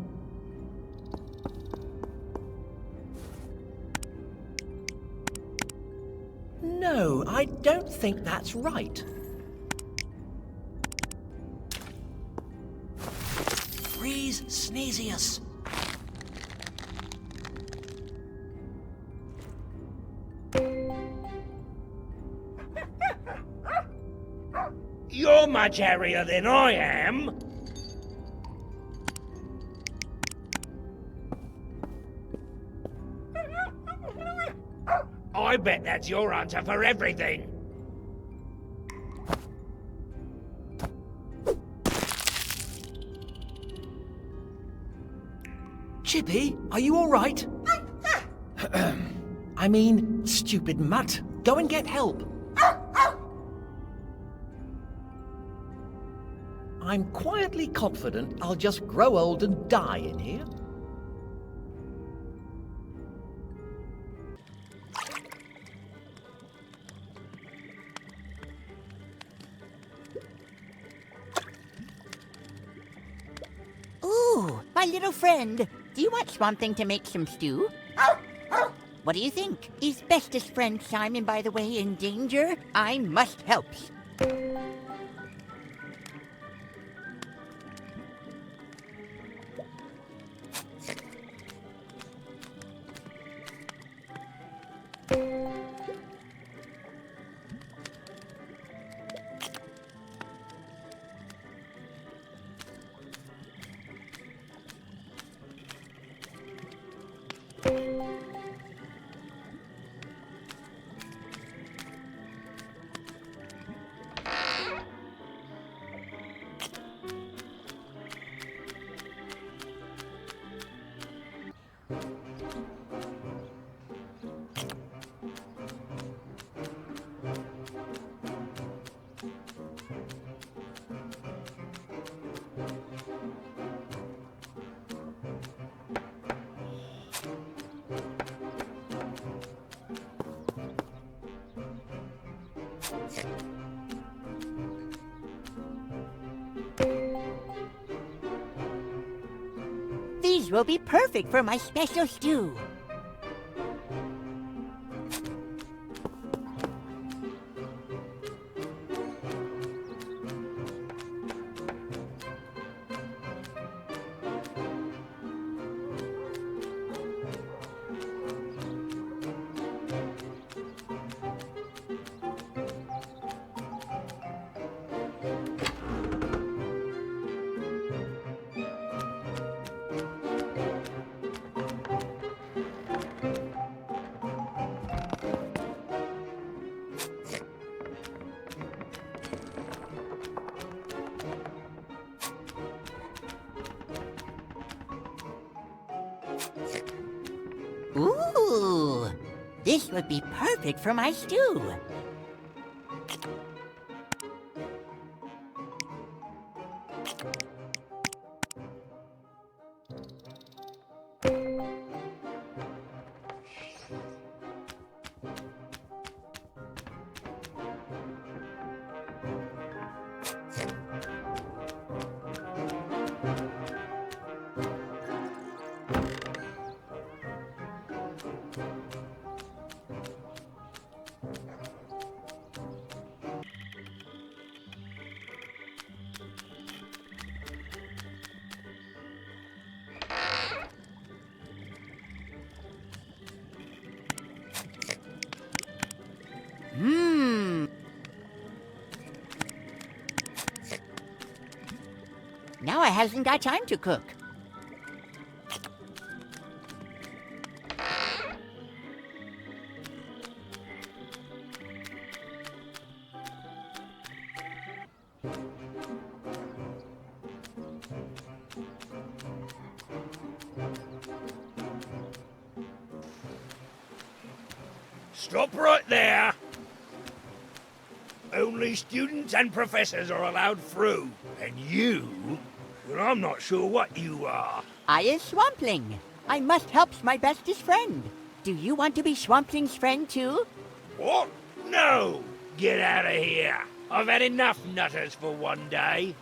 No, I don't think that's right. Freeze, Sneezius.
You're much hairier than I am. I bet that's your answer for everything.
Chippy, are you all right? I mean, stupid mutt. Go and get help. I'm quietly confident I'll just grow old and die in here.
Ooh, my little friend. Do you want Swamp Thing to make some stew? What do you think? Is bestest friend Simon, by the way, in danger? I must help. These will be perfect for my special stew. Ooh, this would be perfect for my stew. Now I hasn't got time to cook.
Stop right there. Only students and professors are allowed through. And you? Well, I'm not sure what you are.
I is Swampling. I must help my bestest friend. Do you want to be Swampling's friend too?
What? No! Get out of here. I've had enough nutters for one day.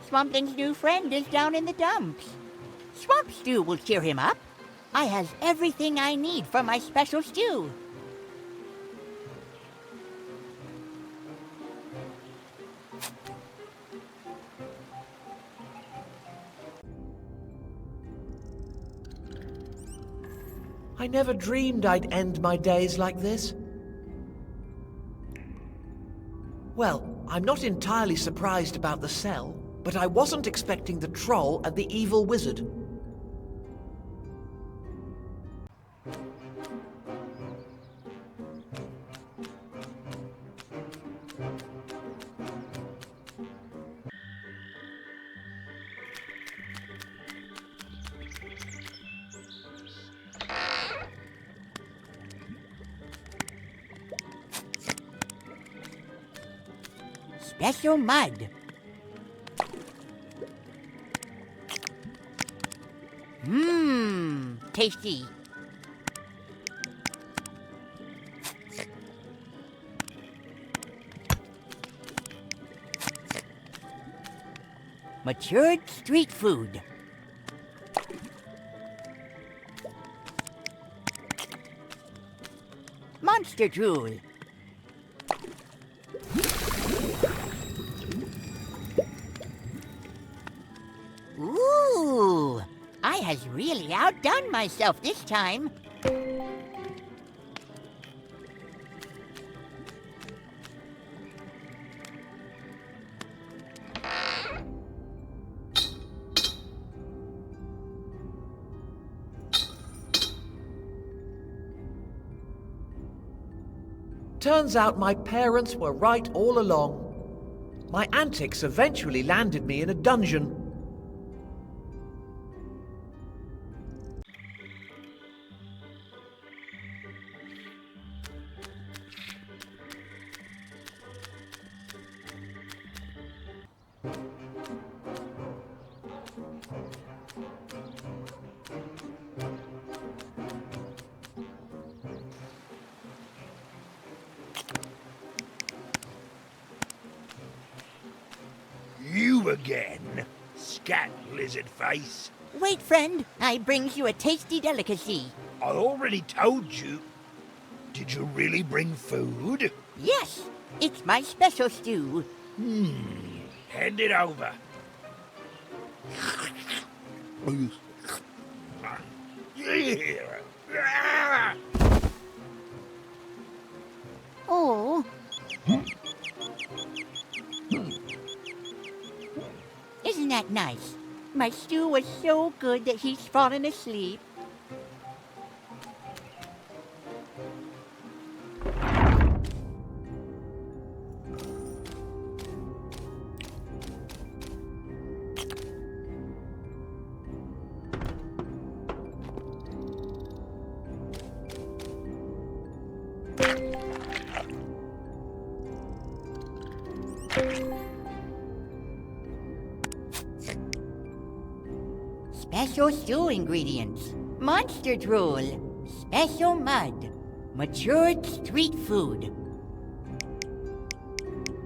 Swampling's new friend is down in the dumps. Swamp Stew will cheer him up. I has everything I need for my special stew.
I never dreamed I'd end my days like this. Well, I'm not entirely surprised about the cell, but I wasn't expecting the troll and the evil wizard.
Special mud. Tasty. Matured street food. Monster drool. Ooh, I has really outdone myself this time.
Turns out my parents were right all along. My antics eventually landed me in a dungeon.
You again? Scat, lizard face.
Wait, friend. I brings you a tasty delicacy.
I already told you. Did you really bring food?
Yes, it's my special stew.
Hand it over.
Oh. Isn't that nice? My stew was so good that he's fallen asleep. Special stew ingredients. Monster drool. Special mud. Matured street food.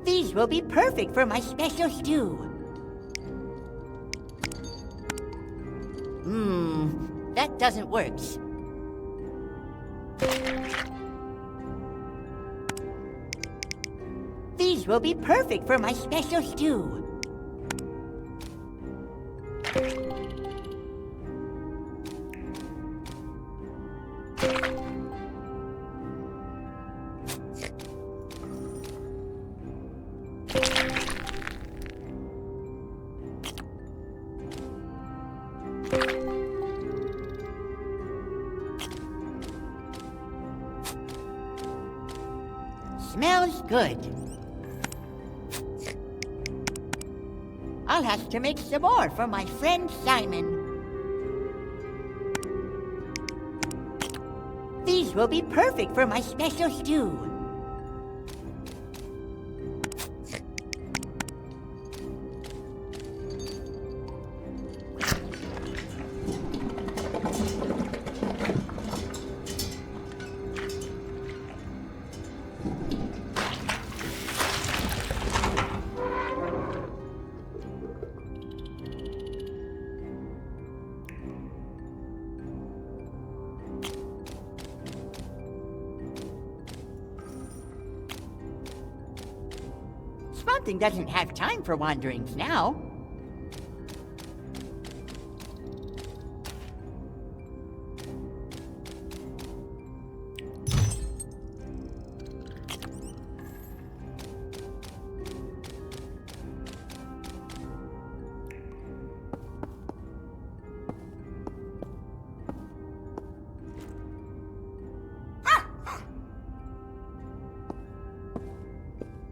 These will be perfect for my special stew. That doesn't work. These will be perfect for my special stew. Smells good. I'll have to make some more for my friend Simon. These will be perfect for my special stew. Swampling doesn't have time for wanderings now.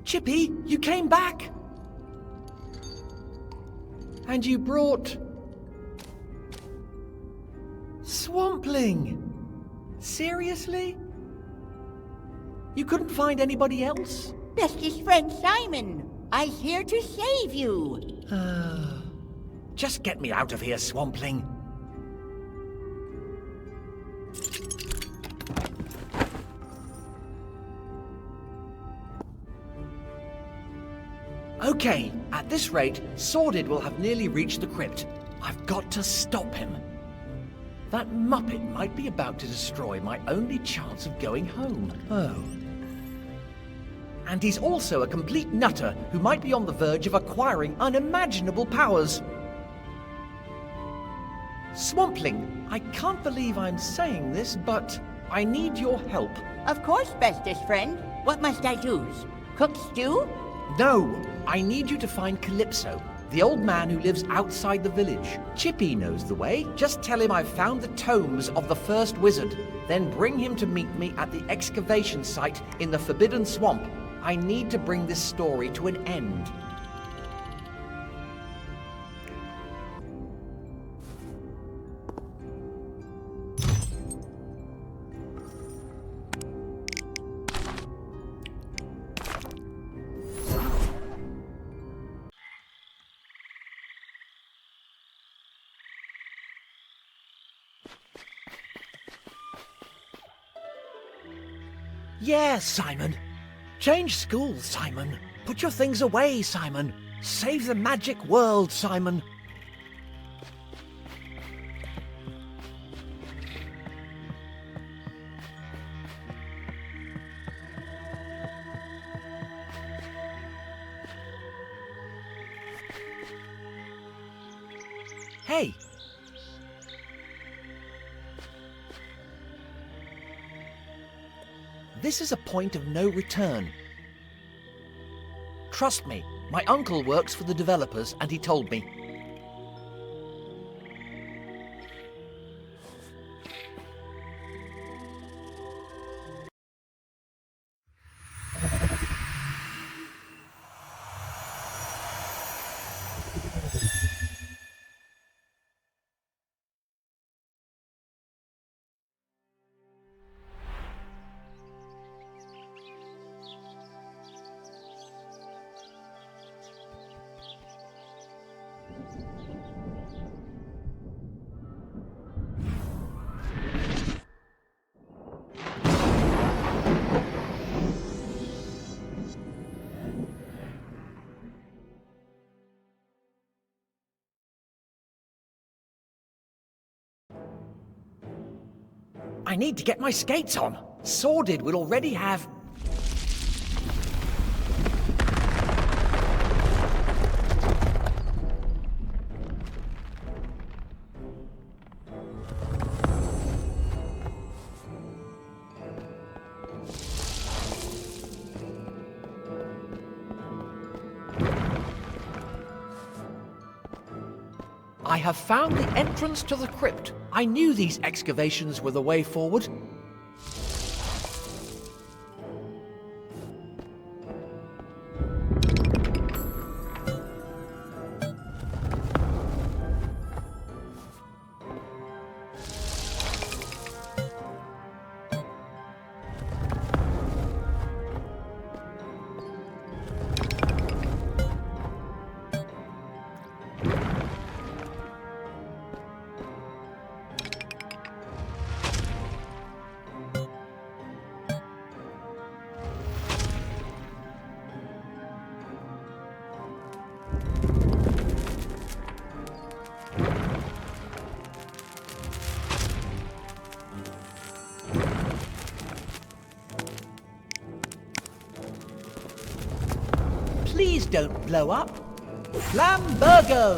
Chippy, you came back! And you brought... Swampling! Seriously? You couldn't find anybody else?
Bestest friend Simon, I'm here to save you.
Just get me out of here, Swampling. Okay, at this rate, Sordid will have nearly reached the crypt. I've got to stop him. That Muppet might be about to destroy my only chance of going home. Oh. And he's also a complete nutter who might be on the verge of acquiring unimaginable powers. Swampling, I can't believe I'm saying this, but I need your help.
Of course, bestest friend. What must I do? Cook stew?
No, I need you to find Calypso, the old man who lives outside the village. Chippy knows the way. Just tell him I've found the tomes of the first wizard. Then bring him to meet me at the excavation site in the Forbidden Swamp. I need to bring this story to an end. Yeah, Simon. Change schools, Simon. Put your things away, Simon. Save the magic world, Simon. Hey. This is a point of no return. Trust me, my uncle works for the developers and he told me. I need to get my skates on. Sordid will already have... I have found the entrance to the crypt. I knew these excavations were the way forward. Please don't blow up. Flambergo!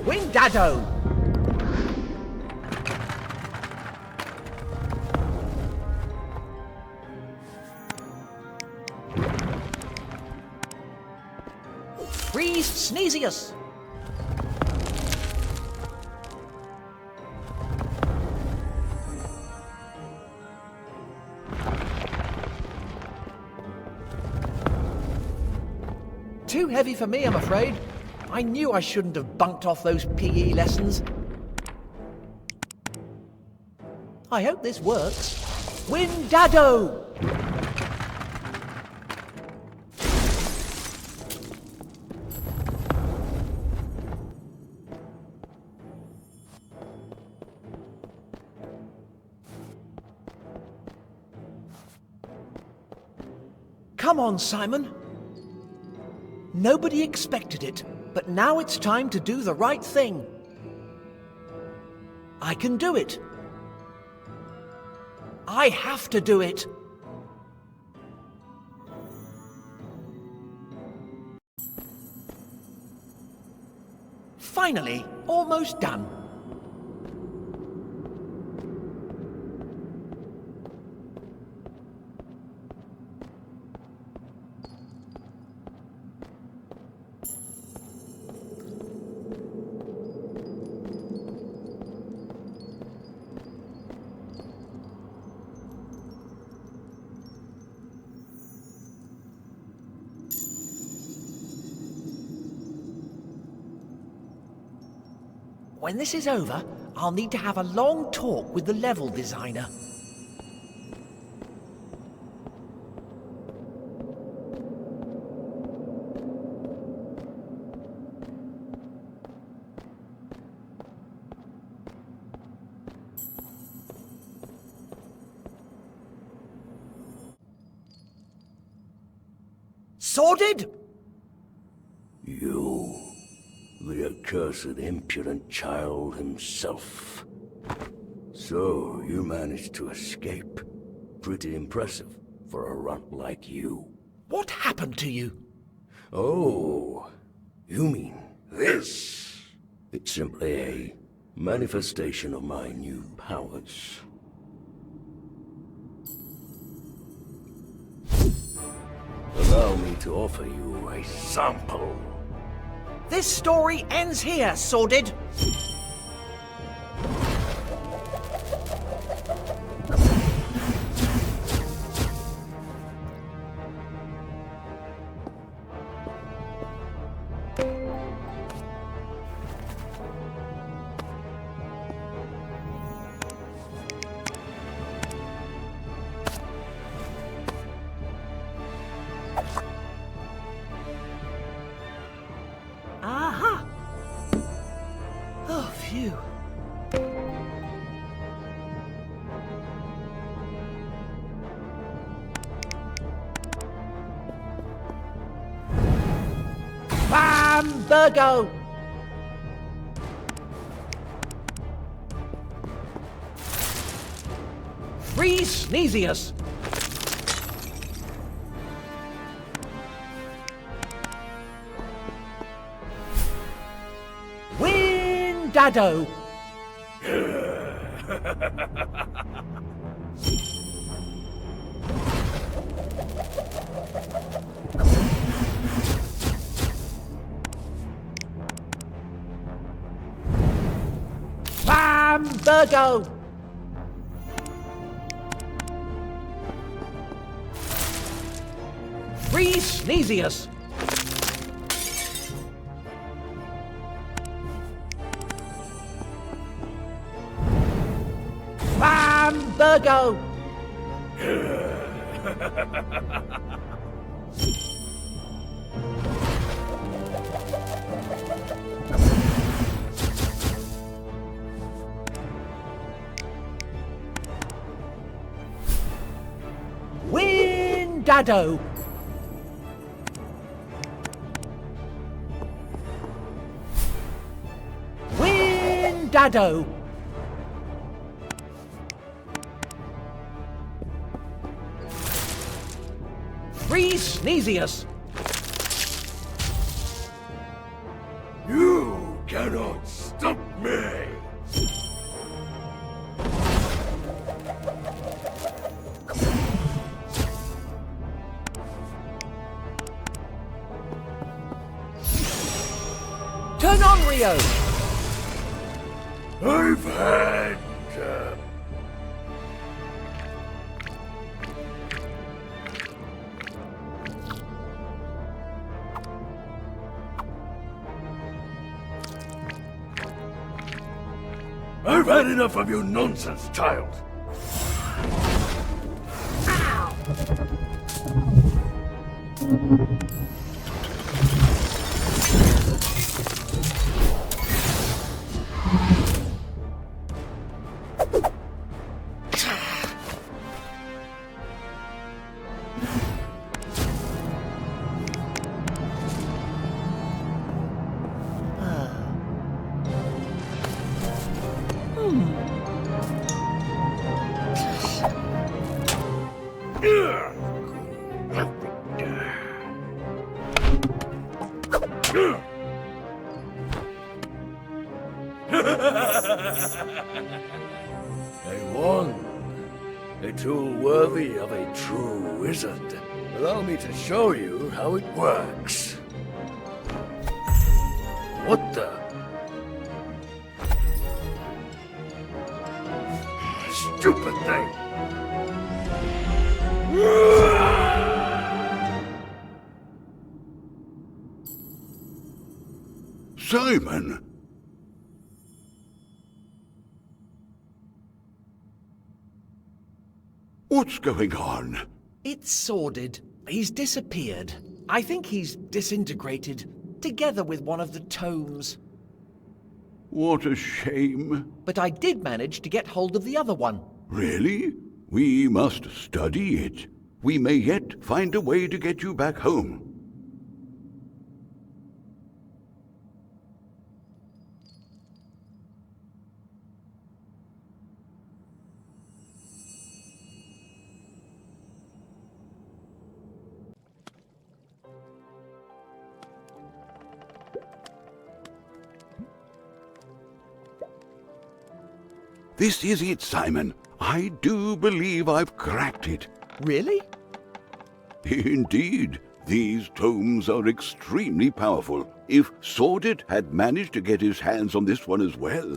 Windado! Freeze Sneezius! Too heavy for me, I'm afraid. I knew I shouldn't have bunked off those PE lessons. I hope this works. Windado! Come on, Simon. Nobody expected it, but now it's time to do the right thing. I can do it. I have to do it. Finally, almost done. When this is over, I'll need to have a long talk with the level designer. Sorted?
You, the accursed impudent child himself. So, you managed to escape. Pretty impressive for a runt like you.
What happened to you?
Oh, you mean this? It's simply a manifestation of my new powers. Allow me to offer you a sample.
This story ends here, Sordid. Aha! Oh, phew. Bambergo! Freeze Sneezius! Windado! Bambergo! Freeze Sneezius! Bambergo! Dado! Dado! Freeze Sneezius!
You cannot stop me!
Turn on, Rio!
I've had... I've had enough of your nonsense, child! I won. A tool worthy of a true wizard. Allow me to show you how it works. What the? Stupid thing!
Simon! What's going on?
It's sordid. He's disappeared. I think he's disintegrated, together with one of the tomes.
What a shame.
But I did manage to get hold of the other one.
Really? We must study it. We may yet find a way to get you back home. This is it, Simon. I do believe I've cracked it.
Really?
Indeed. These tomes are extremely powerful. If Sordid had managed to get his hands on this one as well,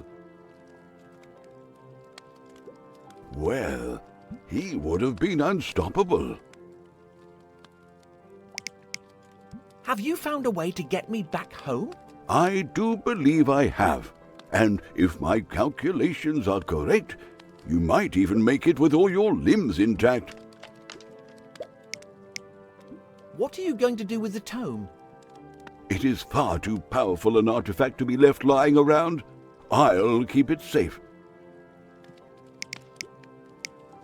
he would have been unstoppable.
Have you found a way to get me back home?
I do believe I have. And if my calculations are correct, you might even make it with all your limbs intact.
What are you going to do with the tome?
It is far too powerful an artifact to be left lying around. I'll keep it safe.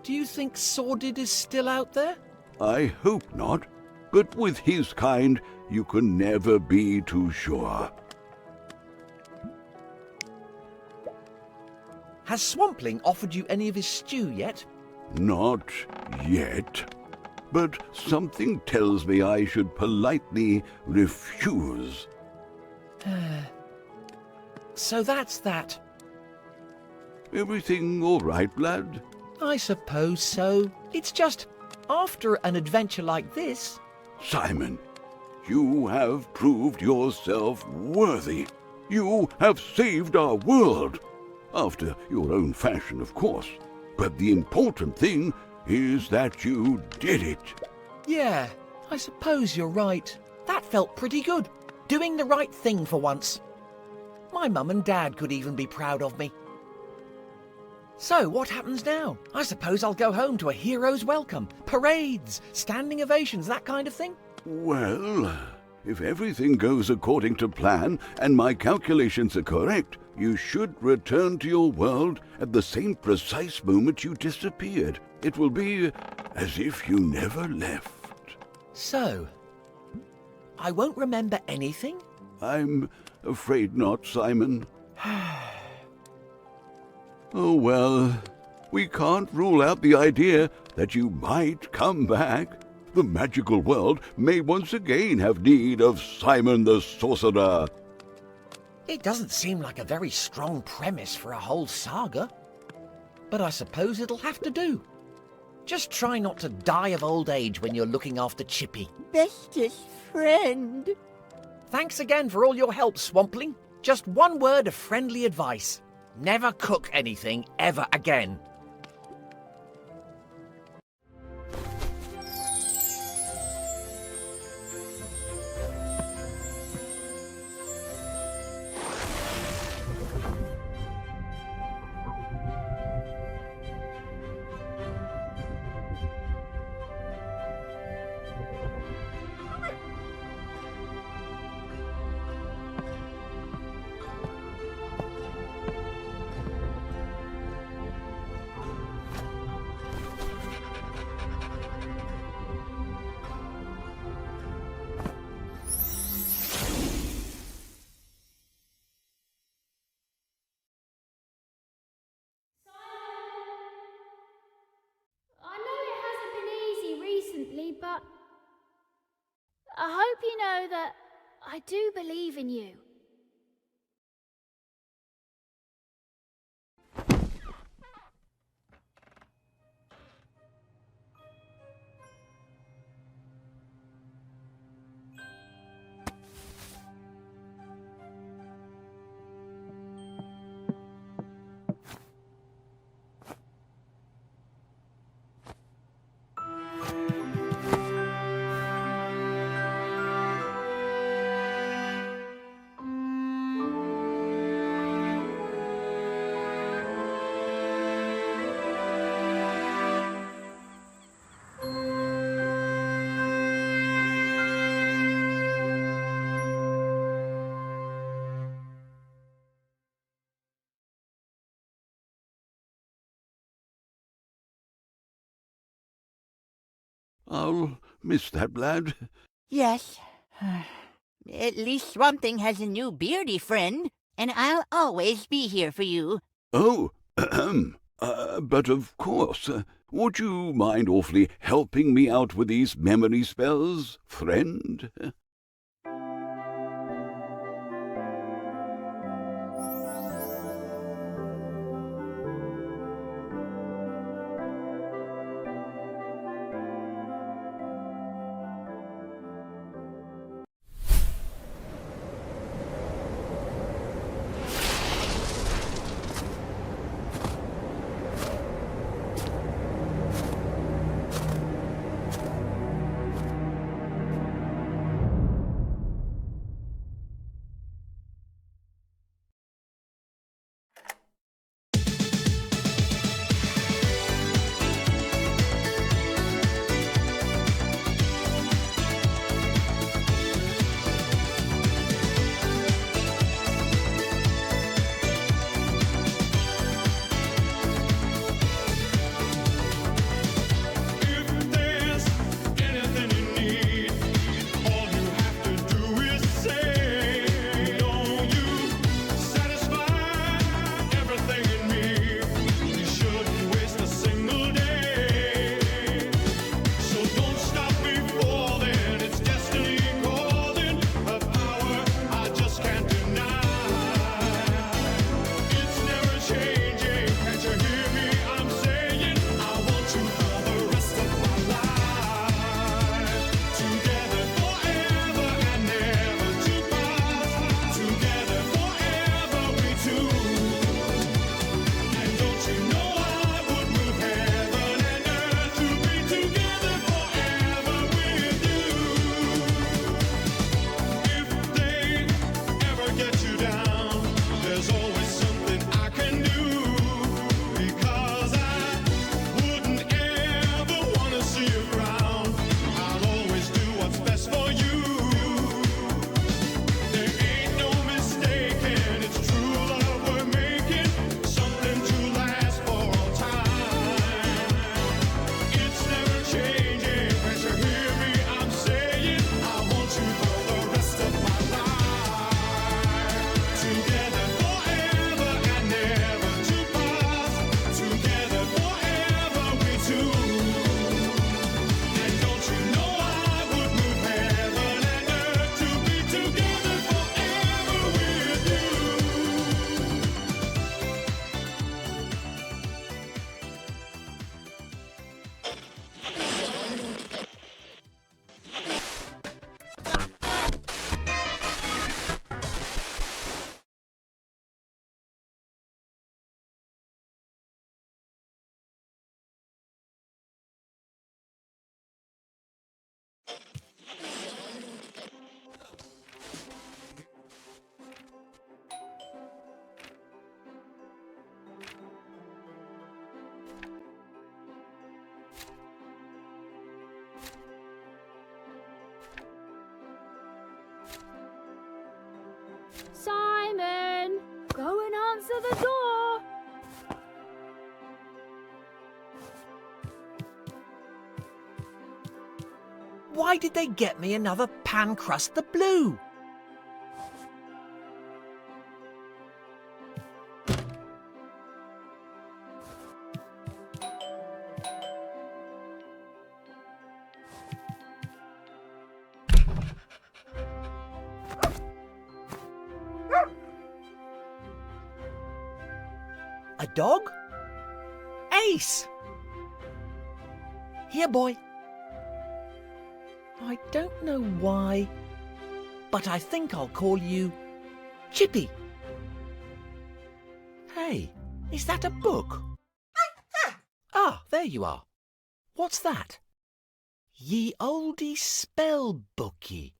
Do you think Sordid is still out there?
I hope not. But with his kind, you can never be too sure.
Has Swampling offered you any of his stew yet?
Not yet. But something tells me I should politely refuse.
So that's that.
Everything all right, lad?
I suppose so. It's just, after an adventure like this...
Simon, you have proved yourself worthy. You have saved our world. After your own fashion, of course. But the important thing is that you did it.
Yeah, I suppose you're right. That felt pretty good. Doing the right thing for once. My mum and dad could even be proud of me. So, what happens now? I suppose I'll go home to a hero's welcome, parades, standing ovations, that kind of thing?
Well, if everything goes according to plan and my calculations are correct, you should return to your world at the same precise moment you disappeared. It will be as if you never left.
So, I won't remember anything?
I'm afraid not, Simon. Oh well, we can't rule out the idea that you might come back. The magical world may once again have need of Simon the Sorcerer.
It doesn't seem like a very strong premise for a whole saga. But I suppose it'll have to do. Just try not to die of old age when you're looking after Chippy.
Bestest friend.
Thanks again for all your help, Swampling. Just one word of friendly advice. Never cook anything ever again.
But I hope you know that I do believe in you.
I'll miss that lad.
Yes. At least Swamp Thing has a new beardy friend, and I'll always be here for you.
Oh, but of course. Would you mind awfully helping me out with these memory spells, friend?
Simon, go and answer the door.
Why did they get me another pan crust the blue? A dog? Ace! Here, boy. I don't know why, but I think I'll call you Chippy. Hey, is that a book? Ah, there you are. What's that? Ye Olde Spell Bookie.